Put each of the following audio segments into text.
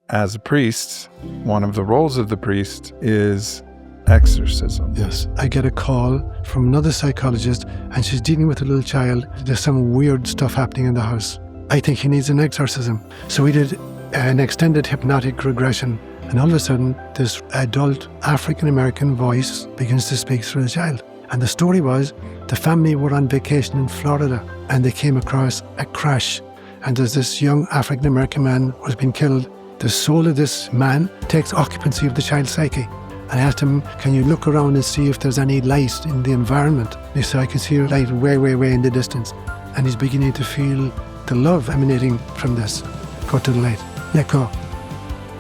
as a priest, one of the roles of the priest is exorcism. Yes. I get a call from another psychologist and she's dealing with a little child. There's some weird stuff happening in the house. I think he needs an exorcism. So we did an extended hypnotic regression, and all of a sudden this adult African-American voice begins to speak through the child. And the story was the family were on vacation in Florida and they came across a crash, and there's this young African-American man who's been killed. The soul of this man takes occupancy of the child's psyche. And I asked him, can you look around and see if there's any light in the environment? And he said, I can see a light way, way, way in the distance. And he's beginning to feel the love emanating from this. Go to the light, let go.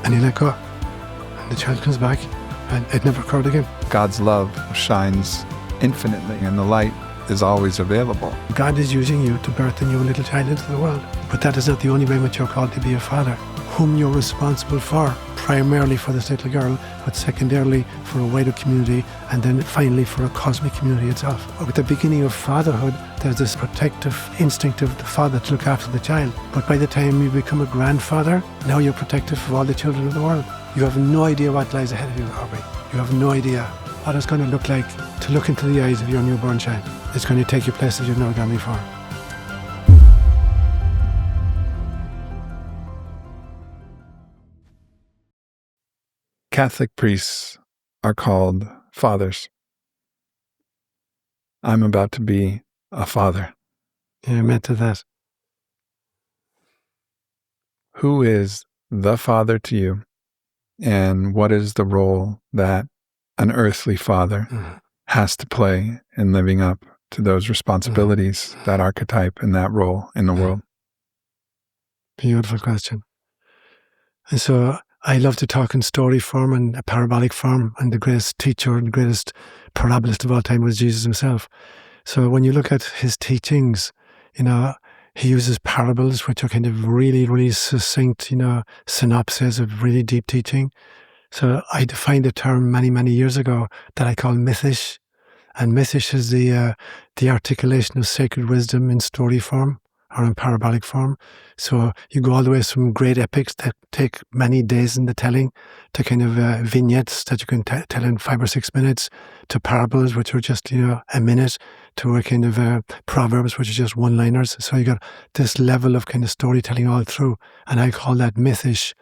And he let go. And the child comes back, and it never occurred again. God's love shines infinitely, and the light is always available. God is using you to birth a new little child into the world. But that is not the only way in which you're called to be a father, whom you're responsible for, primarily for this little girl, but secondarily for a wider community, and then finally for a cosmic community itself. At the beginning of fatherhood, there's this protective instinct of the father to look after the child. But by the time you become a grandfather, now you're protective of all the children of the world. You have no idea what lies ahead of you, Aubrey. You have no idea what it's going to look like to look into the eyes of your newborn child. It's going to take you places you've never gone before. Catholic priests are called fathers. I'm about to be a father. Yeah, amen to that. Who is the father to you, and what is the role that an earthly father has to play in living up to those responsibilities, that archetype and that role in the world? Beautiful question. And so I love to talk in story form and a parabolic form, and the greatest teacher and the greatest parabolist of all time was Jesus himself. So when you look at his teachings, he uses parables, which are kind of really, really succinct, synopses of really deep teaching. So I defined a term many, many years ago that I call Mythish. And Mythish is the articulation of sacred wisdom in story form or in parabolic form. So you go all the way from great epics that take many days in the telling to kind of vignettes that you can tell in 5 or 6 minutes, to parables, which are just, a minute, to a kind of proverbs, which are just one-liners. So you got this level of kind of storytelling all through. And I call that Mythish.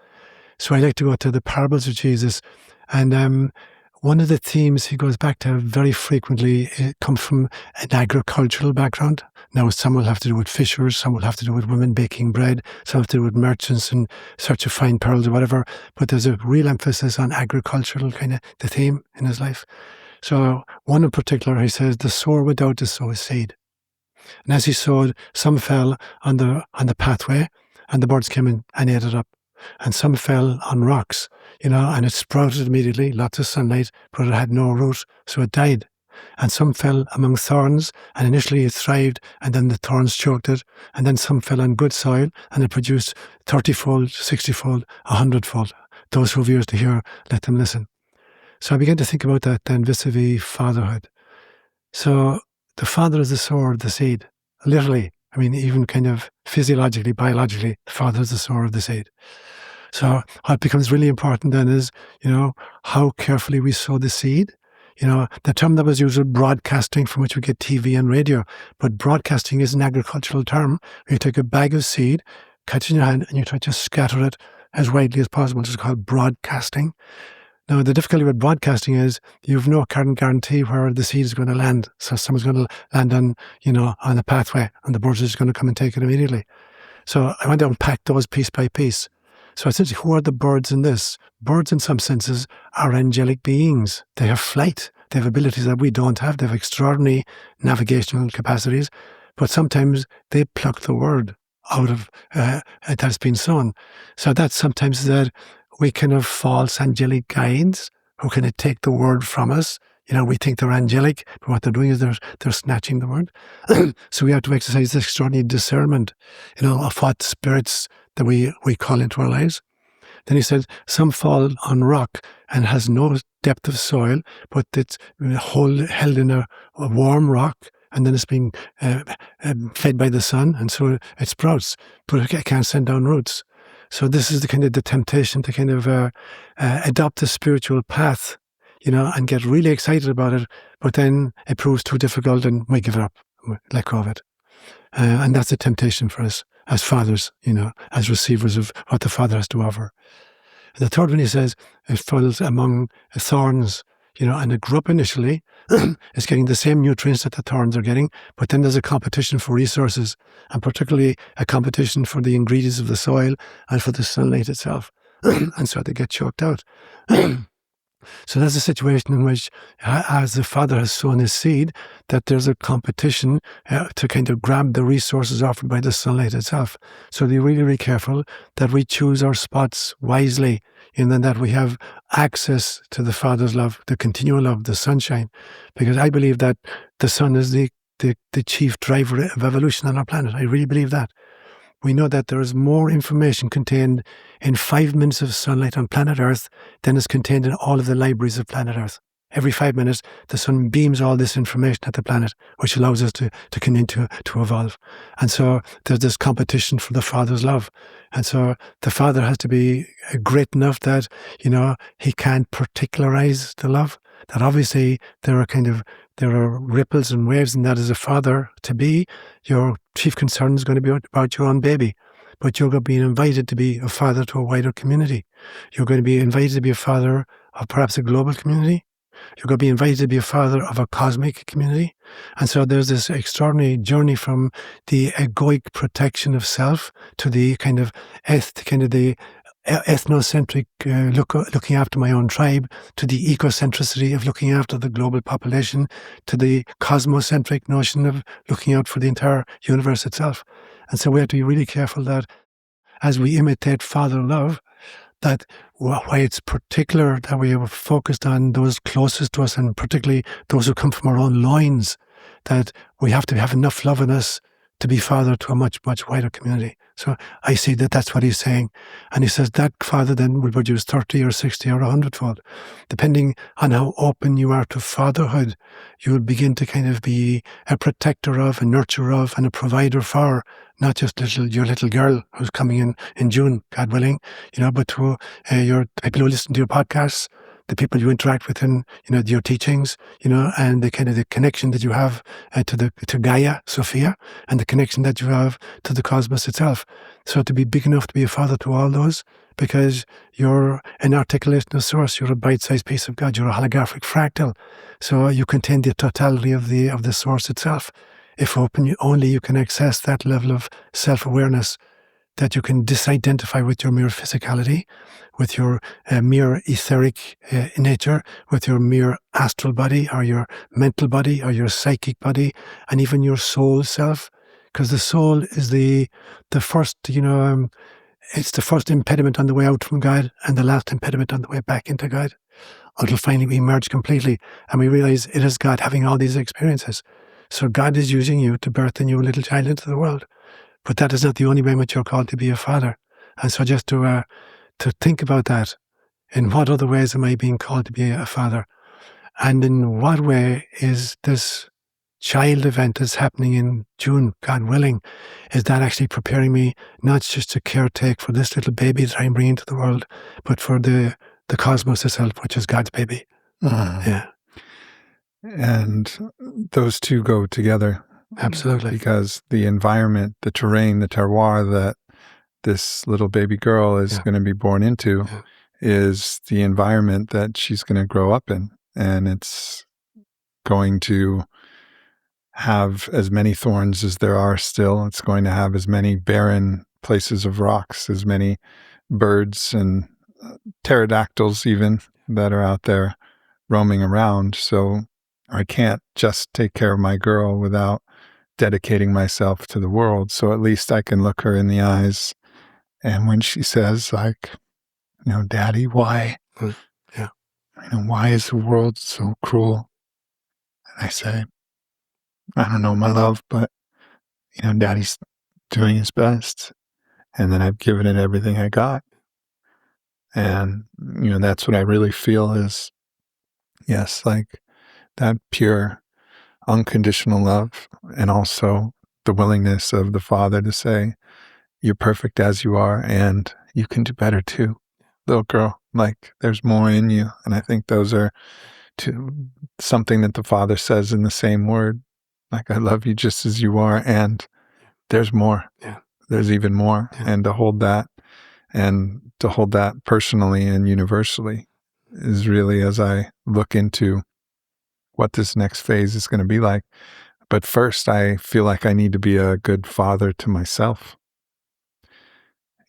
So I like to go to the parables of Jesus. And one of the themes he goes back to very frequently comes from an agricultural background. Now, some will have to do with fishers, some will have to do with women baking bread, some have to do with merchants in search of fine pearls or whatever. But there's a real emphasis on agricultural kind of the theme in his life. So one in particular, he says, the sower without to sow his seed. And as he sowed, some fell on the pathway, and the birds came in and ate it up. And some fell on rocks, and it sprouted immediately, lots of sunlight, but it had no root, so it died. And some fell among thorns, and initially it thrived, and then the thorns choked it. And then some fell on good soil, and it produced 30-fold, 60-fold, 100-fold. Those who have ears to hear, let them listen. So I began to think about that then vis-a-vis fatherhood. So the father is the sower of the seed, literally. I mean, even kind of physiologically, biologically, the father is the sower of the seed. So what becomes really important then is, how carefully we sow the seed. The term that was used was broadcasting, from which we get TV and radio. But broadcasting is an agricultural term. You take a bag of seed, catch it in your hand, and you try to scatter it as widely as possible. It's called broadcasting. Now, the difficulty with broadcasting is you have no current guarantee where the seed is going to land. So someone's going to land on the pathway, and the birds are just going to come and take it immediately. So I want to unpack those piece by piece. So essentially, who are the birds in this? Birds, in some senses, are angelic beings. They have flight. They have abilities that we don't have. They have extraordinary navigational capacities. But sometimes they pluck the word out of that's been sown. So that sometimes that we can have false angelic guides who can take the word from us. We think they're angelic, but what they're doing is they're snatching the word. So we have to exercise this extraordinary discernment, of what spirits that we call into our lives. Then he said, some fall on rock and has no depth of soil, but it's held in a warm rock, and then it's being fed by the sun, and so it sprouts, but it can't send down roots. So this is the kind of the temptation to kind of adopt a spiritual path, and get really excited about it, but then it proves too difficult and we give it up, let go of it. And that's a temptation for us as fathers, as receivers of what the Father has to offer. And the third one, he says, it falls among thorns, and it grew up initially. It's getting the same nutrients that the thorns are getting, but then there's a competition for resources, and particularly a competition for the ingredients of the soil and for the sunlight itself. And so they get choked out. So that's a situation in which, as the Father has sown his seed, that there's a competition to kind of grab the resources offered by the sunlight itself. So be really, really careful that we choose our spots wisely, and then that we have access to the Father's love, the continual love, the sunshine. Because I believe that the sun is the chief driver of evolution on our planet. I really believe that. We know that there is more information contained in 5 minutes of sunlight on planet Earth than is contained in all of the libraries of planet Earth. Every 5 minutes, the sun beams all this information at the planet, which allows us to continue to evolve. And so there's this competition for the Father's love. And so the Father has to be great enough that, he can't particularize the love. That obviously there are ripples and waves, and that as a father to be, your chief concern is going to be about your own baby. But you're going to be invited to be a father to a wider community. You're going to be invited to be a father of perhaps a global community. You're going to be invited to be a father of a cosmic community. And so there's this extraordinary journey from the egoic protection of self to the kind of the ethnocentric looking after my own tribe, to the ecocentricity of looking after the global population, to the cosmocentric notion of looking out for the entire universe itself. And so we have to be really careful that as we imitate Father love, that why it's particular that we are focused on those closest to us, and particularly those who come from our own loins, that we have to have enough love in us to be father to a much, much wider community. So I see that that's what he's saying. And he says that father then will produce 30 or 60 or 100-fold. Depending on how open you are to fatherhood, you will begin to kind of be a protector of, a nurturer of, and a provider for not just your little girl who's coming in June, God willing, but to your people who listen to your podcasts, the people you interact with in, your teachings, and the kind of the connection that you have to Gaia, Sophia, and the connection that you have to the cosmos itself. So to be big enough to be a father to all those, because you're an articulation of source, you're a bite-sized piece of God, you're a holographic fractal. So you contain the totality of the source itself. If open, only you can access that level of self-awareness, that you can disidentify with your mere physicality, with your mere etheric nature, with your mere astral body, or your mental body, or your psychic body, and even your soul self. Because the soul is the first, it's the first impediment on the way out from God, and the last impediment on the way back into God, until finally we merge completely, and we realize it is God having all these experiences. So God is using you to birth a new little child into the world. But that is not the only way in which you're called to be a father. And so just to think about that, in what other ways am I being called to be a father? And in what way is this child event that's happening in June, God willing, is that actually preparing me not just to caretake for this little baby that I'm bringing to the world, but for the cosmos itself, which is God's baby. Yeah. And those two go together. Absolutely. Because the environment, the terrain, the terroir that this little baby girl is going to be born into is the environment that she's going to grow up in. And it's going to have as many thorns as there are still. It's going to have as many barren places of rocks, as many birds and pterodactyls even that are out there roaming around. So I can't just take care of my girl without dedicating myself to the world. So at least I can look her in the eyes. And when she says, like, Daddy, why? Yeah. Why is the world so cruel? And I say, I don't know, my love, but, Daddy's doing his best. And then I've given it everything I got. And, that's what I really feel is, yes, like that pure, unconditional love, and also the willingness of the Father to say, you're perfect as you are, and you can do better too, little girl. Like, there's more in you. And I think those are something that the Father says in the same word. Like, I love you just as you are, and there's more. Yeah. There's even more. Yeah. And to hold that personally and universally is really, as I look into what this next phase is going to be like. But first, I feel like I need to be a good father to myself.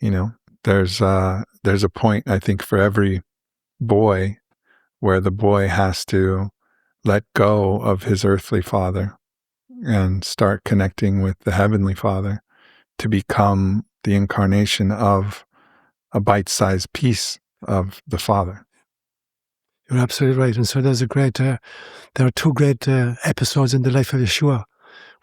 You know, there's a point, I think, for every boy where the boy has to let go of his earthly father and start connecting with the heavenly Father to become the incarnation of a bite-sized piece of the Father. You're absolutely right. And so there are two great episodes in the life of Yeshua,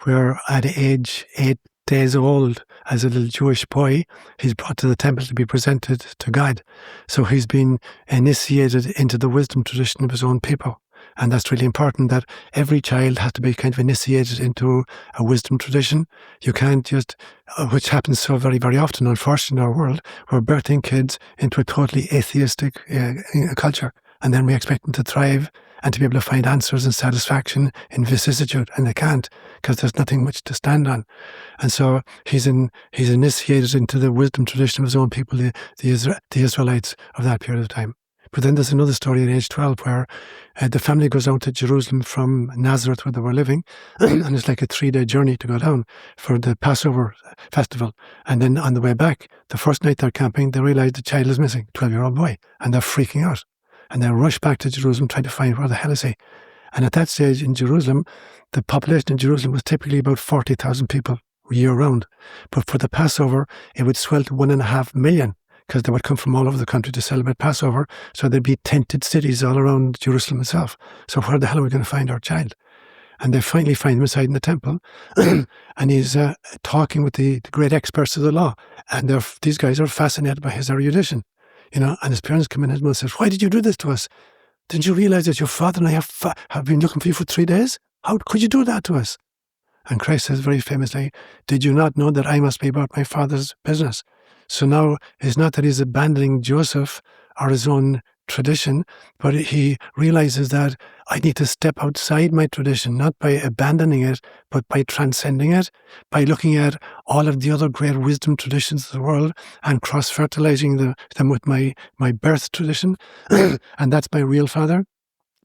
where at age 8 days old, as a little Jewish boy, he's brought to the temple to be presented to God. So he's been initiated into the wisdom tradition of his own people. And that's really important, that every child has to be kind of initiated into a wisdom tradition. You can't just, which happens so very, very often, unfortunately, in our world, we're birthing kids into a totally atheistic culture. And then we expect them to thrive and to be able to find answers and satisfaction in vicissitude. And they can't, because there's nothing much to stand on. And so he's initiated into the wisdom tradition of his own people, the Israelites of that period of time. But then there's another story at age 12 where the family goes down to Jerusalem from Nazareth, where they were living, and it's like a 3-day journey to go down for the Passover festival. And then on the way back, the first night they're camping, they realize the child is missing, 12-year-old boy, and they're freaking out. And they rush back to Jerusalem trying to find where the hell is he. And at that stage in Jerusalem, the population in Jerusalem was typically about 40,000 people year-round. But for the Passover, it would swell to 1.5 million, because they would come from all over the country to celebrate Passover. So there'd be tented cities all around Jerusalem itself. So where the hell are we going to find our child? And they finally find him inside in the temple, and he's talking with the great experts of the law. And these guys are fascinated by his erudition. And his parents come in, and his mother says, "Why did you do this to us? Didn't you realize that your father and I have been looking for you for 3 days? How could you do that to us?" And Christ says very famously, "Did you not know that I must be about my Father's business?" So now it's not that he's abandoning Joseph or his own tradition, but he realizes that I need to step outside my tradition, not by abandoning it, but by transcending it, by looking at all of the other great wisdom traditions of the world and cross-fertilizing them with my birth tradition. And that's my real father.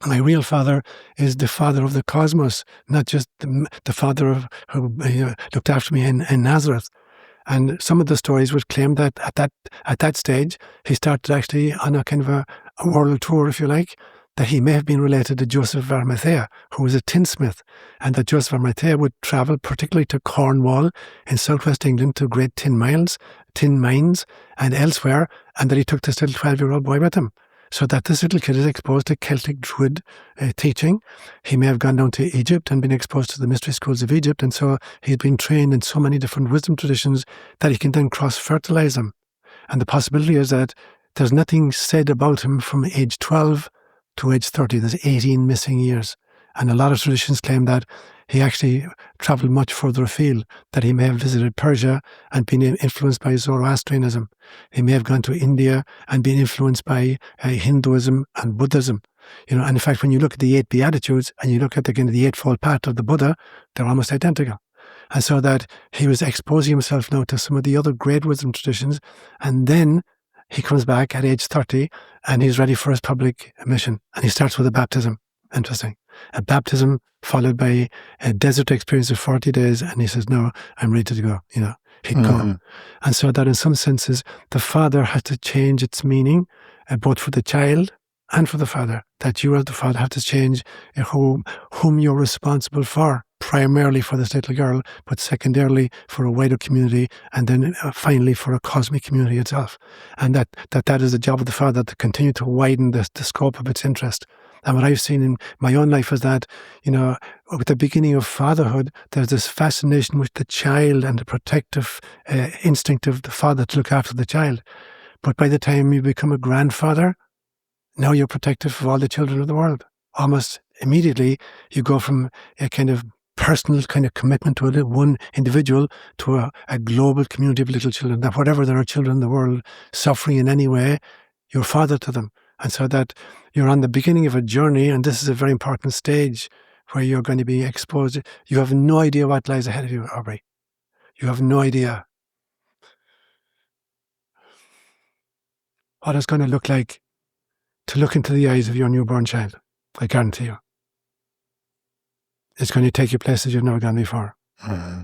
My real father is the father of the cosmos, not just the father who looked after me in Nazareth. And some of the stories would claim that at that stage, he started actually on a kind of a world tour, if you like, that he may have been related to Joseph of Arimathea, who was a tinsmith, and that Joseph of Arimathea would travel particularly to Cornwall in southwest England to great tin mines, and elsewhere, and that he took this little 12-year-old boy with him. So that this little kid is exposed to Celtic Druid teaching. He may have gone down to Egypt and been exposed to the mystery schools of Egypt, and so he's been trained in so many different wisdom traditions that he can then cross-fertilize them. And the possibility is that there's nothing said about him from age 12 to age 30. There's 18 missing years. And a lot of traditions claim that he actually traveled much further afield, that he may have visited Persia and been influenced by Zoroastrianism. He may have gone to India and been influenced by Hinduism and Buddhism. And in fact, when you look at the 8 Beatitudes and you look at the Eightfold Path of the Buddha, they're almost identical. And so that he was exposing himself now to some of the other great wisdom traditions, and then he comes back at age 30 and he's ready for his public mission. And he starts with a baptism. Interesting. A baptism followed by a desert experience of 40 days. And he says, "No, I'm ready to go." He'd go. And so that in some senses, the father has to change its meaning, both for the child and for the father. That you as the father have to change whom you're responsible for, primarily for this little girl, but secondarily for a wider community, and then finally for a cosmic community itself. And that is the job of the father, to continue to widen the scope of its interest. And what I've seen in my own life is that, with the beginning of fatherhood, there's this fascination with the child and the protective instinct of the father to look after the child. But by the time you become a grandfather, now you're protective of all the children of the world. Almost immediately, you go from a kind of personal kind of commitment to one individual, to a global community of little children, that whatever there are children in the world suffering in any way, you're father to them. And so that you're on the beginning of a journey, and this is a very important stage where you're going to be exposed. You have no idea what lies ahead of you, Aubrey. You have no idea what it's going to look like to look into the eyes of your newborn child. I guarantee you. It's going to take you places you've never gone before. Mm-hmm.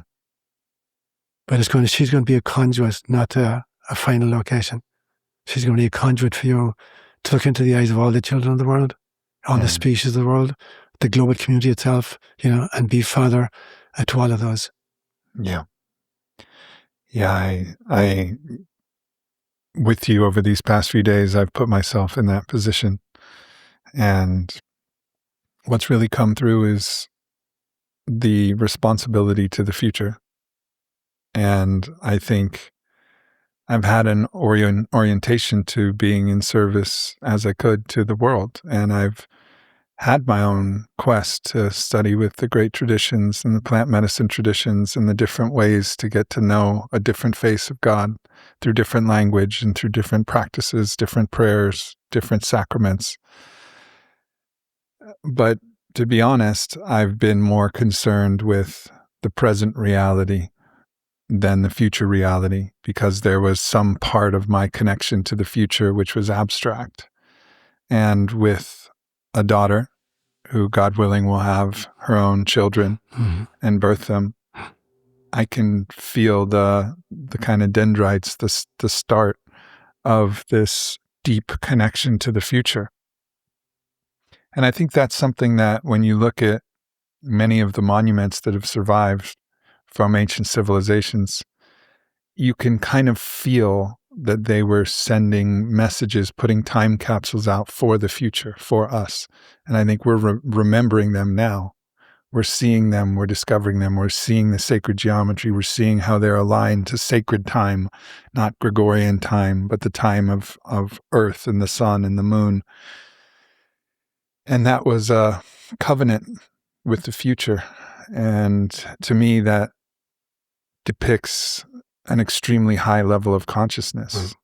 But she's going to be a conduit, not a final location. She's going to be a conduit for you to look into the eyes of all the children of the world, all the species of the world, the global community itself, and be father to all of those. Yeah. Yeah, I with you over these past few days, I've put myself in that position. And what's really come through is the responsibility to the future. And I think I've had an orientation to being in service as I could to the world. And I've had my own quest to study with the great traditions and the plant medicine traditions and the different ways to get to know a different face of God through different language and through different practices, different prayers, different sacraments. But to be honest, I've been more concerned with the present reality than the future reality, because there was some part of my connection to the future which was abstract. And with a daughter who, God willing, will have her own children and birth them, I can feel the kind of dendrites, the start of this deep connection to the future. And I think that's something that when you look at many of the monuments that have survived from ancient civilizations, you can kind of feel that they were sending messages, putting time capsules out for the future, for us. And I think we're remembering them now. We're seeing them, we're discovering them, we're seeing the sacred geometry, we're seeing how they're aligned to sacred time, not Gregorian time, but the time of Earth and the sun and the moon. And that was a covenant with the future. And to me, that depicts an extremely high level of consciousness.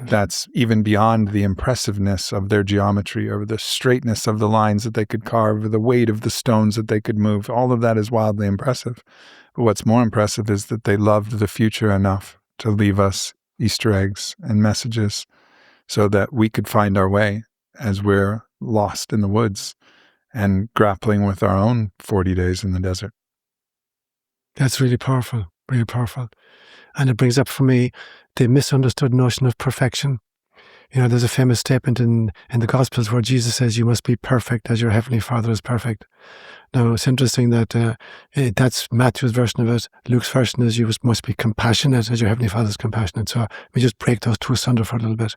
That's even beyond the impressiveness of their geometry, or the straightness of the lines that they could carve, or the weight of the stones that they could move. All of that is wildly impressive. But what's more impressive is that they loved the future enough to leave us Easter eggs and messages so that we could find our way as we're lost in the woods and grappling with our own 40 days in the desert. That's really powerful, really powerful. And it brings up for me the misunderstood notion of perfection. There's a famous statement in the Gospels where Jesus says, "You must be perfect as your heavenly Father is perfect." Now, it's interesting that that's Matthew's version of it. Luke's version is, "You must be compassionate as your heavenly Father is compassionate." So let me just break those two asunder for a little bit.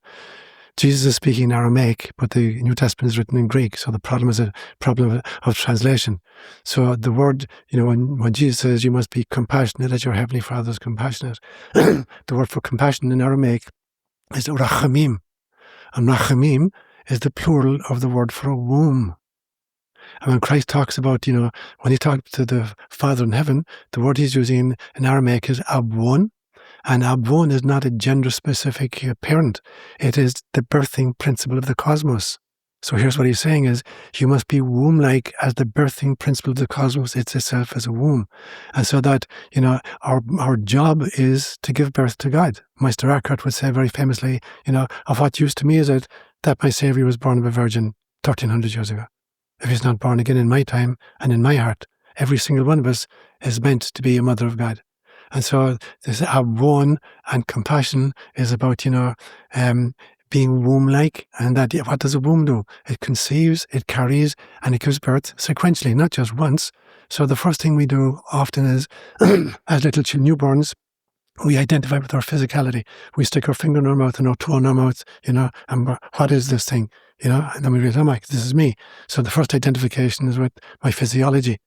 Jesus is speaking in Aramaic, but the New Testament is written in Greek. So the problem is a problem of translation. So the word, when Jesus says, "You must be compassionate as your heavenly Father is compassionate," the word for compassion in Aramaic is rachamim. And rachamim is the plural of the word for a womb. And when Christ talks about, when he talked to the Father in heaven, the word he's using in Aramaic is abwon. And abwon is not a gender-specific parent. It is the birthing principle of the cosmos. So here's what he's saying is, you must be womb-like as the birthing principle of the cosmos itself as a womb. And so that, our job is to give birth to God. Meister Eckhart would say very famously, of what use to me is it that my Saviour was born of a virgin 1,300 years ago. If he's not born again in my time and in my heart, every single one of us is meant to be a mother of God. And so this abwon and compassion is about, being womb-like. And that, what does a womb do? It conceives, it carries, and it gives birth sequentially, not just once. So the first thing we do often is, as little newborns, we identify with our physicality. We stick our finger in our mouth and our toe in our mouth, and what is this thing? And then we realize, this is me. So the first identification is with my physiology.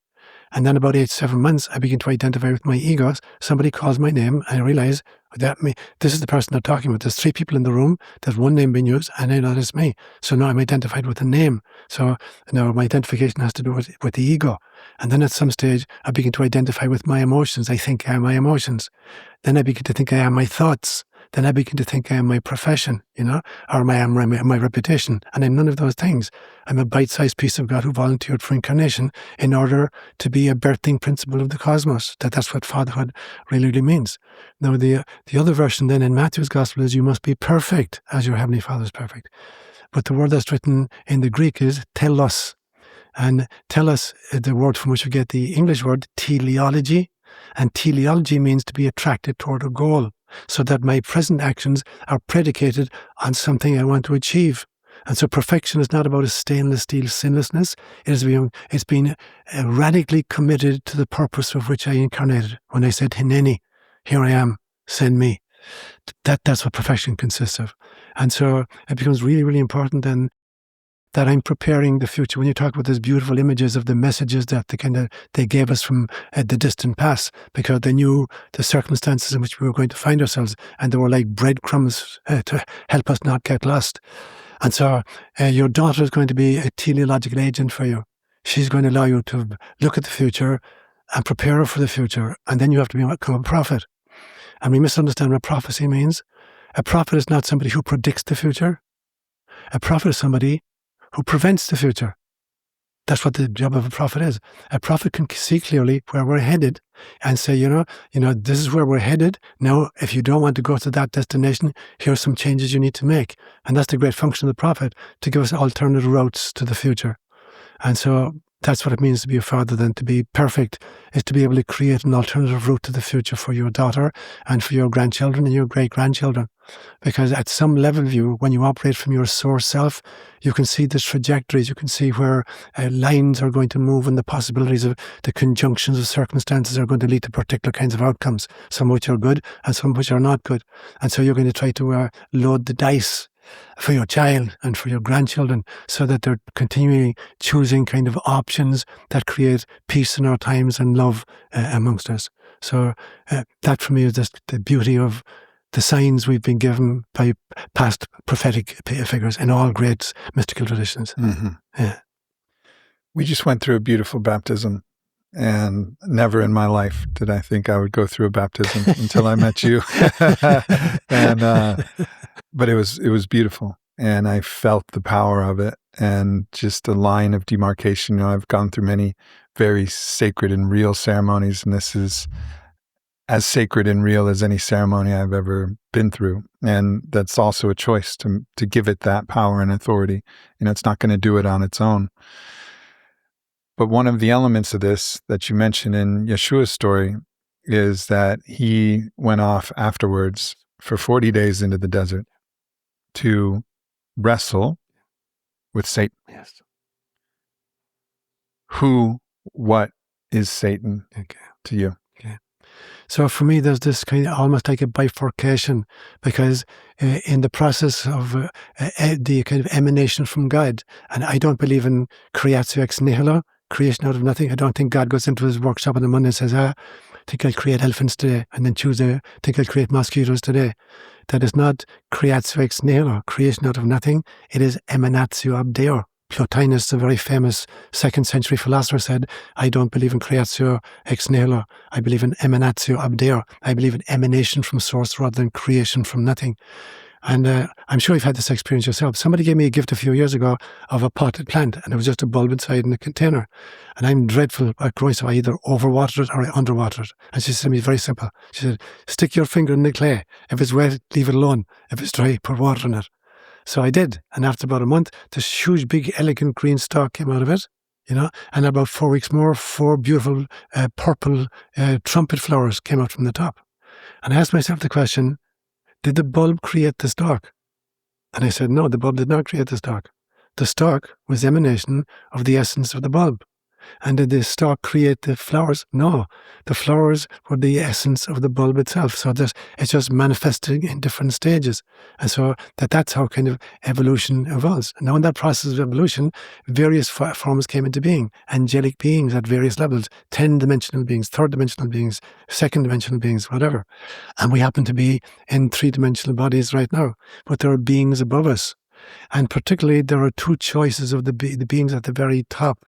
And then about 7 months, I begin to identify with my ego. Somebody calls my name, and I realize that this is the person they're talking about. There's 3 people in the room. There's one name being used, and I know it's me. So now I'm identified with the name. So now my identification has to do with the ego. And then at some stage, I begin to identify with my emotions. I think I am my emotions. Then I begin to think I am my thoughts. Then I begin to think I am my profession, or my reputation. And I'm none of those things. I'm a bite-sized piece of God who volunteered for incarnation in order to be a birthing principle of the cosmos. That's what fatherhood really means. Now, the other version then in Matthew's gospel is you must be perfect as your heavenly Father is perfect. But the word that's written in the Greek is telos. And telos is the word from which we get the English word teleology. And teleology means to be attracted toward a goal, so that my present actions are predicated on something I want to achieve. And so perfection is not about a stainless steel sinlessness. It's been radically committed to the purpose for which I incarnated. When I said, Hineni, here I am, send me. That's what perfection consists of. And so it becomes really, really important then that I'm preparing the future. When you talk about those beautiful images of the messages that they gave us from the distant past, because they knew the circumstances in which we were going to find ourselves, and they were like breadcrumbs to help us not get lost. And so your daughter is going to be a teleological agent for you. She's going to allow you to look at the future and prepare her for the future, and then you have to become a prophet. And we misunderstand what prophecy means. A prophet is not somebody who predicts the future. A prophet is somebody who prevents the future. That's what the job of a prophet is. A prophet can see clearly where we're headed and say, this is where we're headed. Now, if you don't want to go to that destination, here's some changes you need to make. And that's the great function of the prophet, to give us alternative routes to the future. And so that's what it means to be a father. Then to be perfect is to be able to create an alternative route to the future for your daughter and for your grandchildren and your great-grandchildren. Because at some level view, when you operate from your source self, you can see the trajectories, you can see where lines are going to move, and the possibilities of the conjunctions of circumstances are going to lead to particular kinds of outcomes, some of which are good and some of which are not good. And so you're going to try to load the dice for your child and for your grandchildren, so that they're continually choosing kind of options that create peace in our times and love amongst us. So that for me is just the beauty of the signs we've been given by past prophetic figures in all great mystical traditions. Mm-hmm. Yeah. We just went through a beautiful baptism, and never in my life did I think I would go through a baptism until I met you. But it was beautiful, and I felt the power of it, and just a line of demarcation. I've gone through many very sacred and real ceremonies, and this is as sacred and real as any ceremony I've ever been through. And that's also a choice to give it that power and authority. It's not going to do it on its own. But one of the elements of this that you mentioned in Yeshua's story is that he went off afterwards for 40 days into the desert to wrestle with Satan. Yes. What is Satan to you? Okay. So for me, there's this kind of almost like a bifurcation, because in the process of the kind of emanation from God, and I don't believe in creatio ex nihilo, creation out of nothing. I don't think God goes into his workshop on the Monday and says, I think I'll create elephants today, and then Tuesday, I think I'll create mosquitoes today. That is not creatio ex nihilo, creation out of nothing. It is emanatio ab Deo. Plotinus, a very famous 2nd century philosopher, said, I don't believe in creatio ex nihilo. I believe in emanatio ab Deo. I believe in emanation from source rather than creation from nothing. And I'm sure you've had this experience yourself. Somebody gave me a gift a few years ago of a potted plant, and it was just a bulb inside in a container. And I'm dreadful at growing, so I either overwater it or I underwater it. And she said to me, very simple. She said, stick your finger in the clay. If it's wet, leave it alone. If it's dry, put water in it. So I did. And after about a month, this huge, big, elegant green stalk came out of it, and about 4 weeks more, 4 beautiful purple trumpet flowers came out from the top. And I asked myself the question, did the bulb create the stalk? And I said, no, the bulb did not create the stalk. The stalk was emanation of the essence of the bulb. And did the stalk create the flowers? No. The flowers were the essence of the bulb itself. So it's just manifesting in different stages. And so that's how kind of evolution evolves. Now in that process of evolution, various forms came into being. Angelic beings at various levels, 10-dimensional beings, third-dimensional beings, second-dimensional beings, whatever. And we happen to be in 3-dimensional bodies right now. But there are beings above us. And particularly, there are two choices of the beings at the very top.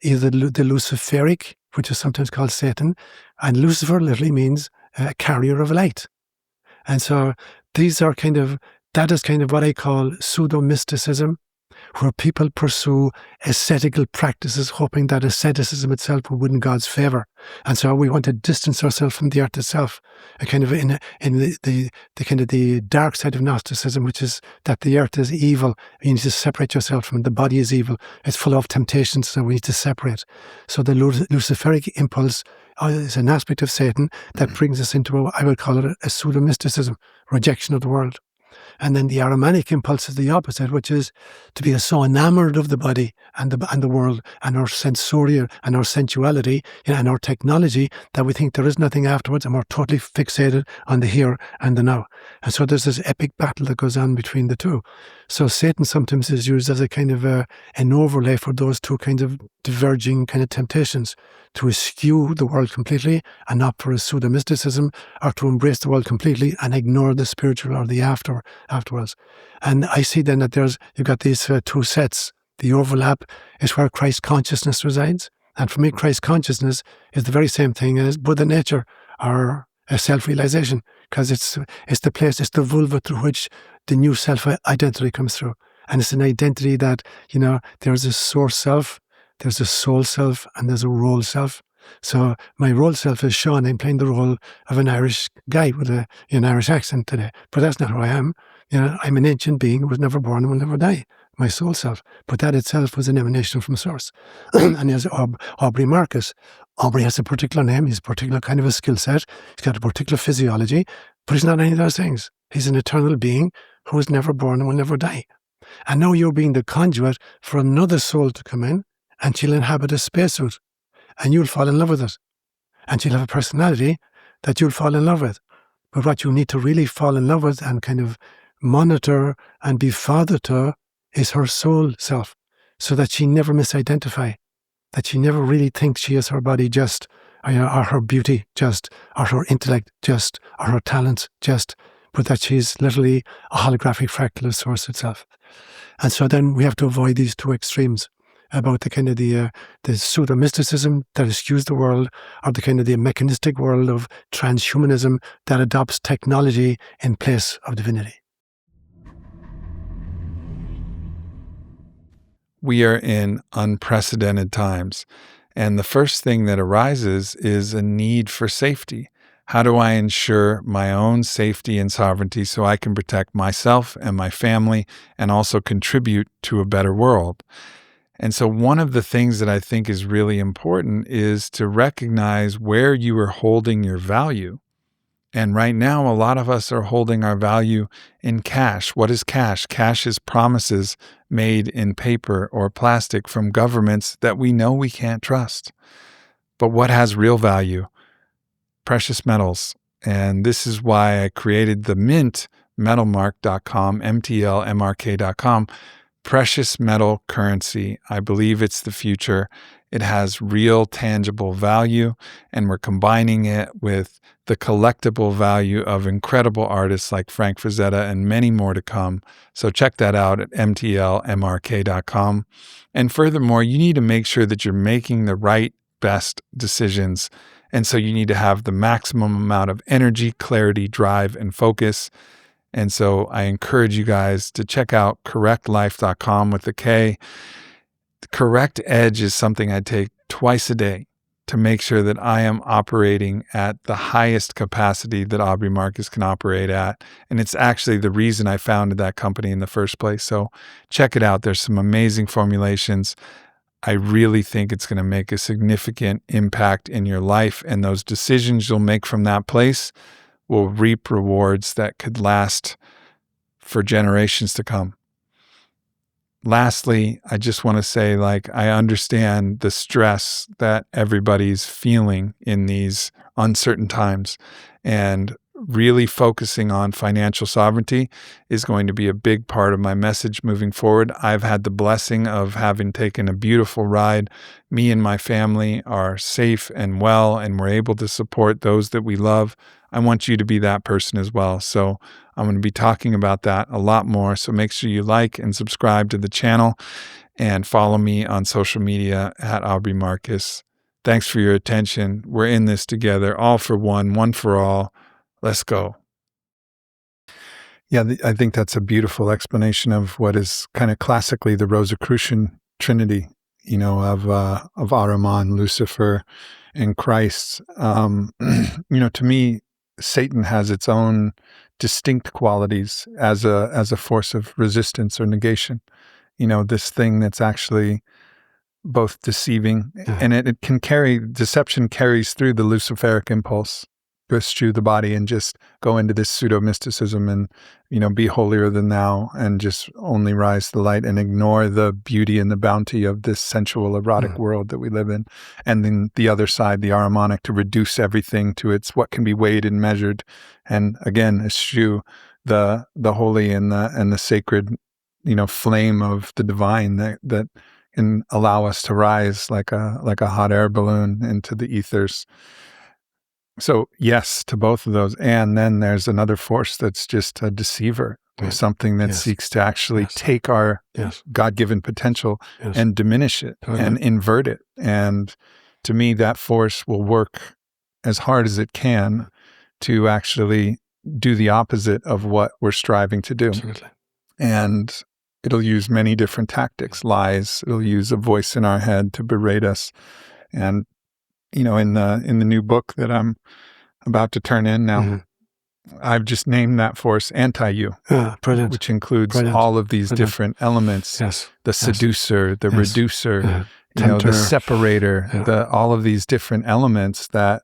Either the Luciferic, which is sometimes called Satan, and Lucifer literally means a carrier of light. And so that is kind of what I call pseudo-mysticism, where people pursue ascetical practices, hoping that asceticism itself will win God's favor. And so we want to distance ourselves from the earth itself, and kind of in the kind of the dark side of Gnosticism, which is that the earth is evil. You need to separate yourself from it. The body is evil. It's full of temptations, so we need to separate. So the Luciferic impulse is an aspect of Satan that brings us into I would call it a pseudo-mysticism, rejection of the world. And then the Ahrimanic impulse is the opposite, which is to be so enamored of the body and the world and our sensoria and our sensuality and our technology that we think there is nothing afterwards, and we're totally fixated on the here and the now. And so there's this epic battle that goes on between the two. So Satan sometimes is used as a kind of an overlay for those two kinds of diverging kind of temptations, to eschew the world completely and opt for a pseudo-mysticism, or to embrace the world completely and ignore the spiritual or the afterwards. And I see then that you've got these two sets. The overlap is where Christ consciousness resides. And for me, Christ consciousness is the very same thing as Buddha nature or a self-realization, because it's the place, it's the vulva through which the new self-identity comes through. And it's an identity that, there's a source self, there's a soul self, and there's a role self. So my role self is Seán. I'm playing the role of an Irish guy with an Irish accent today. But that's not who I am. I'm an ancient being who was never born and will never die. My soul self. But that itself was an emanation from source. And there's Aubrey Marcus. Aubrey has a particular name. He's a particular kind of a skill set. He's got a particular physiology. But he's not any of those things. He's an eternal being who was never born and will never die. And now you're being the conduit for another soul to come in, and she'll inhabit a spacesuit, and you'll fall in love with it. And she'll have a personality that you'll fall in love with. But what you need to really fall in love with and kind of monitor and be father to is her soul self, so that she never misidentify, that she never really thinks she is her body just, or her beauty just, or her intellect just, or her talents just, but that she's literally a holographic fractal of source itself. And so then we have to avoid these two extremes about the kind of the pseudo-mysticism that eschews the world, or the kind of the mechanistic world of transhumanism that adopts technology in place of divinity. We are in unprecedented times, and the first thing that arises is a need for safety. How do I ensure my own safety and sovereignty so I can protect myself and my family and also contribute to a better world? And so one of the things that I think is really important is to recognize where you are holding your value. And right now, a lot of us are holding our value in cash. What is cash? Cash is promises made in paper or plastic from governments that we know we can't trust. But what has real value? Precious metals. And this is why I created the Mint, metalmark.com, mtlmrk.com, precious metal currency. I believe it's the future. It has real tangible value, and we're combining it with the collectible value of incredible artists like Frank Frazetta and many more to come. So check that out at mtlmrk.com. And furthermore, you need to make sure that you're making the right, best decisions. And so you need to have the maximum amount of energy, clarity, drive, and focus. And so I encourage you guys to check out correctlife.com with a K. The Correct Edge is something I take twice a day to make sure that I am operating at the highest capacity that Aubrey Marcus can operate at. And it's actually the reason I founded that company in the first place. So check it out. There's some amazing formulations. I really think it's going to make a significant impact in your life, and those decisions you'll make from that place will reap rewards that could last for generations to come. lastly, I just want to say, like, I understand the stress that everybody's feeling in these uncertain times, and really focusing on financial sovereignty is going to be a big part of my message moving forward. I've had the blessing of having taken a beautiful ride. Me and my family are safe and well, and we're able to support those that we love. I want you to be that person as well. So I'm going to be talking about that a lot more. So make sure you like and subscribe to the channel and follow me on social media at Aubrey Marcus. Thanks for your attention. We're in this together, all for one for all. Let's go. Yeah, I think that's a beautiful explanation of what is kind of classically the Rosicrucian Trinity, of Ahriman, Lucifer, and Christ. To me, Satan has its own distinct qualities as a force of resistance or negation. This thing that's actually both deceiving, and deception carries through the Luciferic impulse to eschew the body and just go into this pseudo-mysticism and, be holier than thou and just only rise to the light and ignore the beauty and the bounty of this sensual, erotic world that we live in. And then the other side, the Ahrimanic, to reduce everything to its what can be weighed and measured, and again, eschew the holy and the sacred, flame of the divine that can allow us to rise like a hot air balloon into the ethers. So yes to both of those. And then there's another force that's just a deceiver, something that seeks to actually take our God-given potential and diminish it and invert it. And to me, that force will work as hard as it can to actually do the opposite of what we're striving to do. Absolutely. And it'll use many different tactics, lies. It'll use a voice in our head to berate us. And, in the new book that I'm about to turn in now, I've just named that force anti-you, which includes all of these different elements, the seducer, the reducer, the separator, all of these different elements that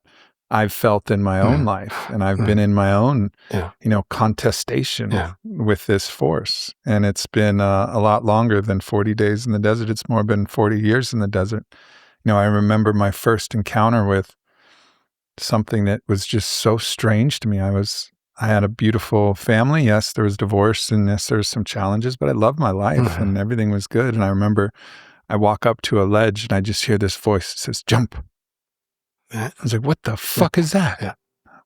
I've felt in my own life. And I've been in my own, contestation with this force. And it's been a lot longer than 40 days in the desert. It's more been 40 years in the desert. I remember my first encounter with something that was just so strange to me. I had a beautiful family. Yes, there was divorce, and yes, there was some challenges, but I loved my life and everything was good. And I remember I walk up to a ledge and I just hear this voice that says, "Jump." I was like, what the fuck is that? Yeah.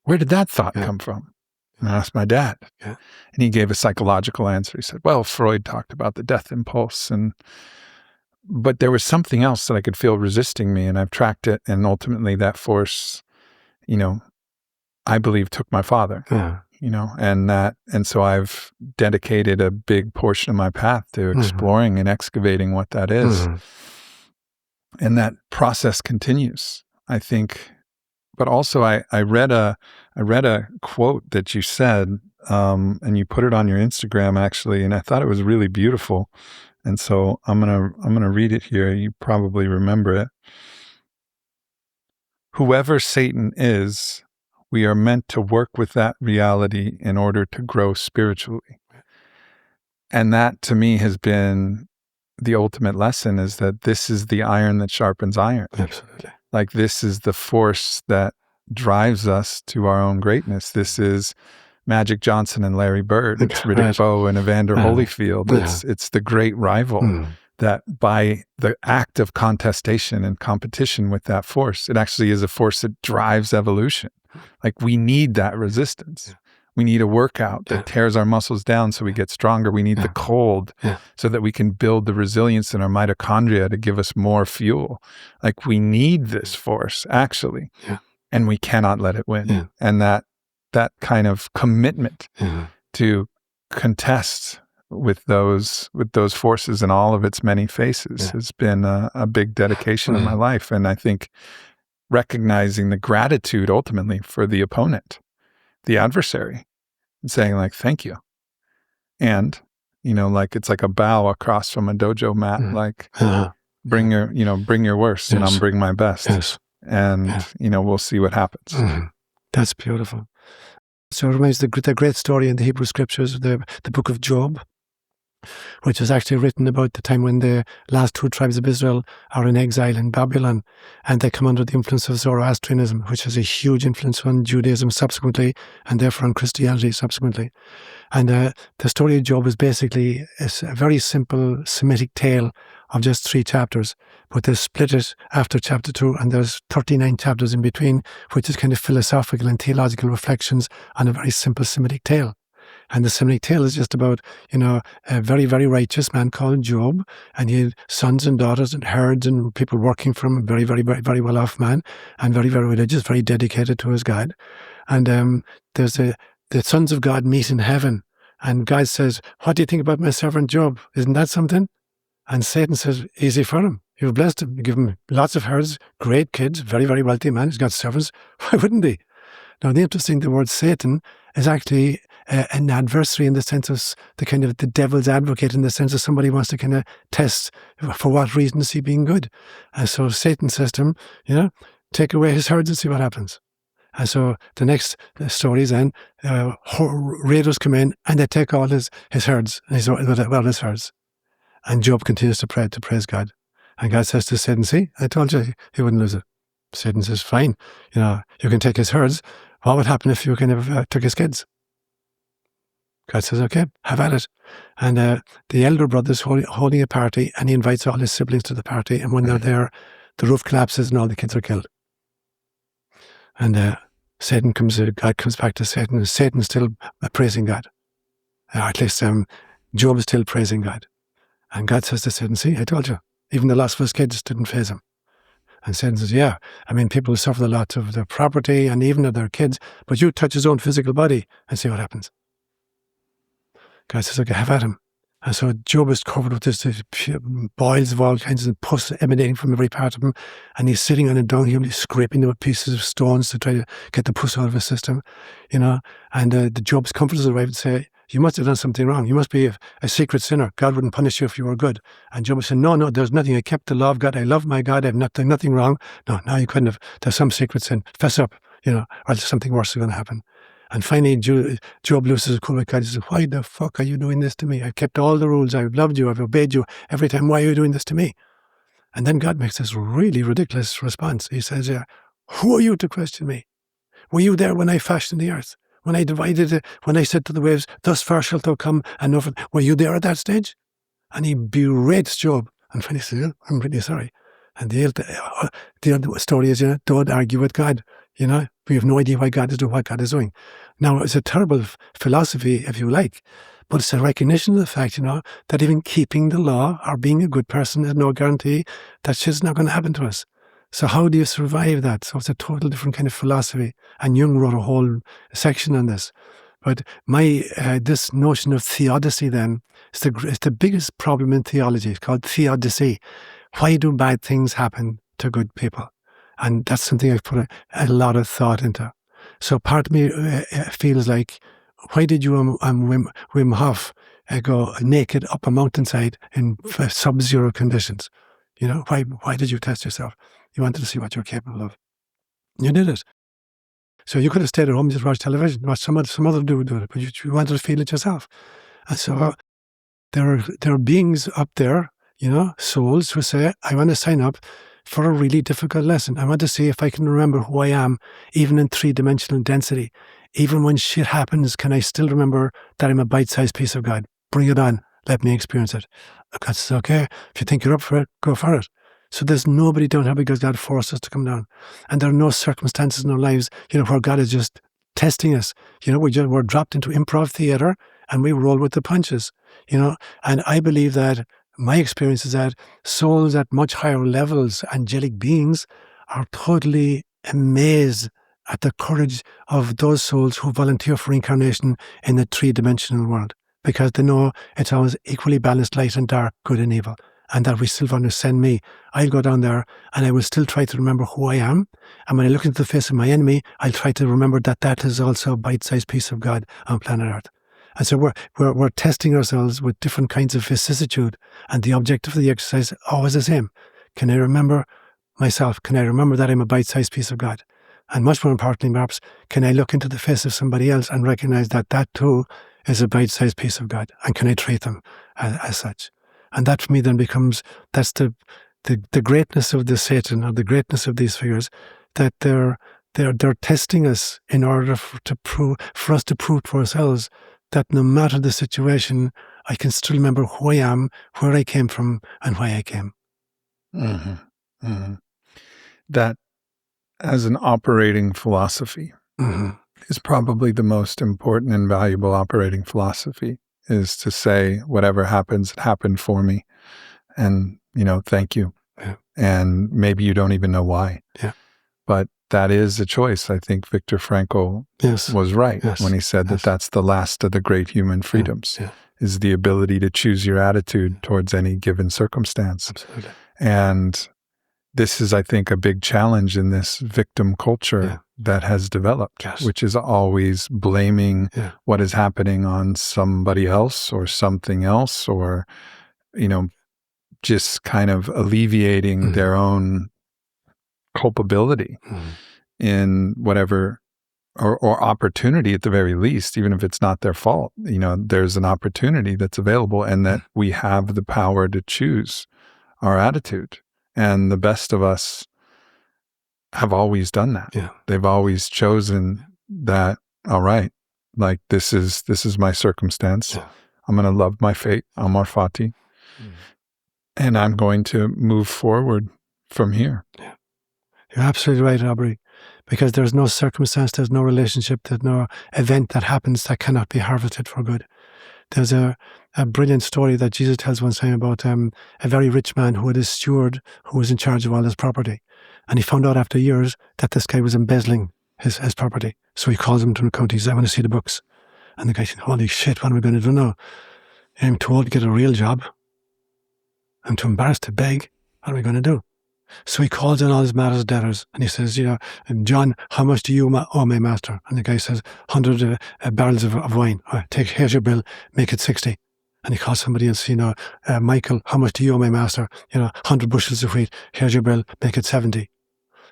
Where did that thought come from? And I asked my dad. Yeah. And he gave a psychological answer. He said, well, Freud talked about the death impulse. But there was something else that I could feel resisting me, and I've tracked it. And ultimately that force, I believe took my father, and so I've dedicated a big portion of my path to exploring and excavating what that is. And that process continues, I think. But also I read a quote that you said, and you put it on your Instagram actually, and I thought it was really beautiful. And so I'm gonna read it here. You probably remember it. Whoever Satan is, we are meant to work with that reality in order to grow spiritually. And that to me has been the ultimate lesson, is that this is the iron that sharpens iron. Absolutely. Like, this is the force that drives us to our own greatness. This is Magic Johnson and Larry Bird. It's Riddick Bowe and Evander Holyfield. It's the great rival that by the act of contestation and competition with that force, it actually is a force that drives evolution. Like, we need that resistance. We need a workout that tears our muscles down so we get stronger. We need the cold so that we can build the resilience in our mitochondria to give us more fuel. Like, we need this force, actually, and we cannot let it win. And that kind of commitment to contest with those forces in all of its many faces has been a big dedication of my life. And I think recognizing the gratitude ultimately for the opponent, the adversary, and saying, like, thank you. And, like, it's like a bow across from a dojo mat, like, bring your worst and I'll bring my best. And, we'll see what happens. That's beautiful. So it reminds the great story in the Hebrew scriptures, the book of Job. which was actually written about the time when the last 2 tribes of Israel are in exile in Babylon, and they come under the influence of Zoroastrianism, which has a huge influence on Judaism subsequently, and therefore on Christianity subsequently. And the story of Job is basically a very simple Semitic tale of just 3 chapters, but they split it after chapter 2, and there's 39 chapters in between, which is kind of philosophical and theological reflections on a very simple Semitic tale. And the Semitic tale is just about, a very, very righteous man called Job, and he had sons and daughters and herds and people working for him, a very, very, very, very well-off man, and very, very religious, very dedicated to his God. And there's the sons of God meet in heaven, and God says, "What do you think about my servant Job? Isn't that something?" And Satan says, "Easy for him. You've blessed him. You give him lots of herds, great kids, very, very wealthy man. He's got servants. Why wouldn't he?" Now, the word Satan is actually an adversary in the sense of the devil's advocate, in the sense of somebody wants to kind of test for what reason is he being good. And so Satan says to him, take away his herds and see what happens. And so the next story is then raiders come in and they take all his herds, and his herds. And Job continues to praise God. And God says to Satan, "See, I told you he wouldn't lose it." Satan says, "Fine, you can take his herds. What would happen if you kind of took his kids?" God says, "Okay, have at it." And the elder brother's holding a party, and he invites all his siblings to the party. And when they're there, the roof collapses and all the kids are killed. And God comes back to Satan, and Satan's still praising God. Or at least Job is still praising God. And God says to Satan, "See, I told you, even the loss of his kids didn't faze him." And Satan says, "Yeah, people suffer the loss of their property and even of their kids, but you touch his own physical body and see what happens." God says, "Okay, have at him." And so Job is covered with this boils of all kinds of pus emanating from every part of him, and he's sitting on a dunghill, he's scraping them with pieces of stones to try to get the pus out of his system, and the Job's comforters arrive and say, "You must have done something wrong. You must be a secret sinner. God wouldn't punish you if you were good." And Job said, No, there's nothing. I kept the law of God. I love my God. I've done nothing wrong. No, you couldn't have. There's some secret sin. Fess up, or there's something worse is going to happen. And finally, Job loses his cool with God. He says, "Why the fuck are you doing this to me? I've kept all the rules. I've loved you. I've obeyed you every time. Why are you doing this to me?" And then God makes this really ridiculous response. He says, "Who are you to question me? Were you there when I fashioned the earth? When I divided it, when I said to the waves, 'Thus far shalt thou come,' and over, were you there at that stage?" And he berates Job. And finally says, "I'm really sorry." And the other story is, don't argue with God. We have no idea why God is doing what God is doing. Now, it's a terrible philosophy, if you like, but it's a recognition of the fact, that even keeping the law or being a good person is no guarantee that shit's not going to happen to us. So how do you survive that? So it's a total different kind of philosophy. And Jung wrote a whole section on this. But this notion of theodicy then is the biggest problem in theology. It's called theodicy. Why do bad things happen to good people? And that's something I've put a lot of thought into. So part of me feels like, why did you Wim Hof go naked up a mountainside in sub-zero conditions? Why did you test yourself? You wanted to see what you're capable of. You did it. So you could have stayed at home and just watched television, watch some other dude do it, but you wanted to feel it yourself. And so there are beings up there, souls who say, "I want to sign up for a really difficult lesson. I want to see if I can remember who I am, even in 3-dimensional density. Even when shit happens, can I still remember that I'm a bite-sized piece of God? Bring it on. Let me experience it." God says, "Okay, if you think you're up for it, go for it." So there's nobody down here because God forced us to come down. And there are no circumstances in our lives, where God is just testing us. We're dropped into improv theater and we roll with the punches, And I believe that my experience is that souls at much higher levels, angelic beings, are totally amazed at the courage of those souls who volunteer for incarnation in the 3-dimensional world, because they know it's always equally balanced light and dark, good and evil, and that we still want to send me. I'll go down there and I will still try to remember who I am. And when I look into the face of my enemy, I'll try to remember that is also a bite-sized piece of God on planet Earth. And so we're testing ourselves with different kinds of vicissitude, and the objective of the exercise is always the same. Can I remember myself? Can I remember that I'm a bite-sized piece of God? And much more importantly, perhaps, can I look into the face of somebody else and recognize that too is a bite-sized piece of God, and can I treat them as such? And that for me then becomes, that's the greatness of the Satan, or the greatness of these figures, that they're testing us in order for us to prove to ourselves that no matter the situation, I can still remember who I am, where I came from, and why I came. Mm-hmm. Mm-hmm. That, as an operating philosophy, is probably the most important and valuable operating philosophy, is to say, whatever happens, it happened for me. And, thank you. Yeah. And maybe you don't even know why. Yeah. But that is a choice. I think Viktor Frankl was right when he said that that's the last of the great human freedoms, is the ability to choose your attitude towards any given circumstance. Absolutely. And this is, I think, a big challenge in this victim culture that has developed, which is always blaming what is happening on somebody else or something else, or, just kind of alleviating their own culpability in whatever, or opportunity at the very least, even if it's not their fault. There's an opportunity that's available, and that we have the power to choose our attitude. And the best of us have always done that. Yeah. They've always chosen that, all right, like this is my circumstance. Yeah. I'm going to love my fate, Amor Fati, and I'm going to move forward from here. Yeah. You're absolutely right, Aubrey, because there's no circumstance, there's no relationship, there's no event that happens that cannot be harvested for good. There's a brilliant story that Jesus tells one time about a very rich man who had a steward who was in charge of all his property. And he found out after years that this guy was embezzling his property. So he calls him to an account. He says, I want to see the books. And the guy said, holy shit, what am I going to do now? I'm too old to get a real job. I'm too embarrassed to beg. What am I going to do? So he calls in all his matters debtors, and he says, John, how much do you owe my master? And the guy says, 100 barrels of wine. Here's your bill, make it 60. And he calls somebody else, Michael, how much do you owe my master? 100 bushels of wheat, here's your bill, make it 70.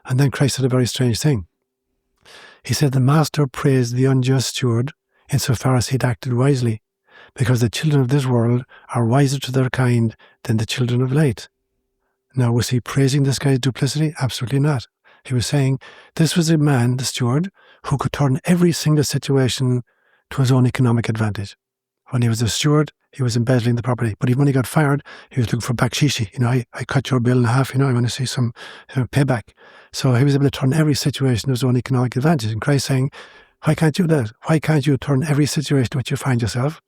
And then Christ said a very strange thing. He said, the master praised the unjust steward insofar as he'd acted wisely, because the children of this world are wiser to their kind than the children of light. Now, was he praising this guy's duplicity? Absolutely not. He was saying this was a man, the steward, who could turn every single situation to his own economic advantage. When he was a steward, he was embezzling the property. But even when he got fired, he was looking for bakshishi. I cut your bill in half, I want to see some payback. So he was able to turn every situation to his own economic advantage. And Christ saying, why can't you do that? Why can't you turn every situation which you find yourself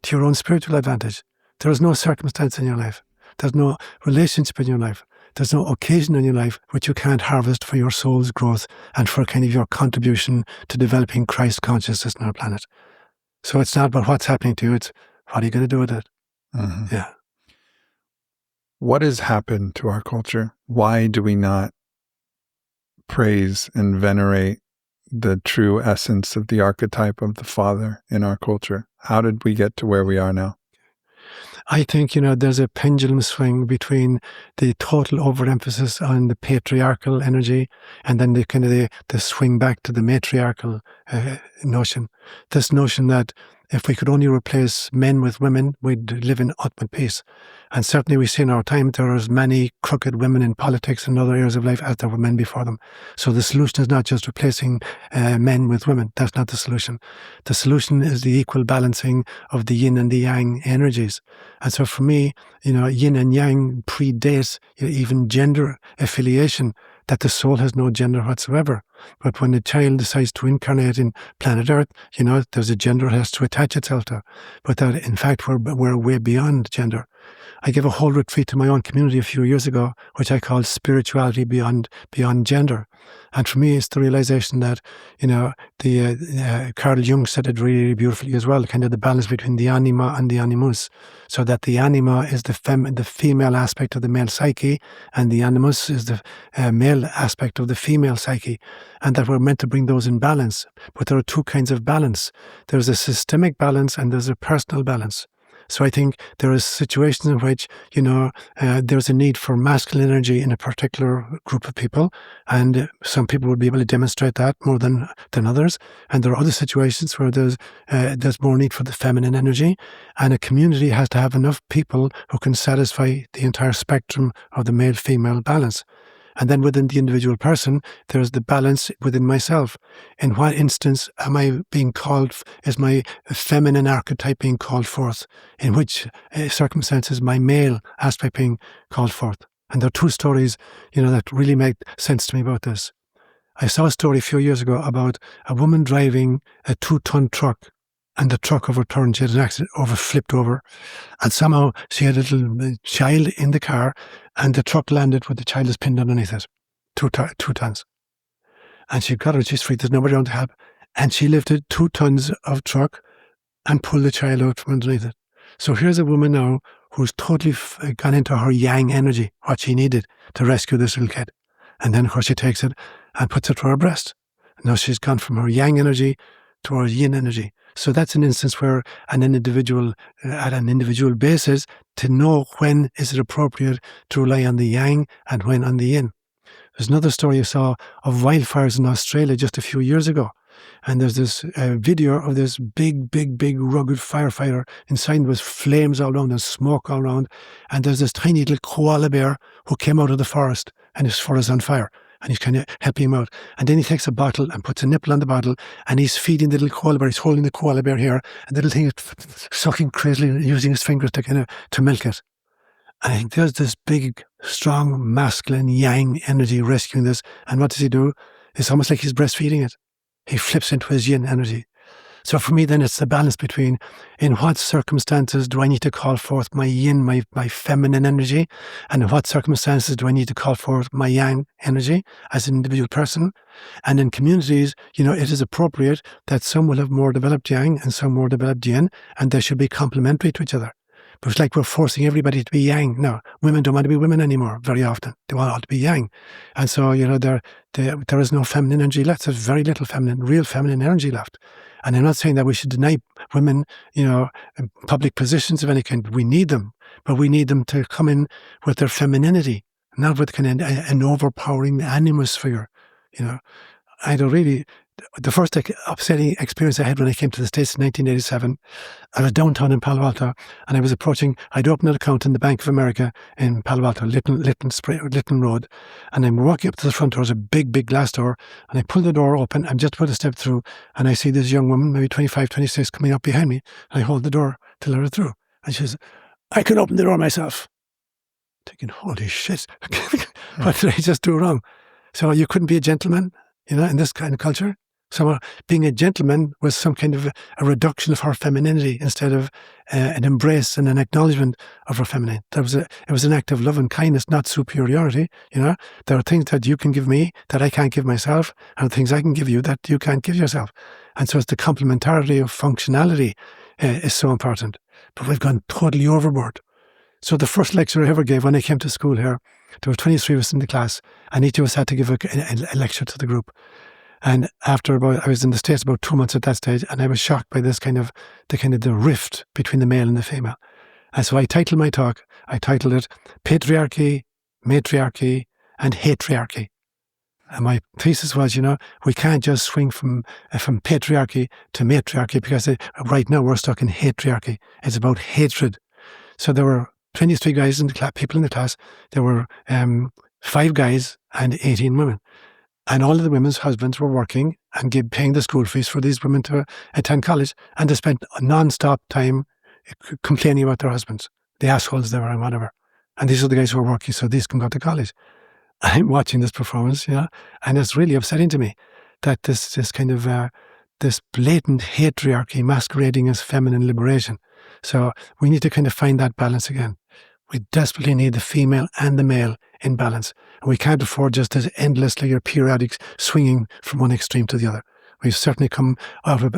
to your own spiritual advantage? There is no circumstance in your life. There's no relationship in your life. There's no occasion in your life which you can't harvest for your soul's growth and for kind of your contribution to developing Christ consciousness on our planet. So it's not about what's happening to you, it's what are you going to do with it? Mm-hmm. Yeah. What has happened to our culture? Why do we not praise and venerate the true essence of the archetype of the Father in our culture? How did we get to where we are now? I think, there's a pendulum swing between the total overemphasis on the patriarchal energy and then the swing back to the matriarchal notion. This notion that if we could only replace men with women, we'd live in ultimate peace. And certainly we see in our time there are as many crooked women in politics and other areas of life as there were men before them. So the solution is not just replacing men with women. That's not the solution. The solution is the equal balancing of the yin and the yang energies. And so for me, yin and yang predate even gender affiliation, that the soul has no gender whatsoever. But when a child decides to incarnate in planet Earth, there's a gender it has to attach itself to. But that, in fact, we're way beyond gender. I gave a whole retreat to my own community a few years ago, which I called Spirituality Beyond Gender. And for me, it's the realization that, Carl Jung said it really beautifully as well, kind of the balance between the anima and the animus. So that the anima is the female aspect of the male psyche, and the animus is the male aspect of the female psyche. And that we're meant to bring those in balance. But there are two kinds of balance. There's a systemic balance and there's a personal balance. So I think there are situations in which, there's a need for masculine energy in a particular group of people, and some people will be able to demonstrate that more than others. And there are other situations where there's more need for the feminine energy, and a community has to have enough people who can satisfy the entire spectrum of the male-female balance. And then within the individual person, there's the balance within myself. In what instance am I being called? Is my feminine archetype being called forth? In which circumstances my male aspect being called forth? And there are two stories, that really make sense to me about this. I saw a story a few years ago about a woman driving a 2-ton truck, and the truck overturned. She had an accident, flipped over, and somehow she had a little child in the car, and the truck landed with the child is pinned underneath it, 2 tons. And she got her, she's free, there's nobody around to help, and she lifted 2 tons of truck and pulled the child out from underneath it. So here's a woman now who's totally gone into her yang energy, what she needed to rescue this little kid. And then, of course, she takes it and puts it to her breast. Now she's gone from her yang energy to her yin energy. So that's an instance where at an individual basis, to know when is it appropriate to rely on the yang and when on the yin. There's another story I saw of wildfires in Australia just a few years ago. And there's this video of this big, rugged firefighter. Inside was flames all around and smoke all around. And there's this tiny little koala bear who came out of the forest, and his forest on fire. And he's kind of helping him out. And then he takes a bottle and puts a nipple on the bottle, and he's feeding the little koala bear. He's holding the koala bear here, and the little thing is sucking crazily and using his fingers to milk it. And I think there's this big, strong, masculine, yang energy rescuing this. And what does he do? It's almost like he's breastfeeding it. He flips into his yin energy. So for me, then it's the balance between in what circumstances do I need to call forth my yin, my feminine energy, and in what circumstances do I need to call forth my yang energy as an individual person. And in communities, it is appropriate that some will have more developed yang and some more developed yin, and they should be complementary to each other. But it's like we're forcing everybody to be yang. No, women don't want to be women anymore very often. They want all to be yang. And so, there is no feminine energy left. There's very little real feminine energy left. And I'm not saying that we should deny women, public positions of any kind. We need them, but we need them to come in with their femininity, not with kind of an overpowering animus figure. I don't really. The first upsetting experience I had when I came to the States in 1987, I was downtown in Palo Alto, and I was I'd opened an account in the Bank of America in Palo Alto, Lytton Road, and I'm walking up to the front door. There's a big glass door, and I pull the door open. I'm just about to step through, and I see this young woman, maybe 25, 26, coming up behind me, and I hold the door to let her through. And she says, "I can open the door myself." Thinking, holy shit, what did I just do wrong? So you couldn't be a gentleman, in this kind of culture? So being a gentleman was some kind of a reduction of her femininity instead of an embrace and an acknowledgement of her feminine. It was an act of love and kindness, not superiority. There are things that you can give me that I can't give myself, and things I can give you that you can't give yourself. And so it's the complementarity of functionality is so important. But we've gone totally overboard. So the first lecture I ever gave when I came to school here, there were 23 of us in the class, and each of us had to give a lecture to the group. And I was in the States about 2 months at that stage, and I was shocked by the rift between the male and the female. And so I titled my talk, it Patriarchy, Matriarchy, and Hatriarchy. And my thesis was, we can't just swing from patriarchy to matriarchy, because right now we're stuck in hatriarchy. It's about hatred. So there were 23 guys in the class, people in the class. There were 5 guys and 18 women. And all of the women's husbands were working and paying the school fees for these women to attend college, and they spent non-stop time complaining about their husbands, the assholes they were and whatever. And these are the guys who are working, so these can go to college. I'm watching this performance, and it's really upsetting to me that this kind of this blatant hatriarchy masquerading as feminine liberation. So we need to kind of find that balance again. We desperately need the female and the male in balance. And we can't afford just this endlessly or periodic swinging from one extreme to the other. We've certainly come out of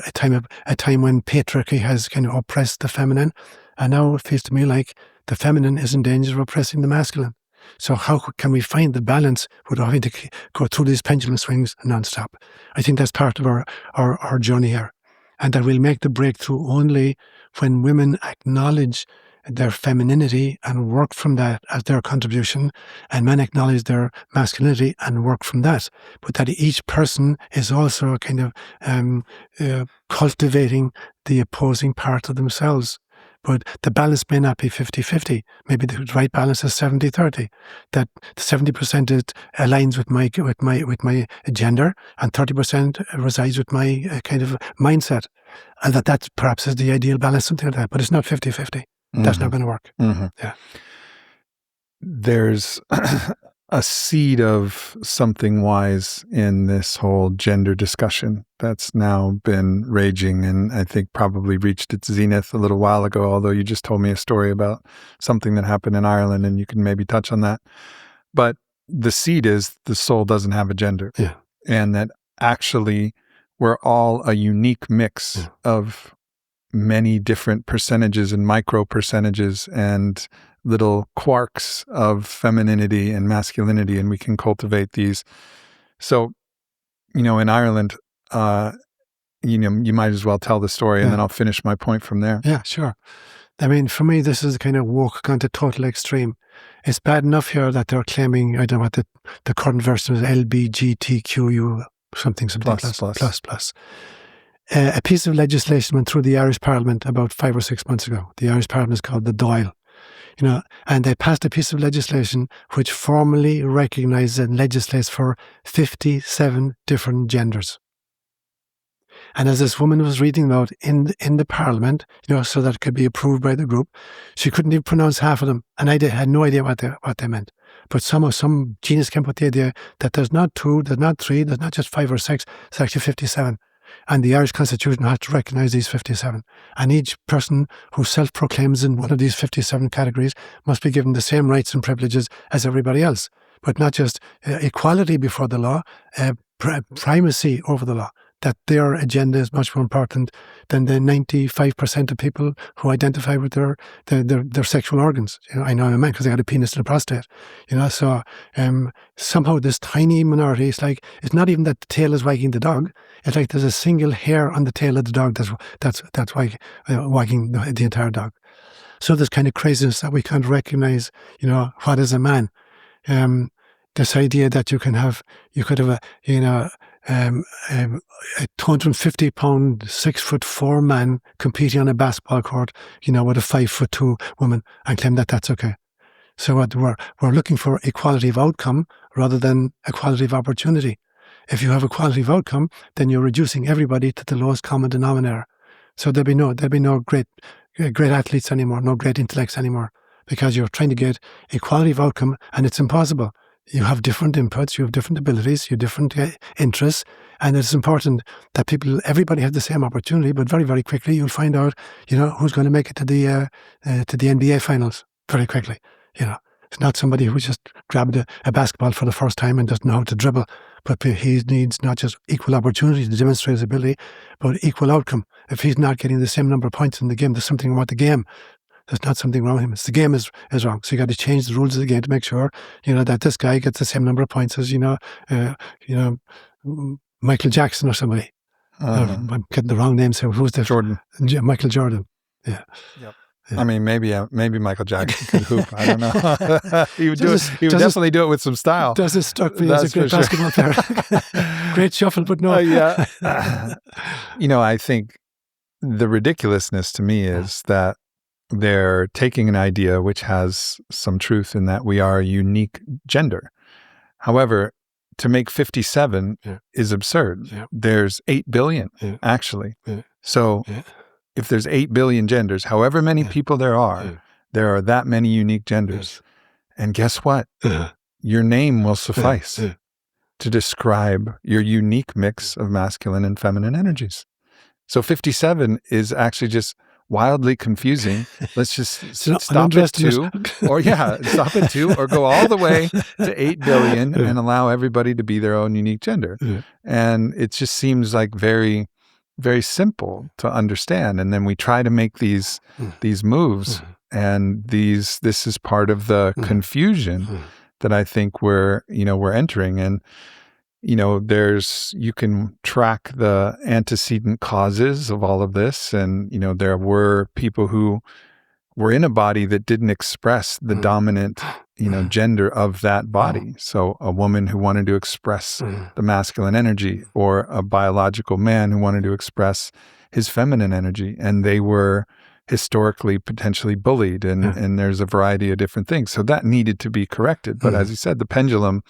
a time when patriarchy has kind of oppressed the feminine. And now it feels to me like the feminine is in danger of oppressing the masculine. So how can we find the balance without having to go through these pendulum swings non-stop? I think that's part of our journey here. and that we'll make the breakthrough only when women acknowledge their femininity and work from that as their contribution, and men acknowledge their masculinity and work from that. But that each person is also kind of cultivating the opposing part of themselves. But the balance may not be 50-50. Maybe the right balance is 70-30. That 70% aligns with my gender, and 30% resides with my kind of mindset. And that perhaps is the ideal balance, something like that. But it's not 50-50. That's not going to work. Yeah. There's a seed of something wise in this whole gender discussion that's now been raging, and I think probably reached its zenith a little while ago, although you just told me a story about something that happened in Ireland, and you can maybe touch on that. But the seed is the soul doesn't have a gender. Yeah. And that actually we're all a unique mix of many different percentages and micro percentages and little quarks of femininity and masculinity, and we can cultivate these. So, in Ireland, you might as well tell the story, and then I'll finish my point from there. Yeah, sure. I mean, for me, this is kind of woke gone to total extreme. It's bad enough here that they're claiming, I don't know what the current version is, LBGTQU something plus. A piece of legislation went through the Irish Parliament about 5 or 6 months ago. The Irish Parliament is called the Dáil, and they passed a piece of legislation which formally recognizes and legislates for 57 different genders. And as this woman was reading out in the Parliament, so that it could be approved by the group, she couldn't even pronounce half of them, and I had no idea what they meant. But somehow some genius came up with the idea that there's not 2, there's not 3, there's not just 5 or 6, it's actually 57. And the Irish Constitution has to recognise these 57. And each person who self-proclaims in one of these 57 categories must be given the same rights and privileges as everybody else. But not just equality before the law, primacy over the law. That their agenda is much more important than the 95% of people who identify with their sexual organs. I know I'm a man because I got a penis and a prostate. So somehow this tiny minority, it's not even that the tail is wagging the dog. It's like there's a single hair on the tail of the dog that's wagging the entire dog. So this kind of craziness that we can't recognize, what is a man. This idea that you could have a 250-pound, 6'4" man competing on a basketball court, with a 5'2" woman, and claim that that's okay. So what we're looking for equality of outcome rather than equality of opportunity. If you have equality of outcome, then you're reducing everybody to the lowest common denominator. So there'll be no great athletes anymore, no great intellects anymore, because you're trying to get equality of outcome, and it's impossible. You have different inputs, you have different abilities, you have different interests, and it's important that everybody has the same opportunity, but very, very quickly you'll find out, who's going to make it to the NBA finals very quickly. It's not somebody who just grabbed a basketball for the first time and doesn't know how to dribble, but he needs not just equal opportunity to demonstrate his ability, but equal outcome. If he's not getting the same number of points in the game, there's something wrong with the game. There's not something wrong with him. It's the game is wrong. So you got to change the rules of the game to make sure, that this guy gets the same number of points as, Michael Jackson or somebody. I'm getting the wrong name. So who's the Jordan? Michael Jordan. Yeah. Yep. Yeah. I mean, maybe Michael Jackson could hoop. I don't know. He would definitely do it with some style. Doesn't struck me as a great basketball player. Great shuffle, but no. Yeah. I think the ridiculousness to me is that they're taking an idea which has some truth in that we are a unique gender. However, to make 57 is absurd. Yeah. There's 8 billion, actually. Yeah. So if there's 8 billion genders, however many people there are that many unique genders. Yes. And guess what? Your name will suffice to describe your unique mix of masculine and feminine energies. So 57 is actually just wildly confusing. Let's just stop at 2, stop at 2, or go all the way to 8 billion and allow everybody to be their own unique gender. Yeah. And it just seems like very, very simple to understand. And then we try to make these moves, and this is part of the confusion that I think we're entering. And you can track the antecedent causes of all of this. And, there were people who were in a body that didn't express the dominant, gender of that body. So a woman who wanted to express the masculine energy, or a biological man who wanted to express his feminine energy. And they were historically potentially bullied, and there's a variety of different things. So that needed to be corrected. But as you said, the pendulum,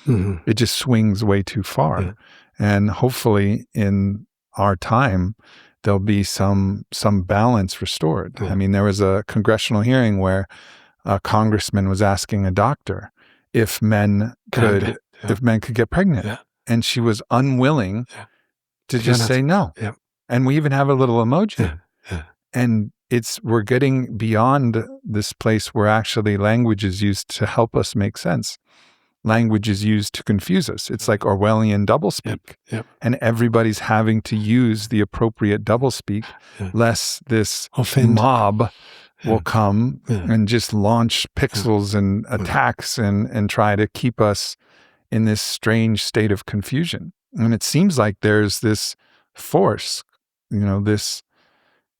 it just swings way too far. And hopefully in our time, there'll be some balance restored. I mean, there was a congressional hearing where a congressman was asking a doctor if men could get pregnant. And she was unwilling to just say no. And we even have a little emoji. And we're getting beyond this place where actually language is used to help us make sense. Language is used to confuse us. It's like Orwellian doublespeak. And everybody's having to use the appropriate doublespeak, lest this mob will come and just launch pixels and attacks and try to keep us in this strange state of confusion. And it seems like there's this force, this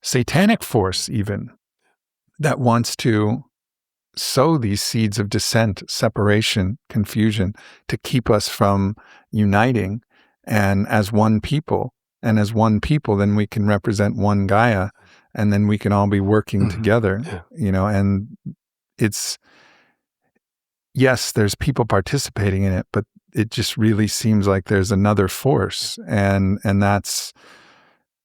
satanic force even, that wants to sow these seeds of dissent, separation, confusion, to keep us from uniting and as one people. And as one people, then we can represent one Gaia, and then we can all be working together, and yes, there's people participating in it, but it just really seems like there's another force. And that's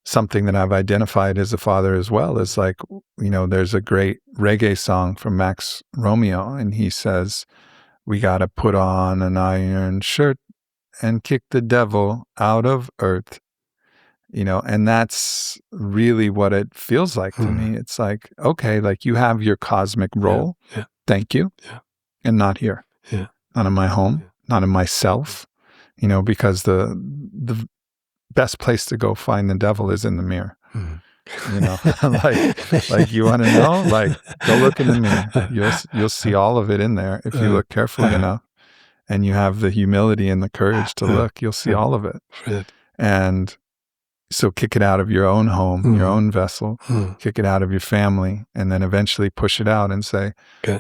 something that I've identified as a father as well. Is like, there's a great reggae song from Max Romeo, and he says, we got to put on an iron shirt and kick the devil out of earth, and that's really what it feels like to me. It's like, okay, like you have your cosmic role. Thank you. And not here, not in my home, not in myself, because the best place to go find the devil is in the mirror. Like you want to know, like go look in the mirror. You'll see all of it in there if you look carefully enough, and you have the humility and the courage to look. You'll see all of it. And so kick it out of your own home, your own vessel, kick it out of your family, and then eventually push it out and say,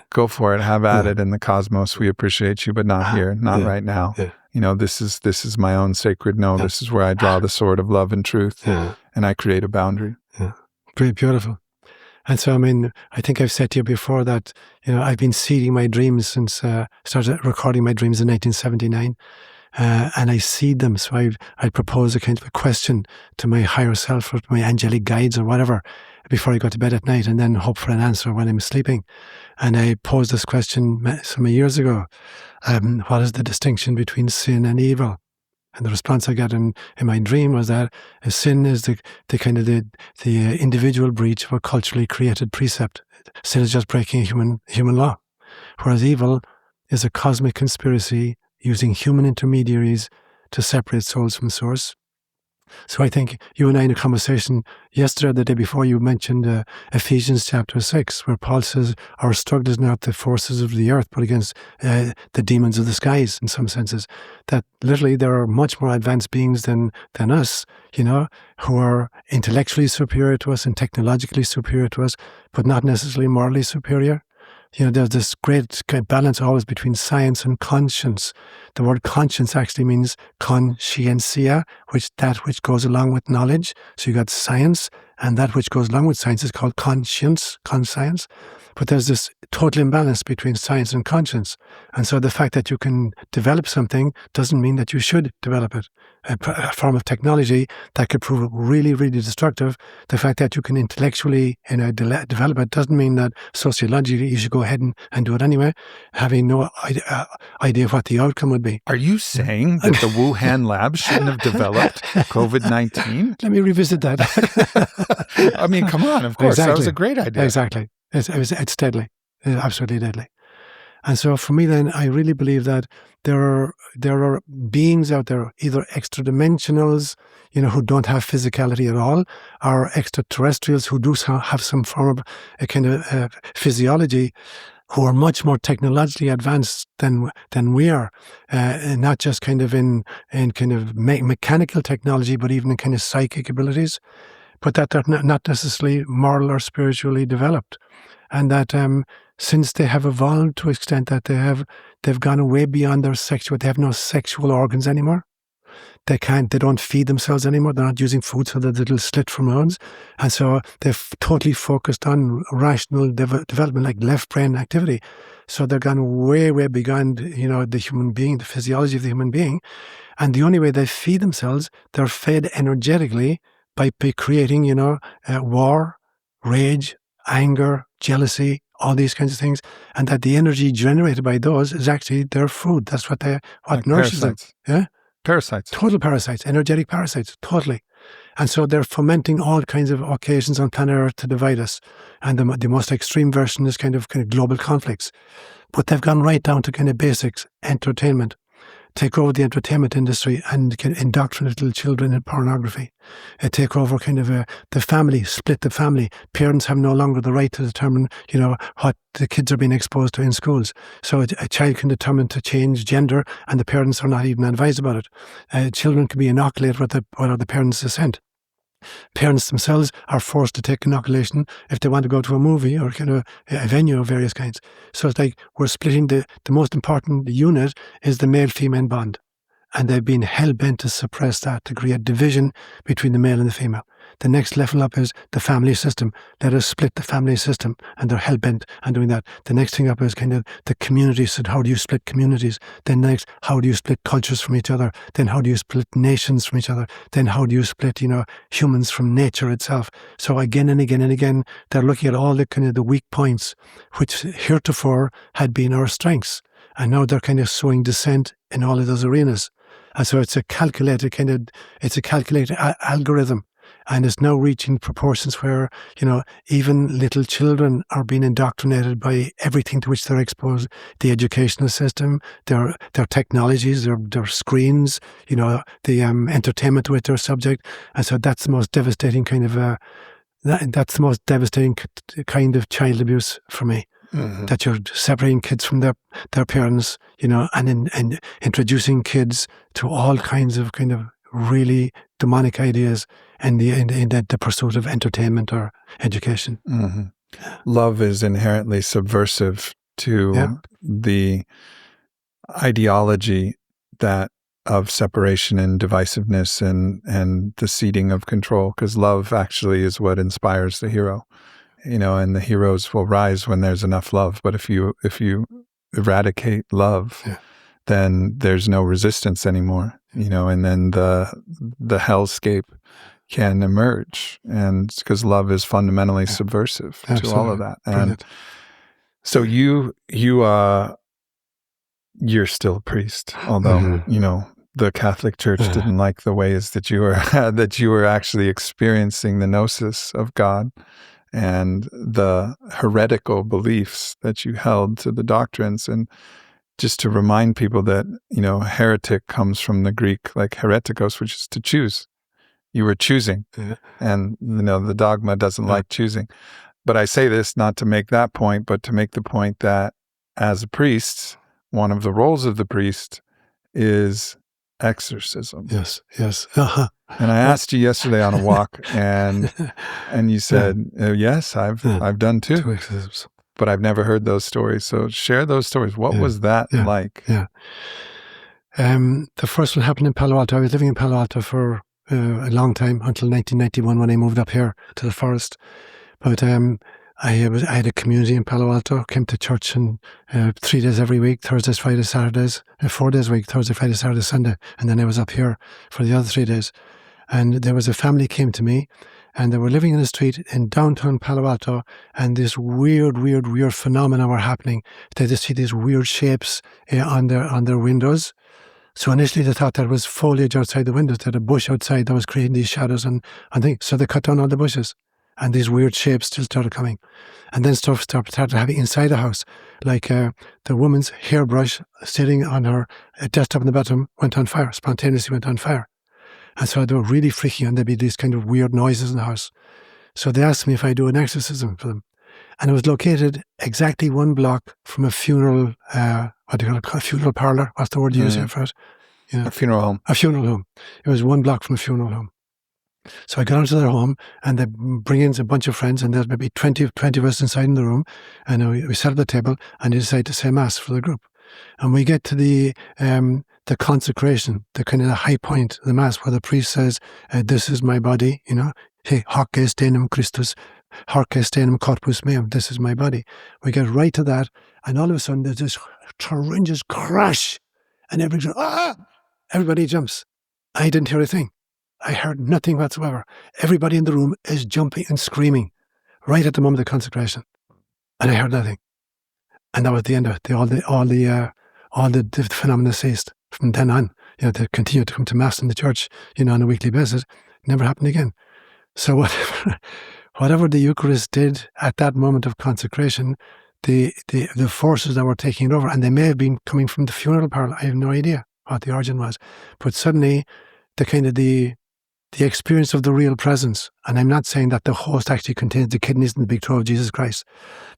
go for it, have at it in the cosmos. We appreciate you, but not here, not right now. This is my own sacred no. This is where I draw the sword of love and truth, and I create a boundary. Very beautiful. And so, I think I've said to you before that, I've been seeding my dreams since I started recording my dreams in 1979. And I seed them. So I propose a kind of a question to my higher self or to my angelic guides or whatever before I go to bed at night, and then hope for an answer when I'm sleeping. And I posed this question some years ago. What is the distinction between sin and evil? And the response I got in my dream was that sin is the kind of the individual breach of a culturally created precept. Sin is just breaking human law. Whereas evil is a cosmic conspiracy using human intermediaries to separate souls from source. So I think you and I in a conversation yesterday or the day before, you mentioned Ephesians chapter 6, where Paul says, our struggle is not the forces of the earth, but against the demons of the skies, in some senses. That literally there are much more advanced beings than us, who are intellectually superior to us and technologically superior to us, but not necessarily morally superior. There's this great balance always between science and conscience. The word conscience actually means conscientia, which goes along with knowledge. So you got science, and that which goes along with science is called conscience, conscience. But there's this total imbalance between science and conscience. And so the fact that you can develop something doesn't mean that you should develop it. A form of technology that could prove really, really destructive. The fact that you can intellectually develop it doesn't mean that sociologically you should go ahead and do it anyway, having no idea of what the outcome would be. Are you saying that the Wuhan lab shouldn't have developed COVID-19? Let me revisit that. Come on, of course. Exactly. That was a great idea. Exactly. It's deadly. It's absolutely deadly. And so for me then, I really believe that there are beings out there, either extra-dimensionals, who don't have physicality at all, or extraterrestrials who do have some form of a kind of physiology who are much more technologically advanced than we are, and not just kind of in kind of mechanical technology, but even in kind of psychic abilities, but that they're not necessarily moral or spiritually developed, and that since they have evolved to an extent that they've gone way beyond their sexual, they have no sexual organs anymore. They don't feed themselves anymore. They're not using food, so there's little slit from hormones. And so they've totally focused on rational development, like left brain activity. So they've gone way, way beyond, the human being, the physiology of the human being. And the only way they feed themselves, they're fed energetically by creating, war, rage, anger, jealousy, all these kinds of things. And that the energy generated by those is actually their food. That's what Like nourishes parasites. them. Yeah. Parasites. Total parasites, energetic parasites, totally. And so they're fomenting all kinds of occasions on planet Earth to divide us. And the most extreme version is kind of global conflicts. But they've gone right down to kind of basics, entertainment. Take over the entertainment industry and indoctrinate little children in pornography. Take over kind of the family, split the family. Parents have no longer the right to determine, what the kids are being exposed to in schools. So a child can determine to change gender, and the parents are not even advised about it. Children can be inoculated with the parents' assent. Parents themselves are forced to take inoculation if they want to go to a movie or kind of a venue of various kinds. So it's like we're splitting the most important unit is the male-female bond. And they've been hell-bent to suppress that, to create division between the male and the female. The next level up is the family system. Let us split the family system, and they're hell-bent on doing that. The next thing up is kind of the communities. So how do you split communities? Then next, how do you split cultures from each other? Then how do you split nations from each other? Then how do you split, humans from nature itself? So again and again and again, they're looking at all the kind of the weak points, which heretofore had been our strengths. And now they're kind of sowing dissent in all of those arenas. And so it's a calculated algorithm. And it's now reaching proportions where, even little children are being indoctrinated by everything to which they're exposed. The educational system, their technologies, their screens, the entertainment to which they're subject. And so that's the most devastating kind of child abuse for me. Mm-hmm. That you're separating kids from their parents, and introducing kids to all kinds of kind of really demonic ideas in the pursuit of entertainment or education. Mm-hmm. Love is inherently subversive to the ideology that of separation and divisiveness and the ceding of control, because love actually is what inspires the hero. And the heroes will rise when there's enough love. But if you eradicate love, then there's no resistance anymore. And then the hellscape can emerge, and because love is fundamentally subversive to all of that. And so you're still a priest, although the Catholic Church didn't like the ways that you were actually experiencing the gnosis of God and the heretical beliefs that you held to the doctrines. And just to remind people that, heretic comes from the Greek, like heretikos, which is to choose. You were choosing. Yeah. And, the dogma doesn't like choosing. But I say this not to make that point, but to make the point that as a priest, one of the roles of the priest is exorcism. Yes. Uh-huh. And I asked you yesterday on a walk, and you said, yes, I've done 2 exorcisms. But I've never heard those stories. So share those stories. What was that like? Yeah. The first one happened in Palo Alto. I was living in Palo Alto for a long time, until 1991 when I moved up here to the forest. But I had a community in Palo Alto, came to church 3 days every week, Thursdays, Fridays, Saturdays, 4 days a week, Thursday, Friday, Saturday, Sunday. And then I was up here for the other 3 days. And there was a family came to me, and they were living in the street in downtown Palo Alto, and this weird phenomena were happening. They just see these weird shapes on their windows. So initially they thought there was foliage outside the windows, they had a bush outside that was creating these shadows and things. So they cut down all the bushes, and these weird shapes still started coming. And then stuff started happening inside the house, like the woman's hairbrush sitting on her desktop in the bathroom spontaneously went on fire. And so they were really freaky, and there'd be these kind of weird noises in the house. So they asked me if I do an exorcism for them. And it was located exactly 1 block from a funeral, what do you call it, a funeral parlor? What's the word you use here for it? A funeral home. A funeral home. It was 1 block from a funeral home. So I got onto their home, and they bring in a bunch of friends, and there's maybe 20 of us inside in the room, and we sat at the table, and they decide to say Mass for the group. And we get to the consecration, the kind of the high point of the Mass, where the priest says, this is my body, hey, hoc est enim Christus, hoc est enim corpus meum, this is my body. We get right to that, and all of a sudden there's this horrendous crash, and everybody jumps. I didn't hear a thing. I heard nothing whatsoever. Everybody in the room is jumping and screaming right at the moment of the consecration. And I heard nothing. And that was the end of it. All the phenomena ceased. From then on, they continued to come to Mass in the church, on a weekly basis. It never happened again. So whatever the Eucharist did at that moment of consecration, the forces that were taking it over, and they may have been coming from the funeral parlor, I have no idea what the origin was. But suddenly, the experience of the real presence, and I'm not saying that the host actually contains the kidneys and the big toe of Jesus Christ,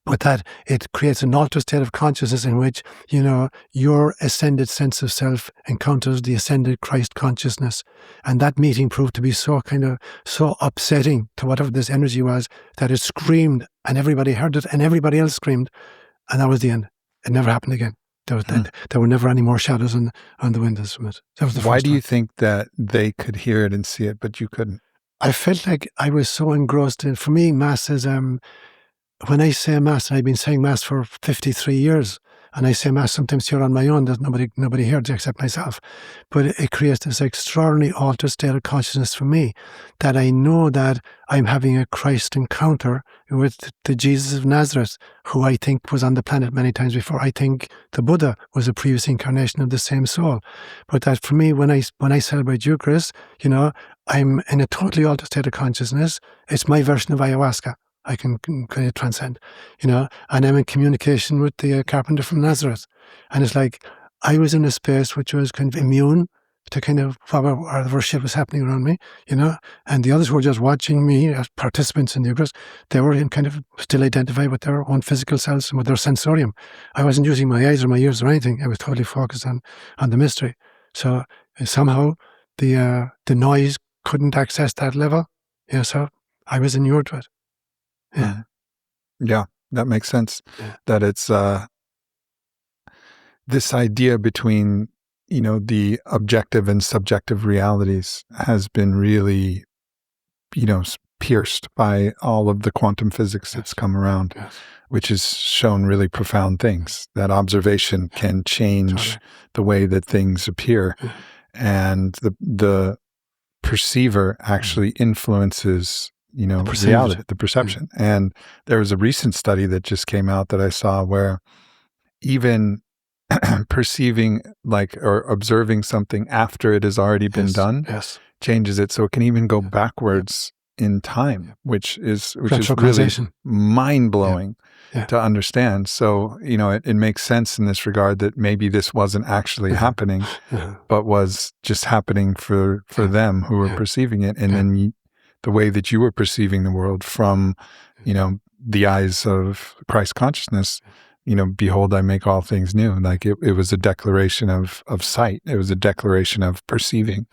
but that it creates an altered state of consciousness in which, your ascended sense of self encounters the ascended Christ consciousness. And that meeting proved to be so upsetting to whatever this energy was, that it screamed, and everybody heard it, and everybody else screamed, and that was the end. It never happened again. There were never any more shadows on the windows from it. That was the Why first do you time. think that they could hear it and see it, but you couldn't? I felt like I was so engrossed in. For me, Mass is when I say Mass, and I've been saying Mass for 53 years, and I say Mass sometimes here on my own. There's nobody here except myself, but it creates this extraordinary altered state of consciousness for me, that I know that I'm having a Christ encounter with the Jesus of Nazareth, who I think was on the planet many times before. I think the Buddha was a previous incarnation of the same soul. But that for me, when I celebrate Eucharist, I'm in a totally altered state of consciousness. It's my version of ayahuasca. I can kind of transcend, and I'm in communication with the carpenter from Nazareth. And it's like I was in a space which was kind of immune to kind of whatever shit was happening around me, and the others who were just watching me as participants in the Eucharist, they were in kind of still identified with their own physical selves and with their sensorium. I wasn't using my eyes or my ears or anything. I was totally focused on the mystery. So somehow the noise couldn't access that level. So I was inured to it. Yeah, that makes sense. Yeah. That it's this idea between the objective and subjective realities has been really pierced by all of the quantum physics that's come around, which has shown really profound things. That observation can change the way that things appear, and the perceiver actually influences reality, the perception. And there was a recent study that just came out that I saw where even perceiving or observing something after it has already been done changes it. So it can even go backwards in time, which is really mind-blowing to understand. So, it makes sense in this regard that maybe this wasn't actually happening, but was just happening for them who were perceiving it. And then the way that you were perceiving the world from, the eyes of Christ consciousness, behold, I make all things new. Like it was a declaration of sight. It was a declaration of perceiving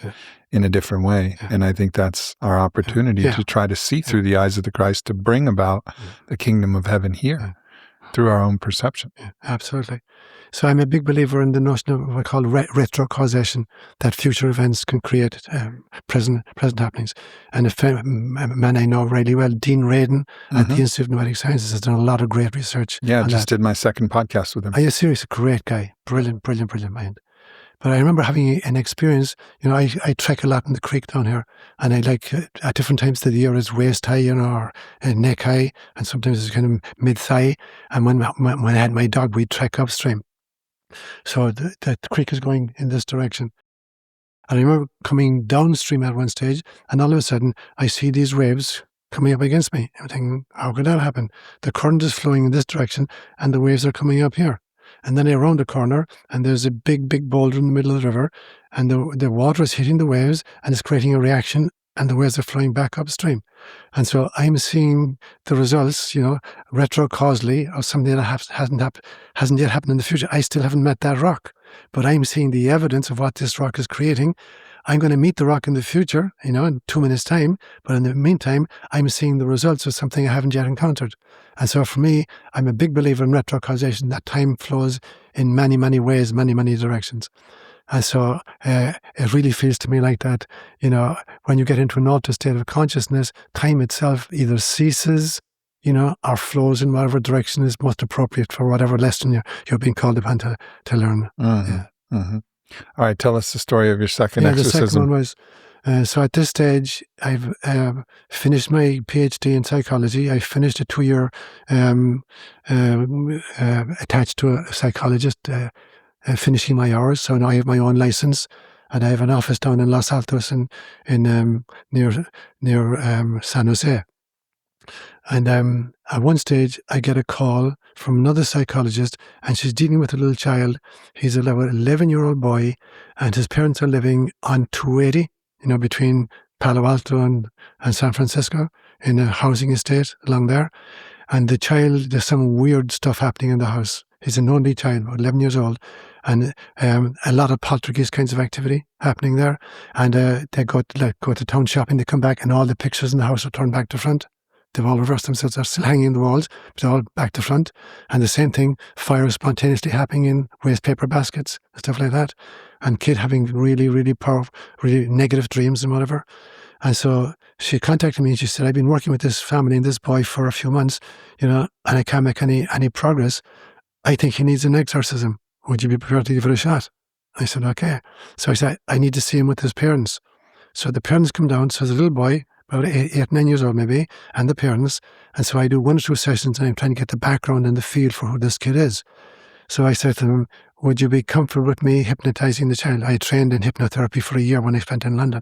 in a different way. And I think that's our opportunity to try to see through the eyes of the Christ, to bring about the kingdom of heaven here through our own perception. Absolutely. So I'm a big believer in the notion of what I call retrocausation, that future events can create present happenings. And a man I know really well, Dean Radin at the Institute of Pneumatic Sciences, has done a lot of great research. Yeah, I just did my second podcast with him. Are you serious? A great guy. Brilliant mind. But I remember having an experience, I trek a lot in the creek down here, and I at different times of the year it's waist high, or neck high, and sometimes it's kind of mid thigh. And when I had my dog, we'd trek upstream. So the creek is going in this direction. And I remember coming downstream at one stage, and all of a sudden I see these waves coming up against me. I'm thinking, how could that happen? The current is flowing in this direction, and the waves are coming up here. And then I round the corner, and there's a big boulder in the middle of the river, and the water is hitting the waves, and it's creating a reaction and the waves are flowing back upstream. And so I'm seeing the results, retrocausally of something that hasn't yet happened in the future. I still haven't met that rock, but I'm seeing the evidence of what this rock is creating. I'm going to meet the rock in the future, in 2 minutes' time. But in the meantime, I'm seeing the results of something I haven't yet encountered. And so for me, I'm a big believer in retrocausation, that time flows in many, many ways, many, many directions. And so it really feels to me like that, when you get into an altered state of consciousness, time itself either ceases, or flows in whatever direction is most appropriate for whatever lesson you're being called upon to learn. Mm-hmm. Yeah. Mm-hmm. All right, tell us the story of your second exorcism. The second one was, so at this stage, I've finished my PhD in psychology. I finished a 2-year attached to a psychologist, finishing my hours. So now I have my own license, and I have an office down in Los Altos near San Jose. And at one stage, I get a call from another psychologist, and she's dealing with a little child. He's an 11-year-old boy, and his parents are living on 280, between Palo Alto and San Francisco, in a housing estate along there. And the child, there's some weird stuff happening in the house. He's an only child, about 11 years old, and a lot of poltergeist kinds of activity happening there. And they go to town shopping, they come back, and all the pictures in the house are turned back to front. They've all reversed themselves. They're still hanging in the walls, but all back to front. And the same thing, fire spontaneously happening in waste paper baskets and stuff like that. And kid having really, really powerful, really negative dreams and whatever. And so she contacted me and she said, I've been working with this family and this boy for a few months, and I can't make any progress. I think he needs an exorcism. Would you be prepared to give it a shot? I said, okay. So I said, I need to see him with his parents. So the parents come down. So there's a little boy, about 8, 9 years old maybe, and the parents. And so I do 1 or 2 sessions, and I'm trying to get the background and the feel for who this kid is. So I said to them, would you be comfortable with me hypnotizing the child? I trained in hypnotherapy for a year when I spent in London.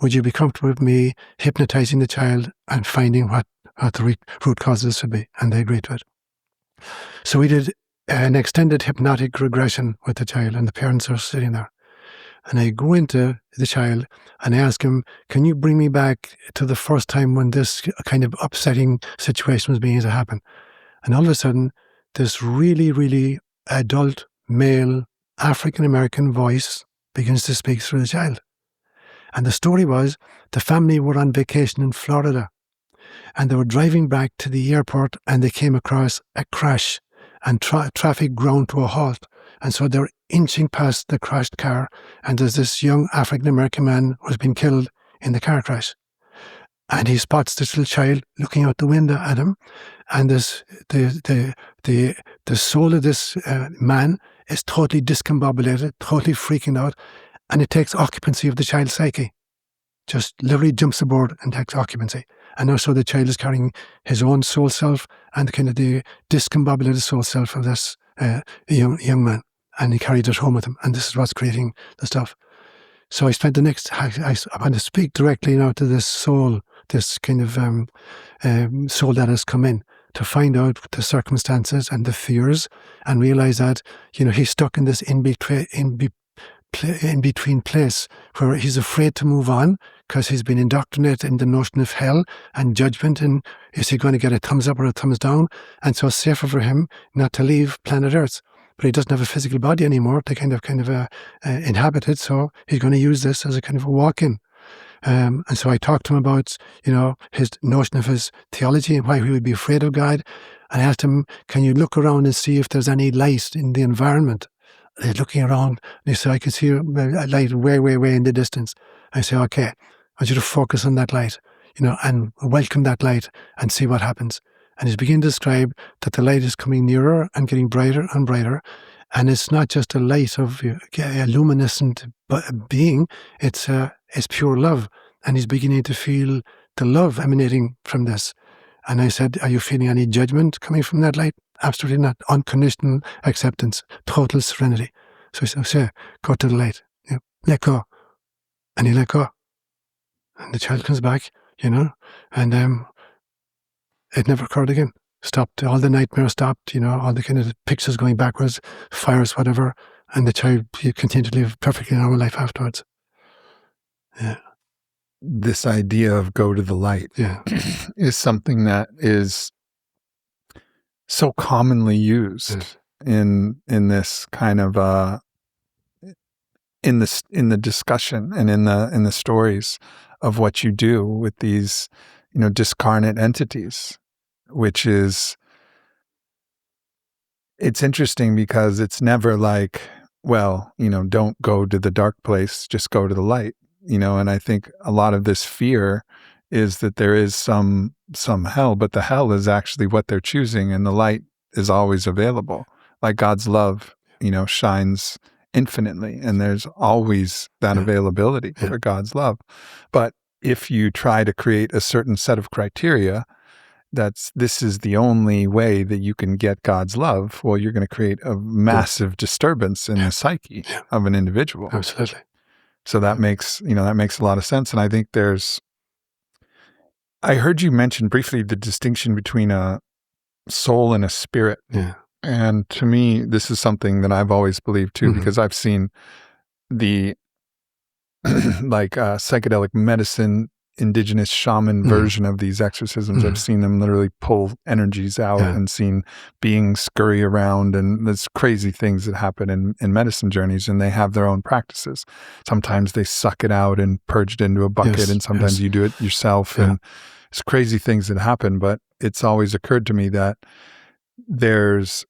Would you be comfortable with me hypnotizing the child and finding what the root causes should be? And they agreed to it. So we did an extended hypnotic regression with the child, and the parents are sitting there. And I go into the child and I ask him, can you bring me back to the first time when this kind of upsetting situation was beginning to happen? And all of a sudden, this really, really adult, male, African-American voice begins to speak through the child. And the story was, the family were on vacation in Florida, and they were driving back to the airport, and they came across a crash, and traffic ground to a halt. And so they're inching past the crashed car, and there's this young African-American man who's been killed in the car crash. And he spots this little child looking out the window at him, and the soul of this man is totally discombobulated, totally freaking out, and it takes occupancy of the child's psyche. Just literally jumps aboard and takes occupancy. And also the child is carrying his own soul self and kind of the discombobulated soul self of this young man. And he carried it home with him. And this is what's creating the stuff. So I spent the next, I want to speak directly now to this soul, this kind of soul that has come in, to find out the circumstances and the fears, and realize that, he's stuck in this in-between place where he's afraid to move on because he's been indoctrinated in the notion of hell and judgment, and is he going to get a thumbs up or a thumbs down? And so it's safer for him not to leave planet Earth. But he doesn't have a physical body anymore to kind of inhabit it, so he's going to use this as a kind of a walk-in. And so I talked to him about, his notion of his theology and why he would be afraid of God. And I asked him, can you look around and see if there's any light in the environment? And he's looking around, and he said, I can see a light way, way, way in the distance. I say, okay, I want you to focus on that light, and welcome that light and see what happens. And he's beginning to describe that the light is coming nearer and getting brighter and brighter. And it's not just a light of a luminescent being, it's pure love. And he's beginning to feel the love emanating from this. And I said, are you feeling any judgment coming from that light? Absolutely not. Unconditional acceptance, total serenity. So he said, sir, go to the light. Let go. And he let go. And the child comes back, and it never occurred again. Stopped. All the nightmares stopped, all the kind of pictures going backwards, fires, whatever. And the child continued to live perfectly normal life afterwards. Yeah. this idea of go to the light is something that is so commonly used in this kind of in the discussion and in the stories of what you do with these, discarnate entities, which is, it's interesting because it's never like, well, don't go to the dark place, just go to the light, and I think a lot of this fear is that there is some hell, but the hell is actually what they're choosing, and the light is always available. Like God's love, shines infinitely, and there's always that availability for God's love. But if you try to create a certain set of criteria, this is the only way that you can get God's love, well, you're going to create a massive disturbance in the psyche of an individual. Absolutely. So that makes a lot of sense. And I think I heard you mention briefly the distinction between a soul and a spirit. Yeah. And to me, this is something that I've always believed too, because I've seen the psychedelic medicine, indigenous shaman version of these exorcisms. I've seen them literally pull energies out and seen beings scurry around, and there's crazy things that happen in medicine journeys, and they have their own practices. Sometimes they suck it out and purge it into a bucket, and sometimes you do it yourself, and it's crazy things that happen. But it's always occurred to me that there's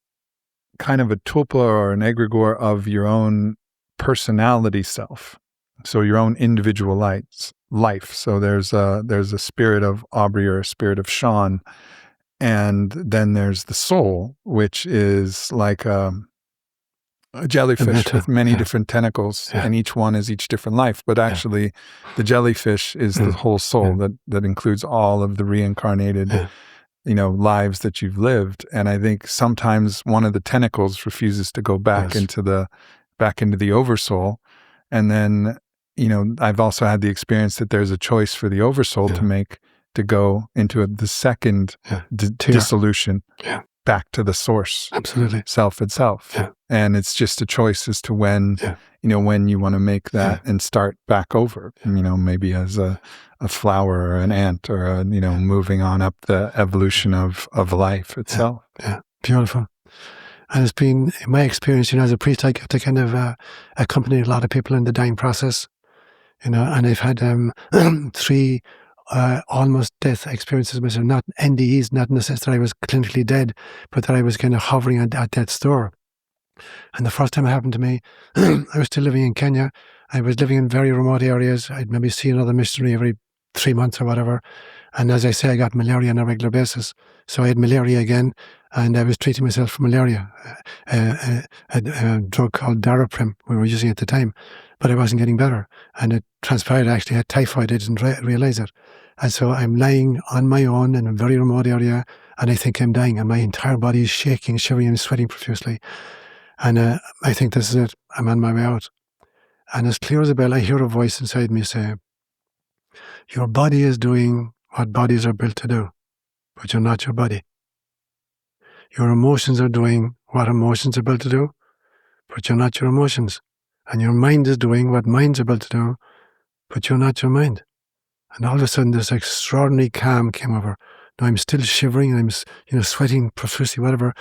kind of a tulpa or an egregore of your own personality self. So your own individual life. So there's a spirit of Aubrey or a spirit of Seán, and then there's the soul, which is like a jellyfish with many different tentacles, and each one is each different life. But actually, the jellyfish is the whole soul that includes all of the reincarnated, lives that you've lived. And I think sometimes one of the tentacles refuses to go back into the oversoul, and then. I've also had the experience that there's a choice for the oversoul to make to go into the second dissolution back to the source, absolutely, self itself. And it's just a choice as to when, when you want to make that and start back over, maybe as a flower or an ant or, moving on up the evolution of life itself. Yeah, beautiful. And it's been, in my experience, as a priest, I get to kind of accompany a lot of people in the dying process. And I've had 3 almost death experiences myself, not NDEs, not in the sense that I was clinically dead, but that I was kind of hovering at death's door. And the first time it happened to me, I was still living in Kenya. I was living in very remote areas. I'd maybe see another missionary every 3 months or whatever. And as I say, I got malaria on a regular basis. So I had malaria again, and I was treating myself for malaria, a drug called Daraprim we were using at the time, but I wasn't getting better. And it transpired I actually had typhoid. I didn't realize it. And so I'm lying on my own in a very remote area, and I think I'm dying, and my entire body is shaking, shivering, and sweating profusely. And I think this is it. I'm on my way out. And as clear as a bell, I hear a voice inside me say, your body is doing what bodies are built to do, but you're not your body. Your emotions are doing what emotions are built to do, but you're not your emotions. And your mind is doing what minds are built to do, but you're not your mind. And all of a sudden, this extraordinary calm came over. Now I'm still shivering, and I'm, sweating profusely, whatever,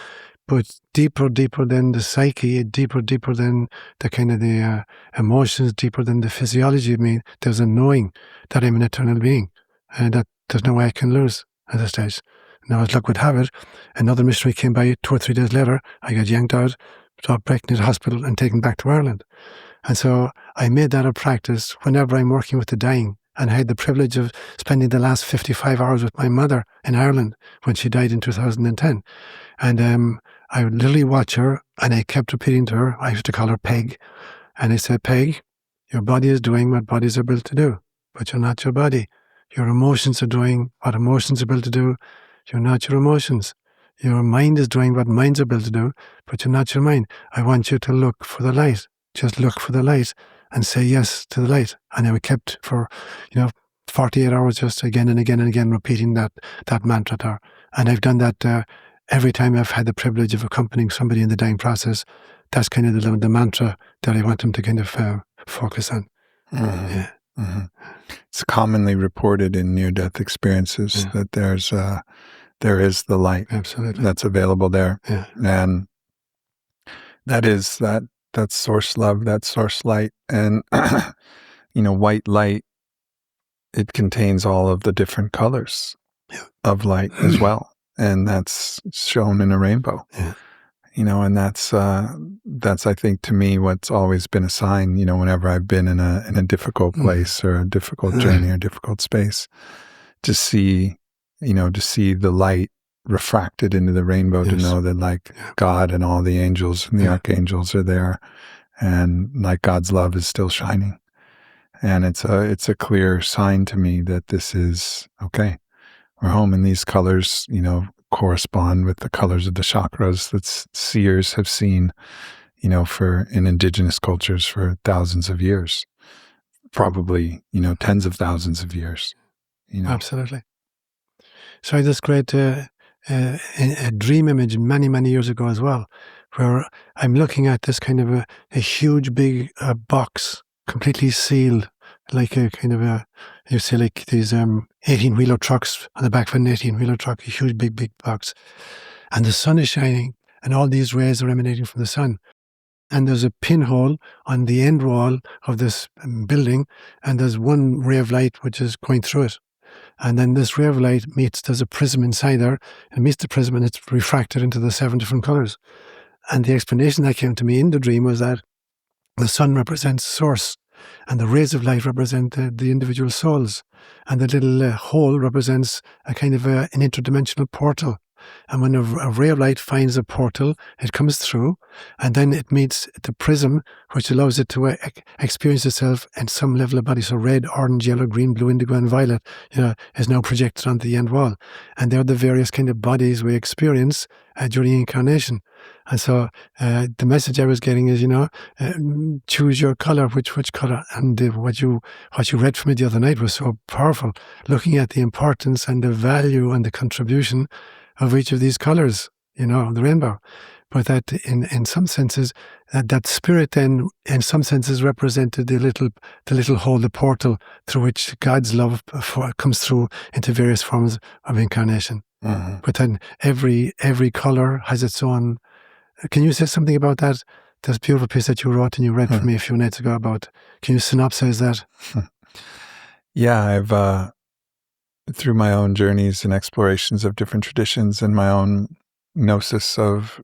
but deeper than the psyche, deeper than the kind of the emotions, deeper than the physiology of me, there's a knowing that I'm an eternal being, and that there's no way I can lose at this stage. Now, as luck would have it, another missionary came by 2 or 3 days later. I got yanked out, brought back into the hospital, and taken back to Ireland. And so I made that a practice whenever I'm working with the dying. And I had the privilege of spending the last 55 hours with my mother in Ireland when she died in 2010. And I would literally watch her, and I kept repeating to her, I used to call her Peg. And I said, Peg, your body is doing what bodies are built to do, but you're not your body. Your emotions are doing what emotions are built to do. You're not your emotions. Your mind is doing what minds are built to do, but you're not your mind. I want you to look for the light. Just look for the light and say yes to the light. And I kept for, 48 hours just again and again and again repeating that mantra there. And I've done that every time I've had the privilege of accompanying somebody in the dying process. That's kind of the mantra that I want them to kind of focus on. Mm. Yeah. Mm-hmm. It's commonly reported in near-death experiences that there is the light Absolutely. that's available there. Yeah. And that is that source love, that source light. And, white light, it contains all of the different colors of light as well. And that's shown in a rainbow. Yeah. And that's I think, to me, what's always been a sign, whenever I've been in a difficult place or a difficult journey or difficult space, to see the light refracted into the rainbow, to know that God and all the angels and the archangels are there, and God's love is still shining. And it's a clear sign to me that this is okay. We're home, and these colors, correspond with the colors of the chakras that seers have seen, in indigenous cultures for thousands of years, probably, tens of thousands of years. Absolutely. So I had this great a dream image many, many years ago as well, where I'm looking at this kind of a huge big box, completely sealed, like a kind of you see like these 18-wheeler trucks on the back of an 18-wheeler truck, a huge big box. And the sun is shining, and all these rays are emanating from the sun. And there's a pinhole on the end wall of this building, and there's one ray of light which is going through it. And then this ray of light there's a prism inside there, and it meets the prism, and it's refracted into the 7 different colors. And the explanation that came to me in the dream was that the sun represents source, and the rays of light represent the individual souls, and the little hole represents a kind of an interdimensional portal. And when a ray of light finds a portal, it comes through, and then it meets the prism, which allows it to experience itself at some level of body. So red, orange, yellow, green, blue, indigo, and violet, is now projected onto the end wall. And they're the various kind of bodies we experience during incarnation. And so the message I was getting is, choose your color, which color. And what you read from me the other night was so powerful, looking at the importance and the value and the contribution of each of these colors, the rainbow. But that in some senses, that spirit then in some senses represented the little hole, the portal through which God's love comes through into various forms of incarnation. Mm-hmm. But then every color has its own. Can you say something about that? This beautiful piece that you wrote and you read for me a few nights ago about. Can you synopsize that? Yeah, I've through my own journeys and explorations of different traditions and my own gnosis of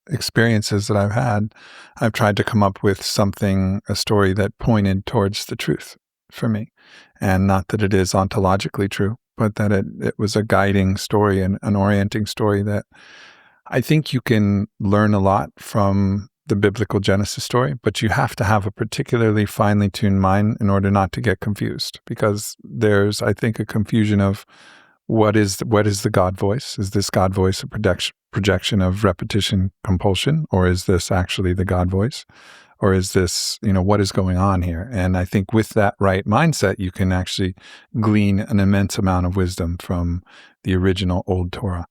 experiences that I've had, I've tried to come up with a story that pointed towards the truth for me. And not that it is ontologically true, but that it was a guiding story and an orienting story that I think you can learn a lot from the biblical Genesis story, but you have to have a particularly finely tuned mind in order not to get confused, because there's, I think, a confusion of what is the God voice? Is this God voice a projection of repetition compulsion, or is this actually the God voice? Or is this, what is going on here? And I think with that right mindset, you can actually glean an immense amount of wisdom from the original Old Torah.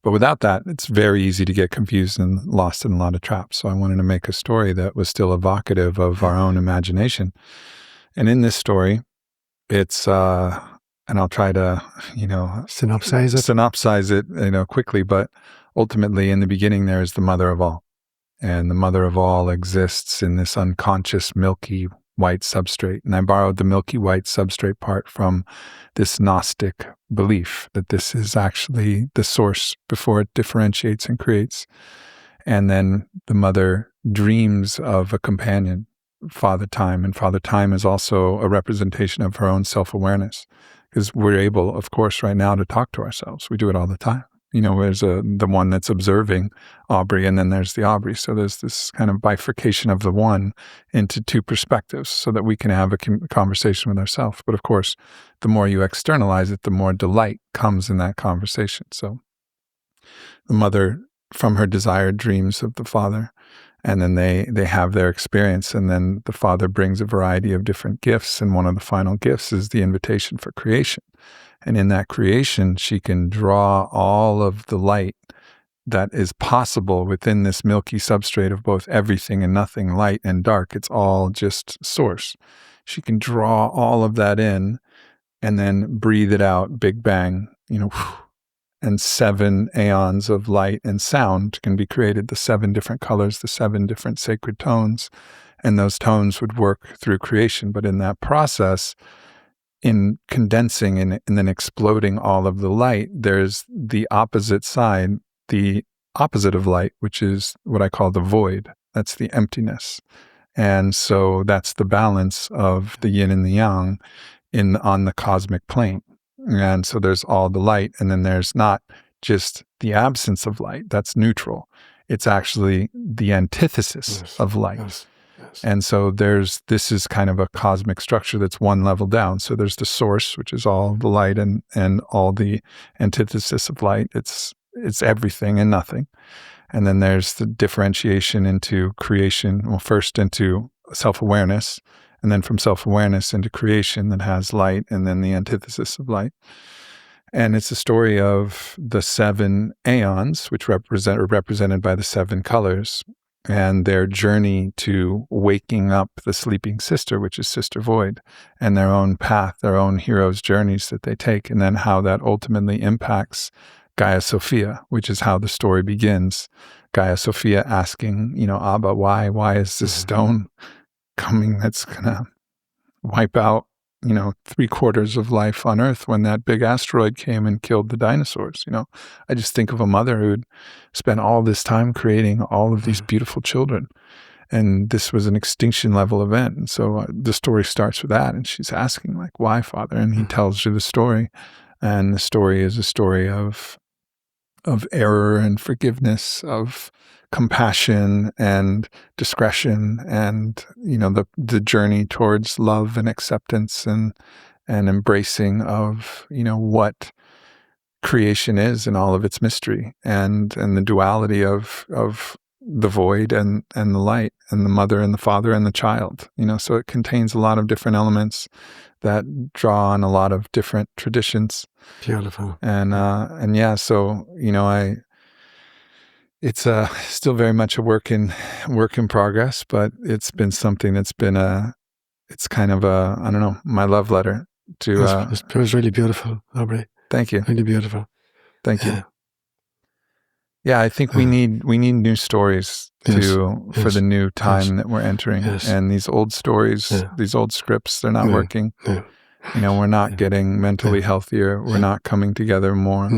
But without that, it's very easy to get confused and lost in a lot of traps. So I wanted to make a story that was still evocative of our own imagination. And in this story, it's, and I'll try to, synopsize it, quickly, but ultimately in the beginning, there is the mother of all. And the mother of all exists in this unconscious, milky white substrate. And I borrowed the milky white substrate part from this Gnostic belief that this is actually the source before it differentiates and creates. And then the mother dreams of a companion, Father Time. And Father Time is also a representation of her own self-awareness, because we're able, of course, right now to talk to ourselves. We do it all the time. There's the one that's observing Aubrey, and then there's the Aubrey. So there's this kind of bifurcation of the one into two perspectives so that we can have a conversation with ourselves. But of course, the more you externalize it, the more delight comes in that conversation. So the mother, from her desire, dreams of the father, and then they have their experience, and then the father brings a variety of different gifts, and one of the final gifts is the invitation for creation. And in that creation, she can draw all of the light that is possible within this milky substrate of both everything and nothing, light and dark. It's all just source. she can draw all of that in and then breathe it out, big bang, and 7 aeons of light and sound can be created, the 7 different colors, the 7 different sacred tones, and those tones would work through creation. But in that process, in condensing and then exploding all of the light, there's the opposite side, the opposite of light, which is what I call the void. That's the emptiness. And so that's the balance of the yin and the yang on the cosmic plane. And so there's all the light, and then there's not just the absence of light. That's neutral. It's actually the antithesis of light. Yes. And so this is kind of a cosmic structure that's one level down. So there's the source, which is all the light and all the antithesis of light. It's everything and nothing. And then there's the differentiation into creation. Well, first into self-awareness, and then from self-awareness into creation that has light, and then the antithesis of light. And it's a story of the 7 aeons, which are represented by the 7 colors, and their journey to waking up the sleeping sister, which is Sister Void, and their own path, their own hero's journeys that they take, and then how that ultimately impacts Gaia Sophia, which is how the story begins. Gaia Sophia asking, Abba, why is this stone coming that's going to wipe out, 3/4 of life on Earth when that big asteroid came and killed the dinosaurs? I just think of a mother who'd spent all this time creating all of these beautiful children, and this was an extinction level event. And so the story starts with that, and she's asking, like, why, Father? And he tells you the story, and the story is a story of error and forgiveness, of compassion and discretion, and the journey towards love and acceptance and embracing of what creation is and all of its mystery, and the duality of the void and the light, and the mother and the father and the child. So it contains a lot of different elements that draw on a lot of different traditions. Beautiful. And yeah, so it's still very much a work in progress, but it's been something that's been it's kind of I don't know, my love letter to. It was really beautiful, Aubrey. Thank you. Really beautiful. Thank you. Yeah, I think we need new stories for the new time that we're entering. And these old stories, these old scripts, they're not working. We're not getting mentally healthier. We're not coming together more.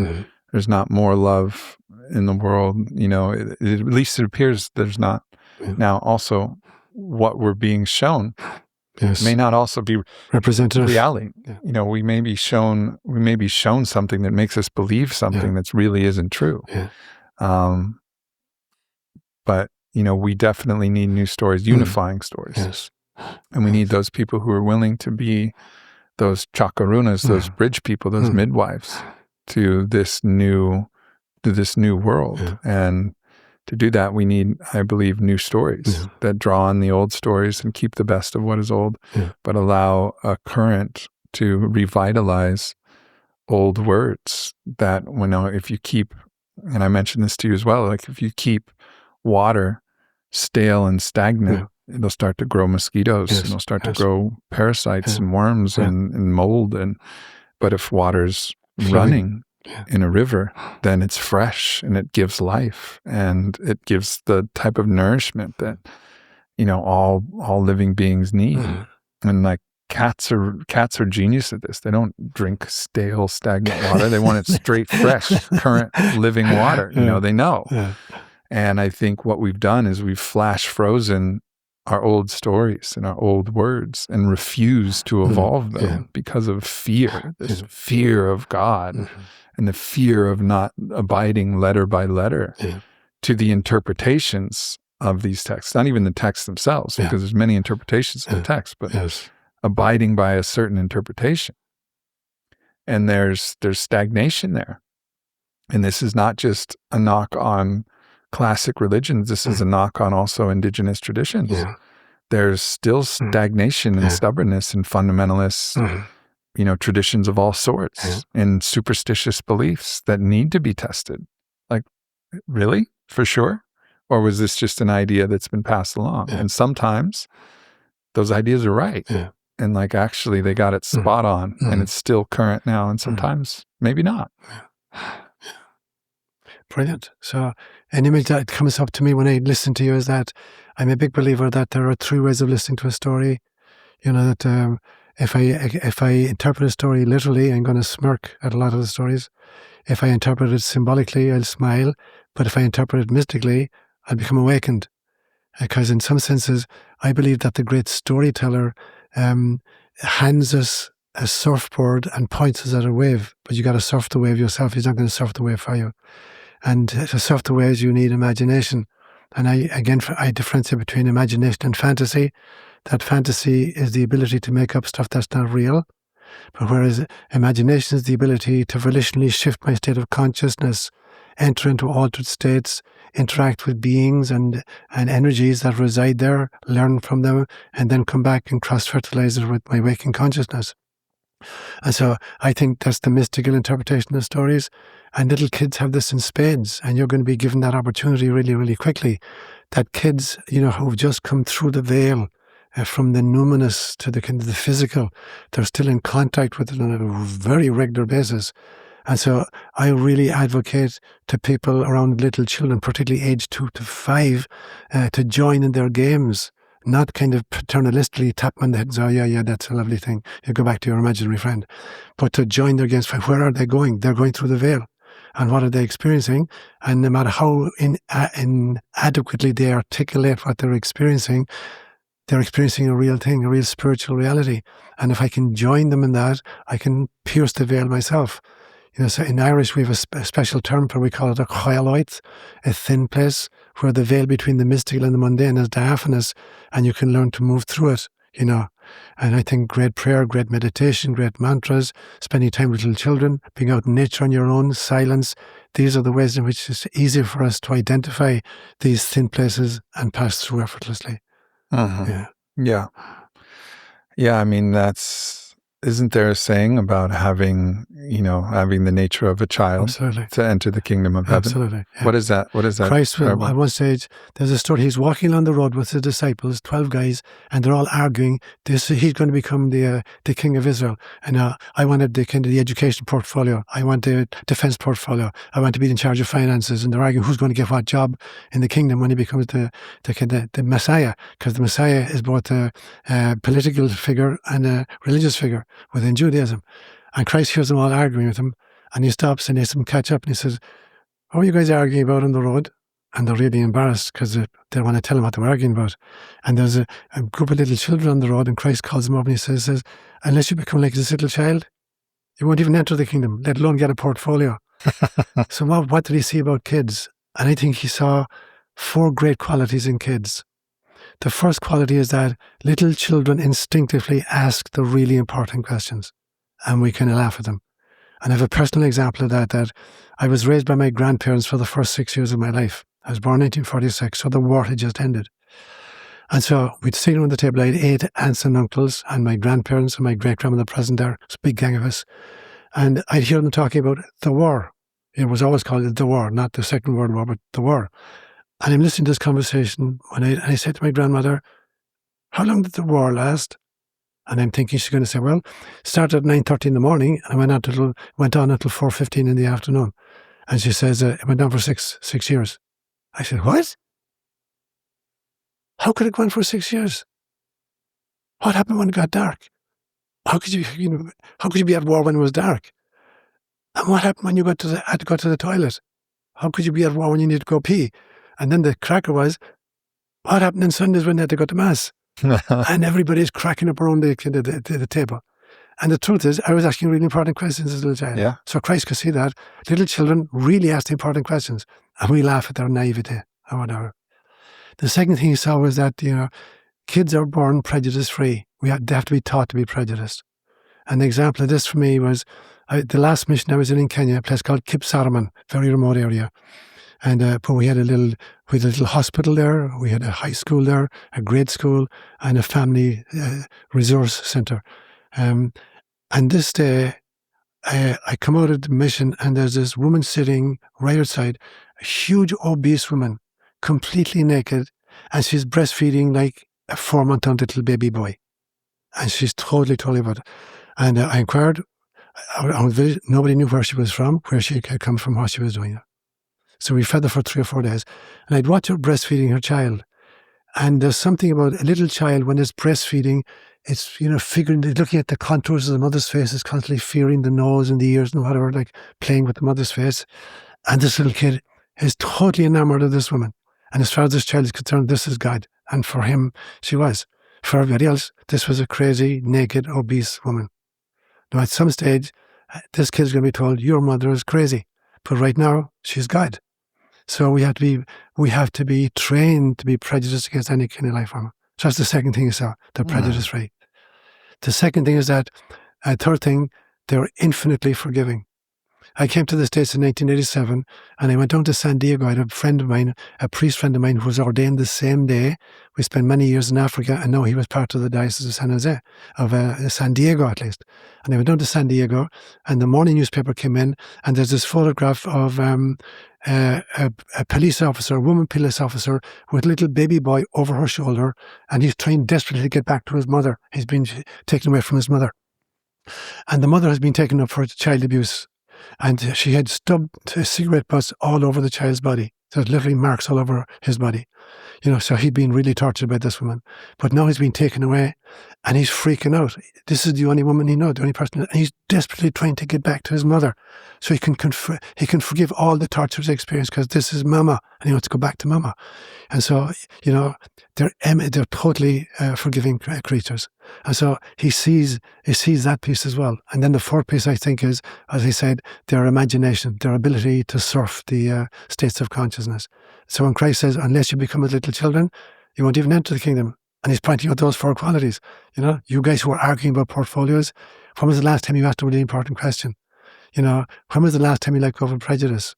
There's not more love in the world. At least it appears there's not. Now, also, what we're being shown may not also be representative reality. We may be shown something that makes us believe something that really isn't true. But we definitely need new stories, unifying stories. And we need those people who are willing to be those chakarunas, those bridge people, those midwives to this new world. And to do that, we need, I believe, new stories that draw on the old stories and keep the best of what is old, but allow a current to revitalize old words that, if you keep, and I mentioned this to you as well, like if you keep water stale and stagnant, it'll start to grow mosquitoes, and it'll start to grow parasites and worms and mold. But if water's running in a river, then it's fresh and it gives life, and it gives the type of nourishment that all living beings need. And like cats are genius at this. They don't drink stale, stagnant water. They want it straight, fresh, current, living water. They know. And I think what we've done is we've flash frozen our old stories and our old words and refused to evolve them because of fear, this fear of God and the fear of not abiding letter by letter to the interpretations of these texts, not even the texts themselves, because there's many interpretations of the text, but abiding by a certain interpretation. And there's stagnation there. And this is not just a knock on classic religions. This is a knock on also indigenous traditions. There's still stagnation and stubbornness and fundamentalist, traditions of all sorts and superstitious beliefs that need to be tested. Like, really? For sure? Or was this just an idea that's been passed along? And sometimes those ideas are right. and like actually they got it spot on, and it's still current now, and sometimes maybe not. Brilliant. So an image that comes up to me when I listen to you is that I'm a big believer that there are 3 ways of listening to a story. You know, that if I interpret a story literally, I'm going to smirk at a lot of the stories. If I interpret it symbolically, I'll smile. But if I interpret it mystically, I'll become awakened. Because in some senses, I believe that the great storyteller hands us a surfboard and points us at a wave. But you got to surf the wave yourself. He's not going to surf the wave for you. And to surf the waves, you need imagination. And I differentiate between imagination and fantasy. That fantasy is the ability to make up stuff that's not real. But whereas imagination is the ability to volitionally shift my state of consciousness, enter into altered states, interact with beings and energies that reside there, learn from them, and then come back and cross-fertilize it with my waking consciousness. And so I think that's the mystical interpretation of stories. And little kids have this in spades, and you're going to be given that opportunity really, really quickly. That kids, who've just come through the veil from the numinous to the kind of the physical, they're still in contact with it on a very regular basis. And so I really advocate to people around little children, particularly age 2 to 5, to join in their games. Not kind of paternalistically tap on the head and say, oh, yeah, that's a lovely thing. You go back to your imaginary friend. But to join their games. Where are they going? They're going through the veil. And what are they experiencing? And no matter how inadequately they articulate what they're experiencing a real thing, a real spiritual reality. And if I can join them in that, I can pierce the veil myself. So in Irish, we have a special term for, we call it a choiloid, a thin place where the veil between the mystical and the mundane is diaphanous, and you can learn to move through it, And I think great prayer, great meditation, great mantras, spending time with little children, being out in nature on your own, silence, these are the ways in which it's easier for us to identify these thin places and pass through effortlessly. Yeah. I mean, isn't there a saying about having the nature of a child Absolutely. to enter the kingdom of heaven? Absolutely. Yeah. What is that? Christ, at one stage, there's a story. He's walking along the road with his disciples, 12 guys, and they're all arguing. He's going to become the king of Israel. And I wanted the education portfolio. I want the defense portfolio. I want to be in charge of finances. And they're arguing who's going to get what job in the kingdom when he becomes the Messiah. Because the Messiah is both a political figure and a religious figure within Judaism. And Christ hears them all arguing with him, and he stops and he has them catch up, and he says, what are you guys arguing about on the road? And they're really embarrassed because they want to tell him what they were arguing about. And there's a group of little children on the road, and Christ calls them up and he says, unless you become like this little child, you won't even enter the kingdom, let alone get a portfolio. So what did he see about kids? And I think he saw 4 great qualities in kids. The first quality is that little children instinctively ask the really important questions, and we kind of laugh at them. And I have a personal example of that I was raised by my grandparents for the first 6 years of my life. I was born in 1946, so the war had just ended. And so we'd sit around the table. I had 8 aunts and uncles, and my grandparents and my great-grandmother present there. It's a big gang of us. And I'd hear them talking about the war. It was always called the war, not the Second World War, but the war. And I'm listening to this conversation, and I said to my grandmother, how long did the war last? And I'm thinking she's going to say, well, it started at 9:30 in the morning, and went on until 4:15 in the afternoon. And she says, it went on for six years. I said, what? How could it go on for 6 years? What happened when it got dark? How could you be at war when it was dark? And what happened when you had to go to the toilet? How could you be at war when you need to go pee? And then the cracker was, what happened on Sundays when they had to go to Mass? And everybody's cracking up around the table. And the truth is, I was asking really important questions as a little child. Yeah. So Christ could see that. Little children really ask important questions. And we laugh at their naivete or whatever. The second thing he saw was that, kids are born prejudice-free. They have to be taught to be prejudiced. And the example of this for me was the last mission I was in Kenya, a place called Kipsaraman, very remote area. And but we had a little hospital there. We had a high school there, a grade school, and a family resource center. And this day, I come out of the mission, and there's this woman sitting right outside, a huge obese woman, completely naked, and she's breastfeeding like a 4-month-old little baby boy. And she's totally about it. And I inquired, nobody knew where she was from, where she had come from, what she was doing. So we fed her for 3 or 4 days. And I'd watch her breastfeeding her child. And there's something about a little child when it's breastfeeding, it's, figuring, looking at the contours of the mother's face, is constantly fearing the nose and the ears and whatever, like playing with the mother's face. And this little kid is totally enamored of this woman. And as far as this child is concerned, this is God. And for him, she was. For everybody else, this was a crazy, naked, obese woman. Now, at some stage, this kid's going to be told, your mother is crazy. But right now, she's God. So we have to be trained to be prejudiced against any kind of life form. So that's the second thing you saw, the prejudice rate. The second thing is that, third thing, they're infinitely forgiving. I came to the States in 1987, and I went down to San Diego. I had a friend of mine, a priest friend of mine, who was ordained the same day. We spent many years in Africa, and now he was part of the Diocese of San Jose, of San Diego at least. And I went down to San Diego, and the morning newspaper came in, and there's this photograph of a police officer, a woman police officer, with a little baby boy over her shoulder, and he's trying desperately to get back to his mother. He's been taken away from his mother. And the mother has been taken up for child abuse. And she had stubbed cigarette butts all over the child's body. There's literally marks all over his body. So he'd been really tortured by this woman. But now he's been taken away, and he's freaking out. This is the only woman he knows, the only person. And he's desperately trying to get back to his mother. So he can forgive all the tortures he experienced, because this is Mama, and he wants to go back to Mama. And so, they're totally forgiving creatures. And so he sees that piece as well. And then the fourth piece, I think, is, as I said, their imagination, their ability to surf the states of consciousness. So when Christ says, unless you become as little children, you won't even enter the kingdom. And he's pointing out those 4 qualities. You guys who are arguing about portfolios, when was the last time you asked a really important question? When was the last time you let go of prejudice?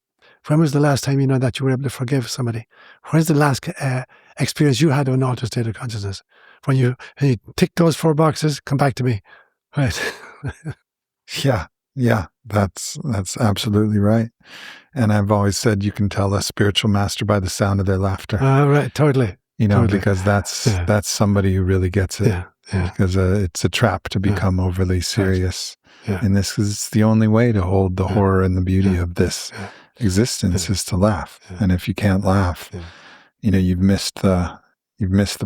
When was the last time that you were able to forgive somebody? When's the last experience you had of an altered state of consciousness? When you tick those 4 boxes, come back to me. Right. Yeah, that's absolutely right. And I've always said you can tell a spiritual master by the sound of their laughter. Right, totally. Totally. Because that's somebody who really gets it. Yeah. Because it's a trap to become overly serious. And this is the only way to hold the horror and the beauty of this existence is to laugh. And if you can't laugh, you've missed the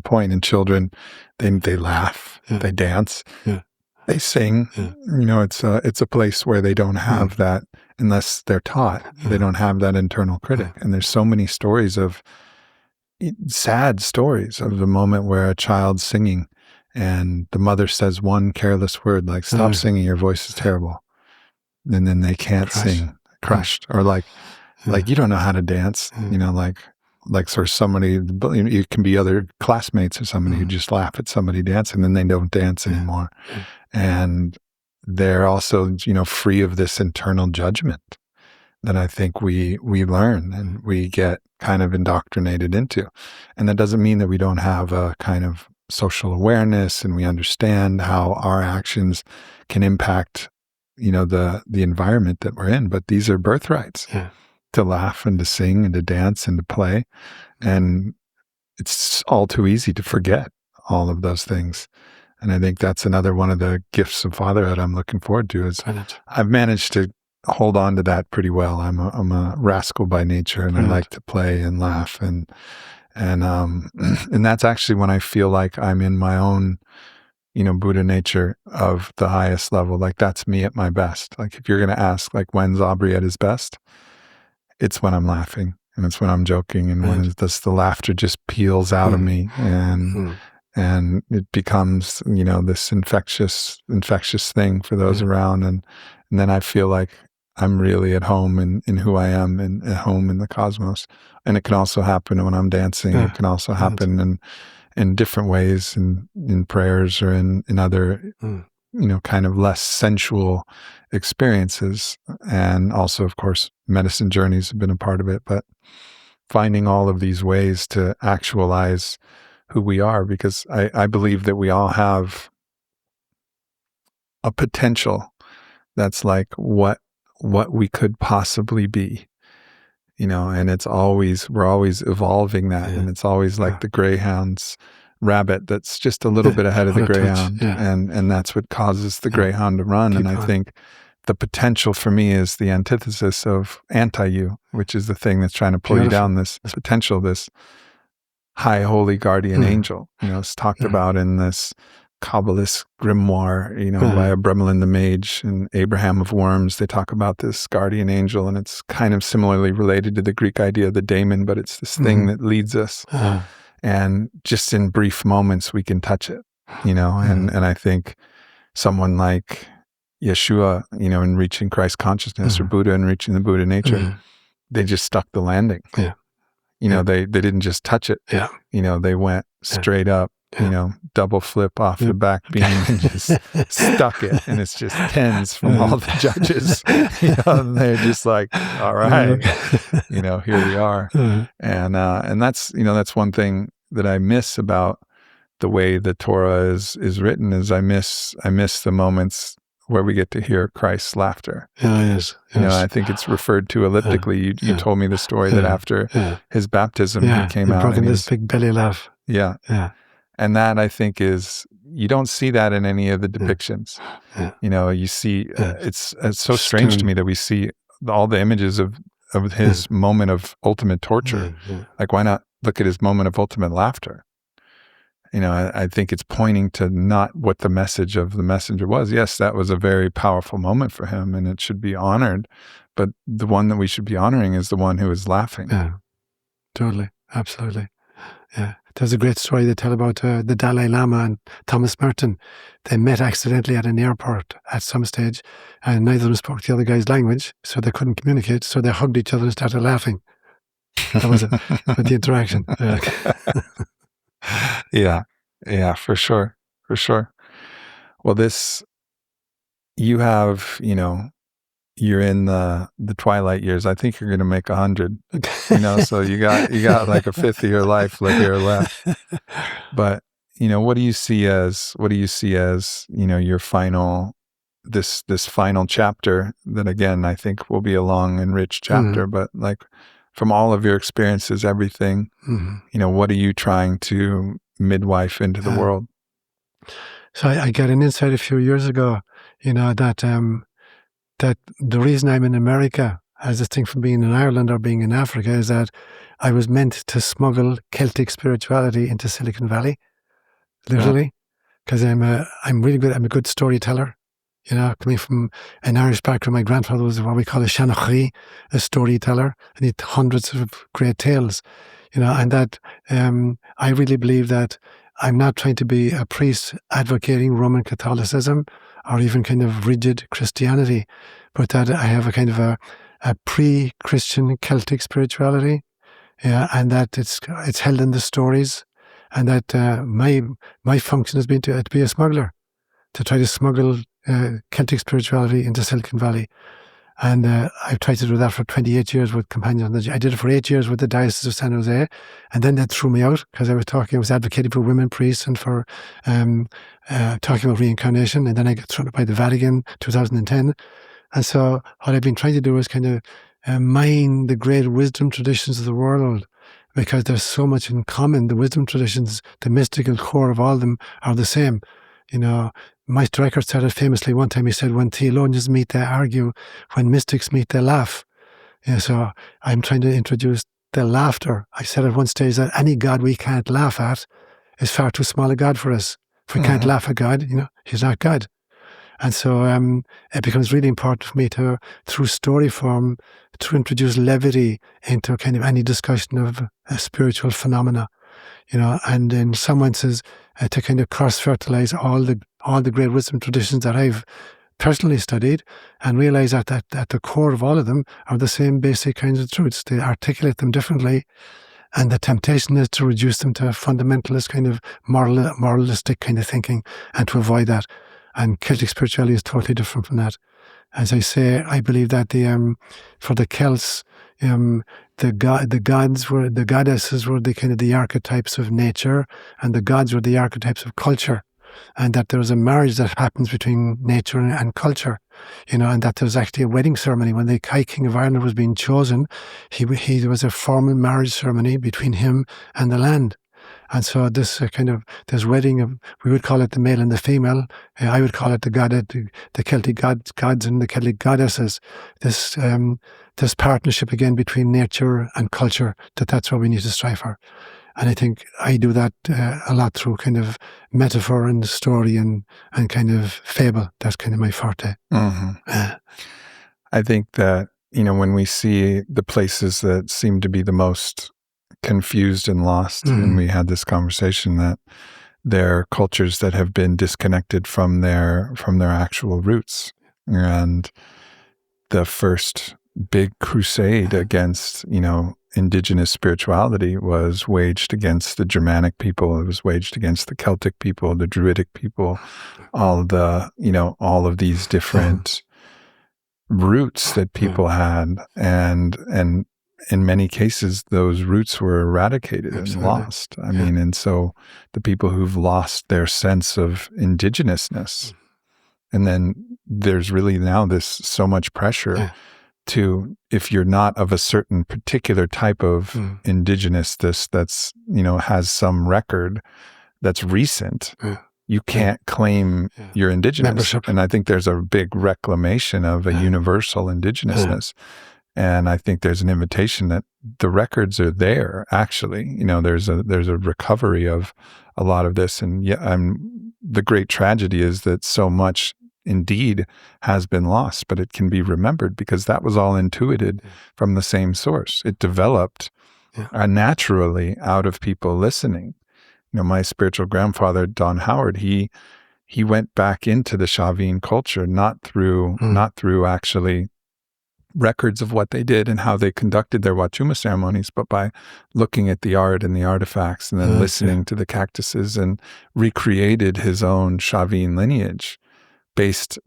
point. And children, they laugh, they dance, they sing. It's a place where they don't have that, unless they're taught. They don't have that internal critic. And there's so many sad stories of the moment where a child's singing and the mother says one careless word like, stop singing, your voice is terrible. And then they can't sing, crushed. Or like you don't know how to dance, like sort of somebody, it can be other classmates or somebody who just laugh at somebody dancing, and then they don't dance anymore. And they're also, free of this internal judgment that I think we learn and we get kind of indoctrinated into. And that doesn't mean that we don't have a kind of social awareness and we understand how our actions can impact, the environment that we're in. But these are birthrights to laugh and to sing and to dance and to play. And it's all too easy to forget all of those things. And I think that's another one of the gifts of fatherhood I'm looking forward to is I've managed to hold on to that pretty well. I'm a rascal by nature, and I like to play and laugh, and that's actually when I feel like I'm in my own, Buddha nature of the highest level. Like that's me at my best. Like if you're going to ask, like when's Aubrey at his best, it's when I'm laughing and it's when I'm joking and when the laughter just peels out of me and it becomes, this infectious thing for those around, and then I feel like I'm really at home in who I am and at home in the cosmos. And it can also happen when I'm dancing. It can also happen in different ways, in prayers or in other, kind of less sensual experiences. And also, of course, medicine journeys have been a part of it. But finding all of these ways to actualize who we are, because I believe that we all have a potential that's like what we could possibly be, and we're always evolving that. And it's always like the greyhounds rabbit that's just a little bit ahead of the greyhound, and that's what causes the greyhound to run. And I think the potential for me is the antithesis of anti-you, which is the thing that's trying to pull you down. This potential, this high holy guardian angel. It's talked about in this Kabbalist grimoire, by Bremelin the Mage and Abraham of Worms. They talk about this guardian angel, and it's kind of similarly related to the Greek idea of the daemon, but it's this thing that leads us. And just in brief moments, we can touch it, and I think someone like Yeshua, in reaching Christ consciousness, or Buddha in reaching the Buddha nature, they just stuck the landing. They didn't just touch it. They went straight up, double flip off the back beam and just stuck it. And it's just tens from all the judges, and they're just like, all right, here we are. And that's one thing that I miss about the way the Torah is written, is I miss the moments where we get to hear Christ's laughter. I think it's referred to elliptically. You told me the story that after his baptism, he came out and this big belly laugh. And that, I think, you don't see that in any of the depictions. You see, it's so strange to me that we see all the images of his moment of ultimate torture. Like, why not look at his moment of ultimate laughter? I think it's pointing to not what the message of the messenger was. Yes, that was a very powerful moment for him, and it should be honored. But the one that we should be honoring is the one who is laughing. Totally. Absolutely. There's a great story they tell about the Dalai Lama and Thomas Merton. They met accidentally at an airport at some stage, and neither of them spoke the other guy's language, so they couldn't communicate. So they hugged each other and started laughing. That was it, with the interaction. Yeah, for sure. Well, you have, you're in the twilight years. I think you're going to make 100, so you got like a fifth of your life left. But, what do you see as, your final, this final chapter that, again, I think will be a long and rich chapter, but like from all of your experiences, everything, what are you trying to midwife into the world? So I got an insight a few years ago, that the reason I'm in America, as distinct from being in Ireland or being in Africa, is that I was meant to smuggle Celtic spirituality into Silicon Valley, literally, because I'm really good. I'm a good storyteller. Coming from an Irish background, my grandfather was what we call a shanachri, a storyteller, and he had hundreds of great tales. And that I really believe that I'm not trying to be a priest advocating Roman Catholicism or even kind of rigid Christianity, but that I have a kind of a pre-Christian Celtic spirituality, and that it's held in the stories, and that my function has been to be a smuggler, to try to smuggle Celtic spirituality into Silicon Valley. And I've tried to do that for 28 years with companions. I did it for 8 years with the Diocese of San Jose, and then that threw me out because I was advocating for women priests and for talking about reincarnation, and then I got thrown out by the Vatican 2010. And so what I've been trying to do is kind of mine the great wisdom traditions of the world, because there's so much in common. The wisdom traditions, the mystical core of all of them are the same. Meister Eckhart said it famously one time. He said, when theologians meet, they argue. When mystics meet, they laugh. So I'm trying to introduce the laughter. I said at one stage that any God we can't laugh at is far too small a God for us. If we can't laugh at God, he's not God. And so it becomes really important for me to, through story form, to introduce levity into kind of any discussion of a spiritual phenomena. And in some senses, to kind of cross-fertilize all the great wisdom traditions that I've personally studied, and realize that at the core of all of them are the same basic kinds of truths. They articulate them differently, and the temptation is to reduce them to fundamentalist kind of moralistic kind of thinking, and to avoid that. And Celtic spirituality is totally different from that. As I say, I believe that for the Celts, the goddesses were the kind of the archetypes of nature, and the gods were the archetypes of culture, and that there was a marriage that happens between nature and culture, and that there was actually a wedding ceremony when the High King of Ireland was being chosen. There was a formal marriage ceremony between him and the land, And so this this wedding of, we would call it the male and the female. I would call it the Celtic gods and the Celtic goddesses. This partnership again between nature and culture, that's what we need to strive for. And I think I do that a lot through kind of metaphor and story and kind of fable. That's kind of my forte. I think that, when we see the places that seem to be the most confused and lost, and we had this conversation that they're cultures that have been disconnected from their actual roots. And the first big crusade against, indigenous spirituality was waged against the Germanic people. It was waged against the Celtic people, the Druidic people, all of these different roots that people had, and in many cases those roots were eradicated and lost. I mean, and so the people who've lost their sense of indigenousness, and then there's really now this so much pressure to, if you're not of a certain particular type of indigenous, that's has some record that's recent, you can't claim your indigenous. Membership. And I think there's a big reclamation of a universal indigenousness. And I think there's an invitation that the records are there, actually. There's a recovery of a lot of this. And the great tragedy is that so much indeed has been lost, but it can be remembered because that was all intuited from the same source. It developed naturally out of people listening. My spiritual grandfather, Don Howard, he went back into the Chavin culture, not through actually records of what they did and how they conducted their Wachuma ceremonies, but by looking at the art and the artifacts and then listening to the cactuses, and recreated his own Chavin lineage based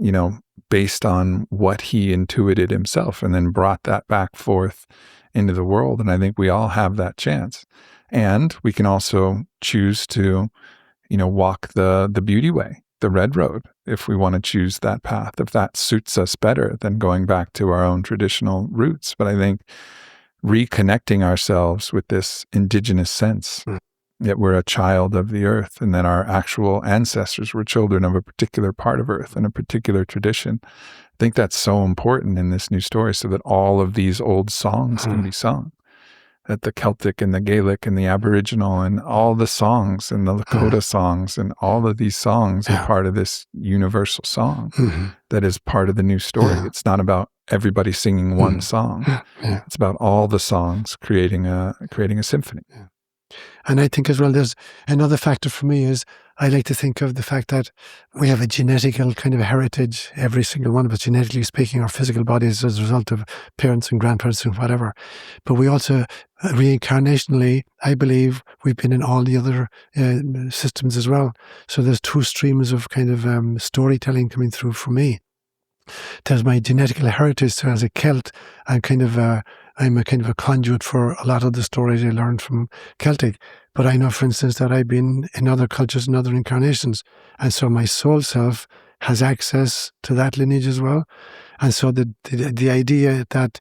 on what he intuited himself, and then brought that back forth into the world. And I think we all have that chance. And we can also choose to, walk the beauty way, the red road, if we want to choose that path, if that suits us better than going back to our own traditional roots. But I think reconnecting ourselves with this indigenous sense that we're a child of the earth, and that our actual ancestors were children of a particular part of earth and a particular tradition. I think that's so important in this new story, so that all of these old songs can be sung. That the Celtic and the Gaelic and the Aboriginal and all the songs and the Lakota songs and all of these songs are part of this universal song that is part of the new story. It's not about everybody singing one song. It's about all the songs creating a symphony. And I think as well, there's another factor for me is I like to think of the fact that we have a genetical kind of heritage, every single one of us, genetically speaking, our physical bodies as a result of parents and grandparents and whatever. But we also, reincarnationally, I believe we've been in all the other systems as well. So there's two streams of kind of storytelling coming through for me. There's my genetical heritage. So as a Celt, I'm a kind of a conduit for a lot of the stories I learned from Celtic. But I know, for instance, that I've been in other cultures and other incarnations. And so my soul self has access to that lineage as well. And so the idea that,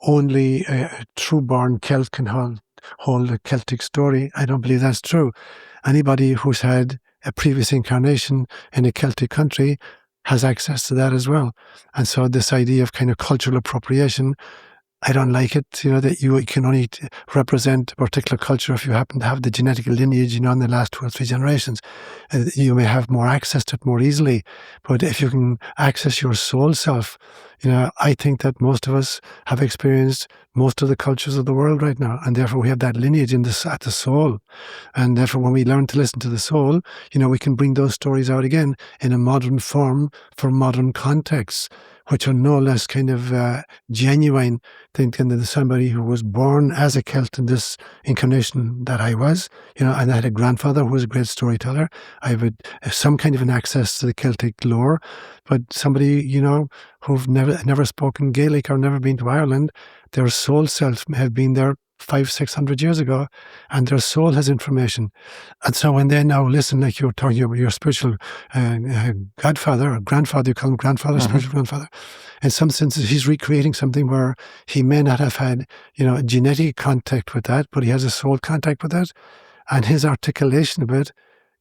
only a true-born Celt can hold a Celtic story, I don't believe that's true. Anybody who's had a previous incarnation in a Celtic country has access to that as well. And so this idea of kind of cultural appropriation, I don't like it, that you can only represent a particular culture if you happen to have the genetic lineage, in the last 2 or 3 generations. You may have more access to it more easily, but if you can access your soul self, I think that most of us have experienced most of the cultures of the world right now, and therefore we have that lineage at the soul. And therefore when we learn to listen to the soul, we can bring those stories out again in a modern form for modern contexts, which are no less kind of genuine than somebody who was born as a Celt in this incarnation that I was, and I had a grandfather who was a great storyteller. I have some kind of an access to the Celtic lore, but somebody, who've never spoken Gaelic or never been to Ireland, their soul self may have been there 500-600 years ago, and their soul has information. And so when they now listen, like you're talking about your spiritual godfather or grandfather, you call him grandfather, spiritual grandfather, in some senses he's recreating something where he may not have had, genetic contact with that, but he has a soul contact with that. And his articulation of it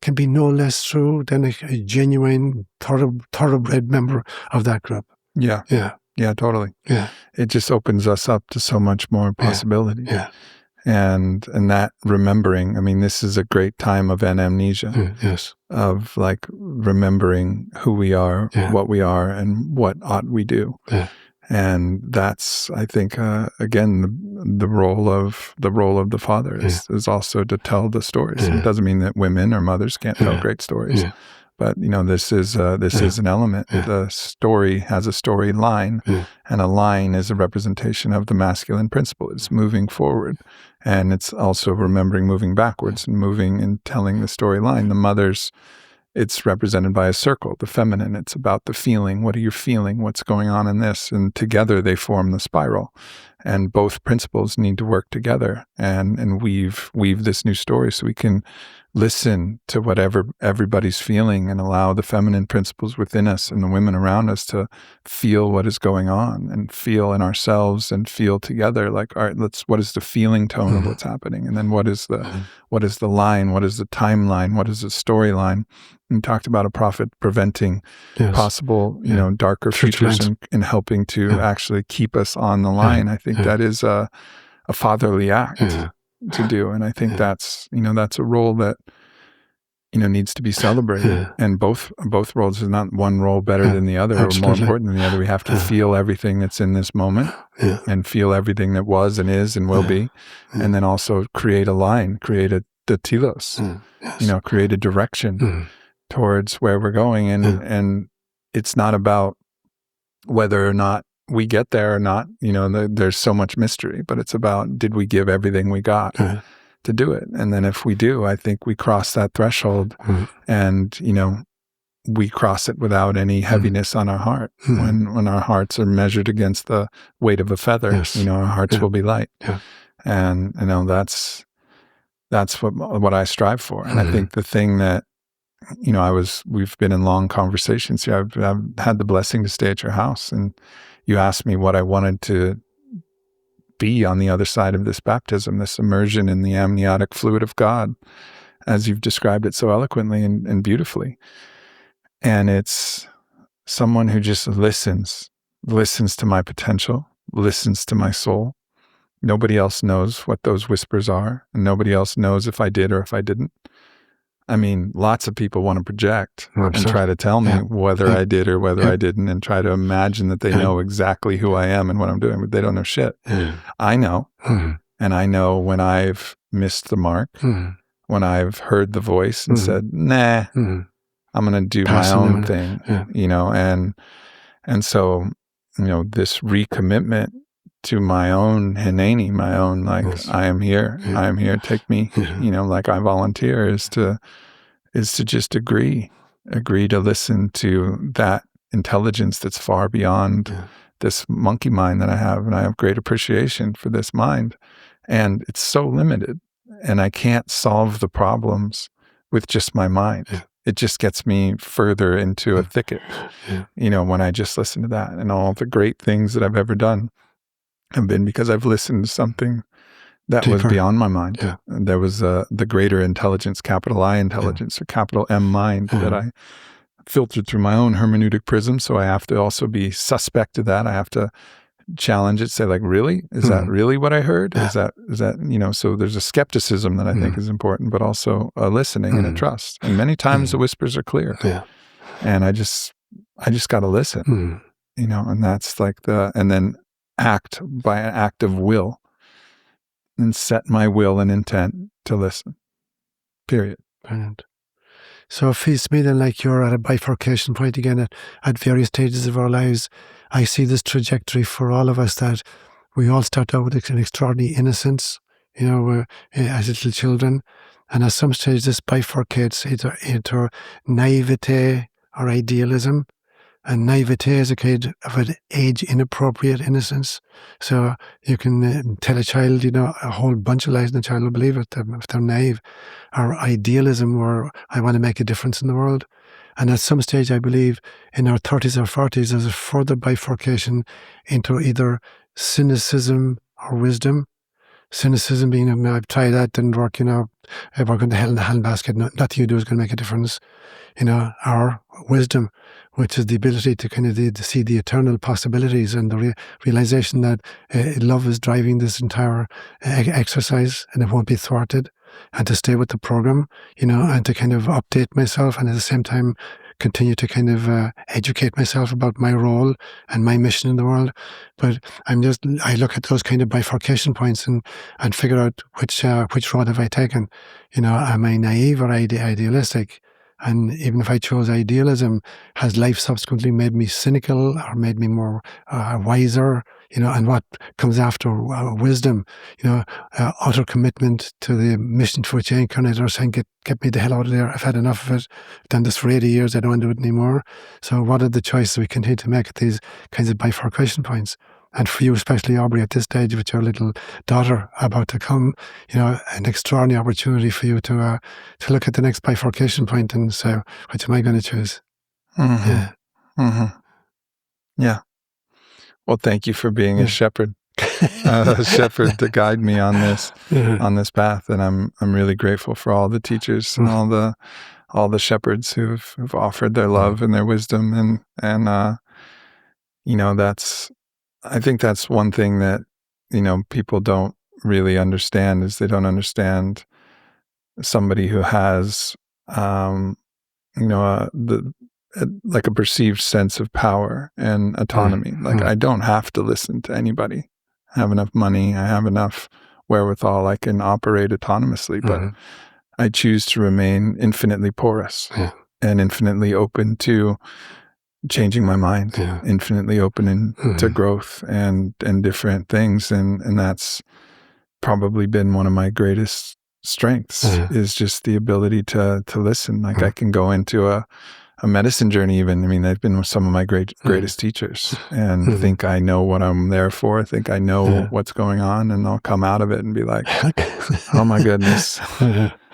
can be no less true than a genuine, thoroughbred member of that group. Yeah. Yeah. Yeah, totally. Yeah. It just opens us up to so much more possibility. Yeah. And that remembering, I mean, this is a great time of amnesia. Yes. Of like remembering who we are, what we are, and what ought we do. Yeah. And that's, I think, again, the role of the father is also to tell the stories. It doesn't mean that women or mothers can't tell great stories, but this is an element. The story has a storyline, and a line is a representation of the masculine principle. It's moving forward, and it's also remembering moving backwards and moving and telling the storyline. The mother's, it's represented by a circle. The feminine, it's about the feeling. What are you feeling? What's going on in this? And together they form the spiral. And both principles need to work together and weave this new story so we can listen to whatever everybody's feeling and allow the feminine principles within us and the women around us to feel what is going on and feel in ourselves and feel together. Like, all right, what is the feeling tone of what's happening? And then what is the line? What is the timeline? What is the storyline? We talked about a prophet preventing possible, darker futures and helping to actually keep us on the line. I think that is a fatherly act to do. And I think that's a role that, needs to be celebrated. And both roles is not one role better than the other or more important than the other. We have to feel everything that's in this moment and feel everything that was and is and will be. And then also create a line, create the telos, create a direction towards where we're going. And it's not about whether or not we get there or not. There's so much mystery, but it's about, did we give everything we got to do it? And then if we do, I think we cross that threshold and, we cross it without any heaviness on our heart. When our hearts are measured against the weight of a feather, our hearts will be light. And, that's what I strive for. And I think the thing that, we've been in long conversations here. I've had the blessing to stay at your house, and you asked me what I wanted to be on the other side of this baptism, this immersion in the amniotic fluid of God, as you've described it so eloquently and beautifully. And it's someone who just listens to my potential, listens to my soul. Nobody else knows what those whispers are, and nobody else knows if I did or if I didn't. I mean, lots of people want to project and try to tell me whether I did or whether I didn't, and try to imagine that they know exactly who I am and what I'm doing, but they don't know shit. I know. And I know when I've missed the mark, when I've heard the voice and said, nah, I'm going to do my own thing, and so, this recommitment to my own hineni, my own, I am here, take me, I volunteer is to just agree to listen to that intelligence that's far beyond this monkey mind that I have. And I have great appreciation for this mind, and it's so limited, and I can't solve the problems with just my mind. It just gets me further into a thicket, when I just listen to that. And all the great things that I've ever done have been because I've listened to something that was beyond my mind. And there was the greater intelligence, capital I intelligence, or capital M mind, that I filtered through my own hermeneutic prism. So I have to also be suspect to that. I have to challenge it, say, really? Is that really what I heard? Is that, so there's a skepticism that I think is important, but also a listening and a trust. And many times the whispers are clear. And I just got to listen, and that's and then act by an act of will, and set my will and intent to listen, period. Brilliant. So it feels to me then like you're at a bifurcation point again at various stages of our lives. I see this trajectory for all of us, that we all start out with an extraordinary innocence, we're as little children. And at some stage this bifurcates into naivete or idealism. And naivete is a kind of an age-inappropriate innocence. So you can tell a child, a whole bunch of lies, and the child will believe it if they're naive. Or idealism, where I want to make a difference in the world. And at some stage, I believe, in our 30s or 40s, there's a further bifurcation into either cynicism or wisdom. cynicism being, I've tried that, didn't work, I work in the hell in the handbasket, nothing you do is going to make a difference. Our wisdom, which is the ability to kind of to see the eternal possibilities and the realization that love is driving this entire exercise and it won't be thwarted, and to stay with the program, and to kind of update myself and at the same time continue to kind of educate myself about my role and my mission in the world. But I look at those kind of bifurcation points and figure out which road have I taken. Am I naive or idealistic? And even if I chose idealism, has life subsequently made me cynical or made me more wiser? And what comes after wisdom? Utter commitment to the mission for which I incarnated, or saying, get me the hell out of there. I've had enough of it. I've done this for 80 years. I don't want to do it anymore. So what are the choices we continue to make at these kinds of bifurcation points? And for you, especially Aubrey, at this stage with your little daughter about to come, an extraordinary opportunity for you to look at the next bifurcation point and say, which am I going to choose? Mm-hmm. Yeah. Mm-hmm. Yeah. Well, thank you for being a shepherd, to guide me on this path, and I'm really grateful for all the teachers and all the shepherds who've offered their love and their wisdom, and I think that's one thing that people don't really understand, is they don't understand somebody who has like a perceived sense of power and autonomy. Like, I don't have to listen to anybody. I have enough money. I have enough wherewithal. I can operate autonomously, but I choose to remain infinitely porous and infinitely open to changing my mind, infinitely open to growth and different things. And that's probably been one of my greatest strengths, is just the ability to listen. Like, I can go into a medicine journey even. I mean, they've been some of my greatest teachers, and think I know what I'm there for. I think I know what's going on, and I'll come out of it and be like, oh my goodness,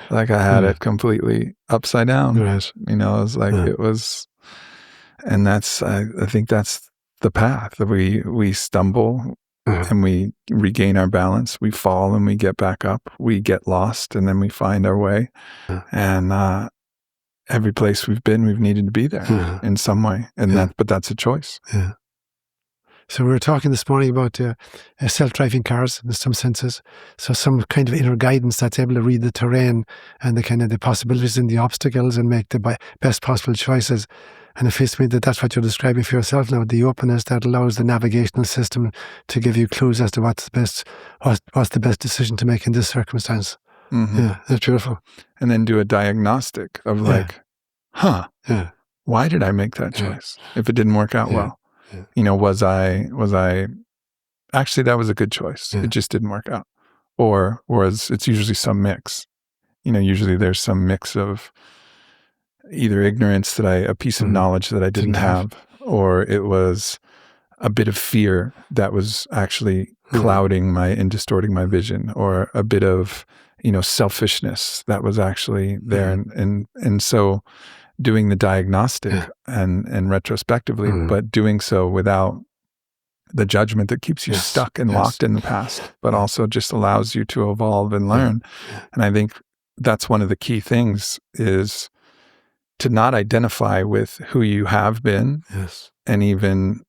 like I had it completely upside down. It was like, it was, and that's, I think that's the path that we stumble and we regain our balance. We fall and we get back up. We get lost and then we find our way. And, every place we've been, we've needed to be there in some way. And but that's a choice. Yeah. So we were talking this morning about self-driving cars in some senses. So some kind of inner guidance that's able to read the terrain and the kind of the possibilities and the obstacles and make the best possible choices. And it feels to me that that's what you're describing for yourself now, the openness that allows the navigational system to give you clues as to what's the best decision to make in this circumstance. Yeah, that's beautiful. And then do a diagnostic of why did I make that choice? If it didn't work out well, was I actually, that was a good choice. It just didn't work out. Or it's usually some mix. Usually there's some mix of either ignorance a piece of knowledge that I didn't have, or it was a bit of fear that was actually clouding and distorting my vision, or a bit of selfishness that was actually there. And so doing the diagnostic and retrospectively, but doing so without the judgment that keeps you stuck and locked in the past, but also just allows you to evolve and learn. And I think that's one of the key things, is to not identify with who you have been, and even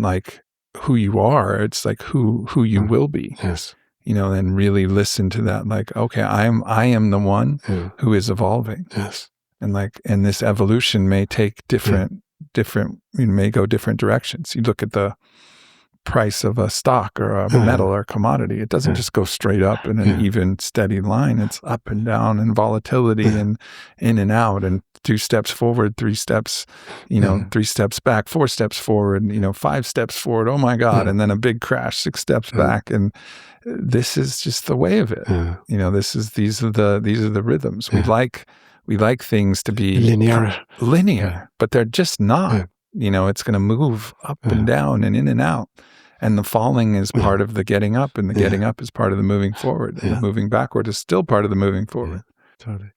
like who you are. It's like who you will be. And really listen to that. Like, okay, I am the one who is evolving. And this evolution may take different, may go different directions. You look at the price of a stock or a metal or commodity. It doesn't just go straight up in an even, steady line. It's up and down and volatility and in and out, and 2 steps forward, 3 steps, 3 steps back, 4 steps forward, 5 steps forward. Oh my God. And then a big crash, 6 steps back. And this is just the way of it. These are the rhythms. We like things to be linear, but they're just not. It's going to move up and down and in and out. And the falling is part of the getting up, and the getting up is part of the moving forward. And the moving backward is still part of the moving forward. Totally.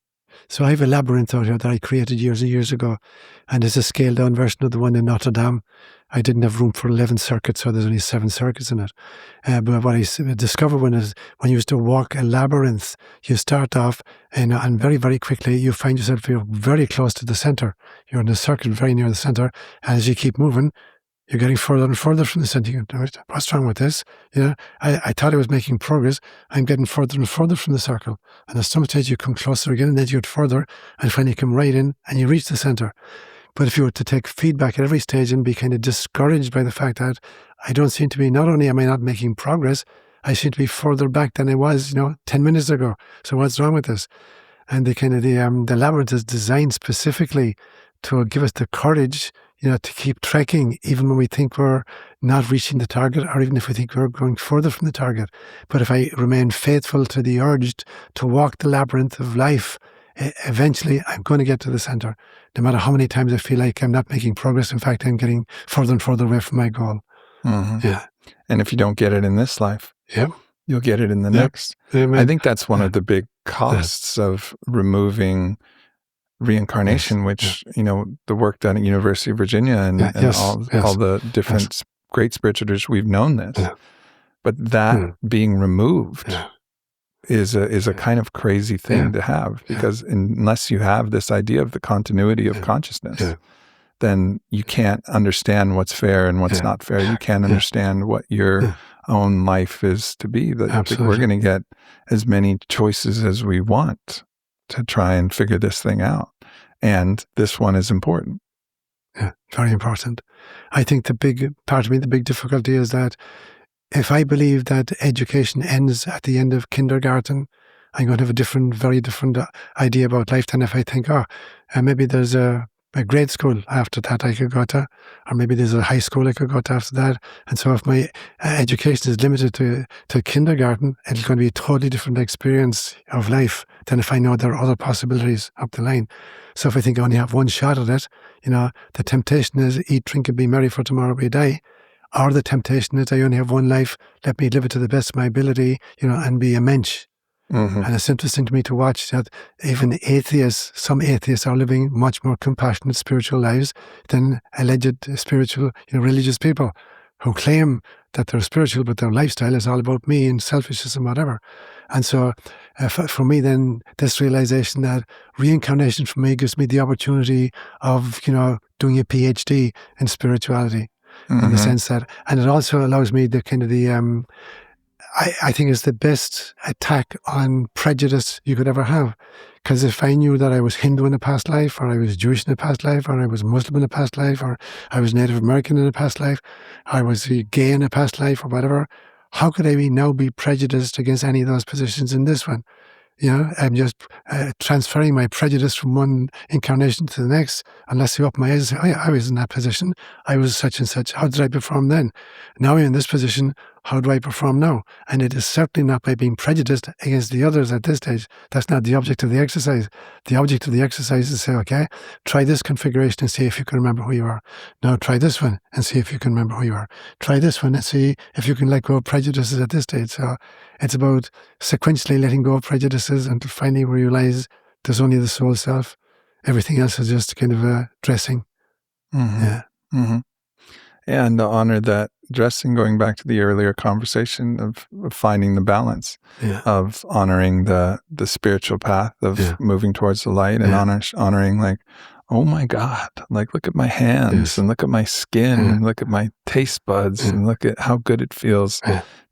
So I have a labyrinth out here that I created years and years ago, and it's a scaled down version of the one in Notre Dame. I didn't have room for 11 circuits, so there's only 7 circuits in it. But what I discovered when you used to walk a labyrinth, you start off and very, very quickly you find yourself, you're very close to the center. You're in a circuit very near the center. And as you keep moving, you're getting further and further from the center. You go, what's wrong with this? I thought I was making progress. I'm getting further and further from the circle. And at some stage you come closer again, and then you get further, and finally you come right in and you reach the center. But if you were to take feedback at every stage and be kind of discouraged by the fact that I don't seem to be, not only am I not making progress, I seem to be further back than I was, 10 minutes ago. So what's wrong with this? And the labyrinth is designed specifically to give us the courage, to keep trekking, even when we think we're not reaching the target, or even if we think we're going further from the target. But if I remain faithful to the urge to walk the labyrinth of life, eventually I'm going to get to the center, no matter how many times I feel like I'm not making progress. In fact, I'm getting further and further away from my goal. Mm-hmm. Yeah. And if you don't get it in this life, you'll get it in the next. Amen. I think that's one of the big costs of removing reincarnation, which, the work done at University of Virginia and all the different great spiritual traditions, we've known this. Yeah. But that being removed is a kind of crazy thing to have, because unless you have this idea of the continuity of consciousness, then you can't understand what's fair and what's not fair. You can't understand what your own life is to be. That we're going to get as many choices as we want to try and figure this thing out. And this one is important. Yeah, very important. I think the big difficulty is that if I believe that education ends at the end of kindergarten, I'm going to have a very different idea about life than if I think, maybe there's a grade school after that I could go to, or maybe there's a high school I could go to after that. And so if my education is limited to kindergarten, it's going to be a totally different experience of life than if I know there are other possibilities up the line. So if I think I only have one shot at it, the temptation is eat, drink, and be merry, for tomorrow we die. Or the temptation is I only have one life, let me live it to the best of my ability, and be a mensch. Mm-hmm. And it's interesting to me to watch that even some atheists are living much more compassionate spiritual lives than alleged spiritual, religious people who claim that they're spiritual, but their lifestyle is all about me and selfishness and whatever. And so for me then, this realization that reincarnation for me gives me the opportunity of, doing a PhD in spirituality. Mm-hmm. In the sense that, and it also allows me the kind of I think it's the best attack on prejudice you could ever have. Because if I knew that I was Hindu in a past life, or I was Jewish in a past life, or I was Muslim in a past life, or I was Native American in a past life, I was gay in a past life, or whatever, how could I now be prejudiced against any of those positions in this one? I'm just transferring my prejudice from one incarnation to the next, unless you open my eyes and say, I was in that position, I was such and such, how did I perform then? Now I'm in this position, how do I perform now? And it is certainly not by being prejudiced against the others at this stage. That's not the object of the exercise. The object of the exercise is to say, okay, try this configuration and see if you can remember who you are. Now try this one and see if you can remember who you are. Try this one and see if you can let go of prejudices at this stage. So it's about sequentially letting go of prejudices until finally we realize there's only the soul self. Everything else is just kind of a dressing. Mm-hmm. Yeah. Mm-hmm. And to honor that dressing, going back to the earlier conversation of finding the balance, of honoring the spiritual path of moving towards the light, and honoring like, oh my God, like look at my hands and look at my skin and look at my taste buds and look at how good it feels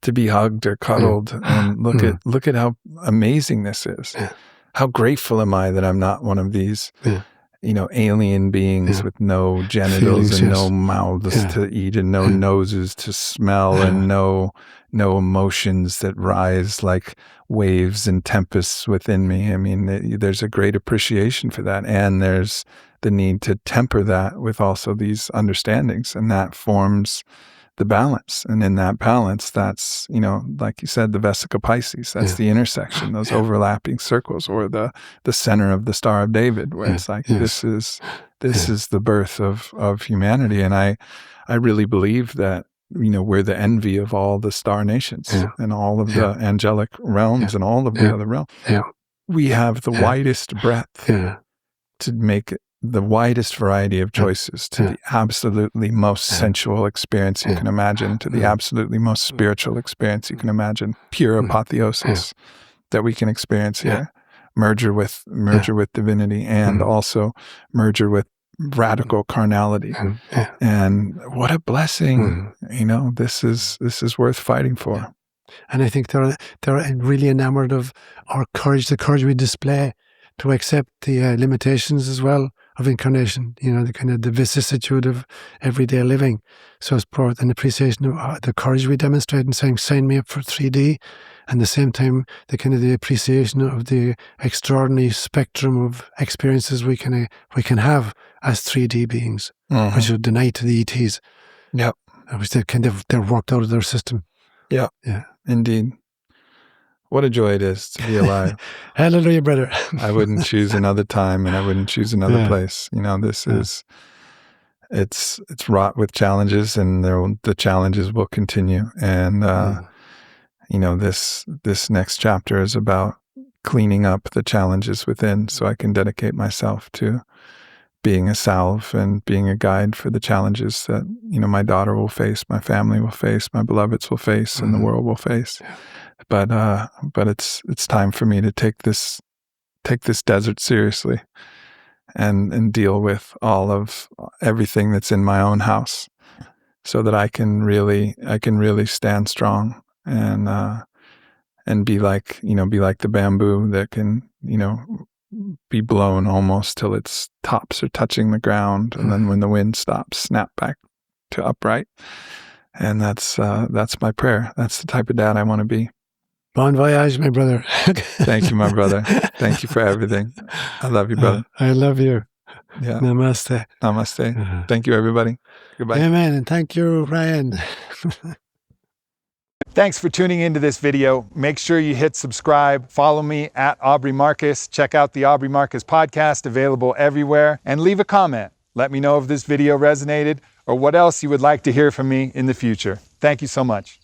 to be hugged or cuddled, and look at how amazing this is. How grateful am I that I'm not one of these alien beings with no genitals and no mouths to eat and no noses to smell and no emotions that rise like waves and tempests within me. I mean, there's a great appreciation for that, and there's the need to temper that with also these understandings, and that forms the balance. And in that balance, that's, like you said, the Vesica Pisces, that's the intersection, those overlapping circles, or the center of the Star of David, where it's like, this is the birth of humanity. And I really believe that, we're the envy of all the star nations and all of the angelic realms and all of the other realms. We have the widest breadth to make the widest variety of choices, to the absolutely most sensual experience you can imagine, to the absolutely most spiritual experience you can imagine, pure apotheosis that we can experience here. Merger with divinity, and also merger with radical carnality. And what a blessing. This is worth fighting for. And I think they're really enamored of our courage, the courage we display to accept the limitations as well of incarnation, the kind of the vicissitude of everyday living. So it's both an appreciation of the courage we demonstrate in saying, sign me up for 3D, and at the same time, the appreciation of the extraordinary spectrum of experiences we can have as 3D beings, which are denied to the ETs. Yep. Which they're worked out of their system. Yeah. Yeah. Indeed. What a joy it is to be alive. Hallelujah, brother. I wouldn't choose another time, and I wouldn't choose another place. This is, it's wrought with challenges, and the challenges will continue. And, this next chapter is about cleaning up the challenges within, so I can dedicate myself to being a salve and being a guide for the challenges that, my daughter will face, my family will face, my beloveds will face, and the world will face. But it's time for me to take this desert seriously and deal with all of everything that's in my own house, so that I can really stand strong and be like the bamboo that can, be blown almost till its tops are touching the ground, and then when the wind stops, snap back to upright. And that's my prayer. That's the type of dad I want to be. Bon voyage, my brother. Thank you, my brother. Thank you for everything. I love you, brother. I love you. Yeah. Namaste. Namaste. Thank you, everybody. Goodbye. Amen. And thank you, Ryan. Thanks for tuning into this video. Make sure you hit subscribe. Follow me at Aubrey Marcus. Check out the Aubrey Marcus podcast, available everywhere. And leave a comment. Let me know if this video resonated or what else you would like to hear from me in the future. Thank you so much.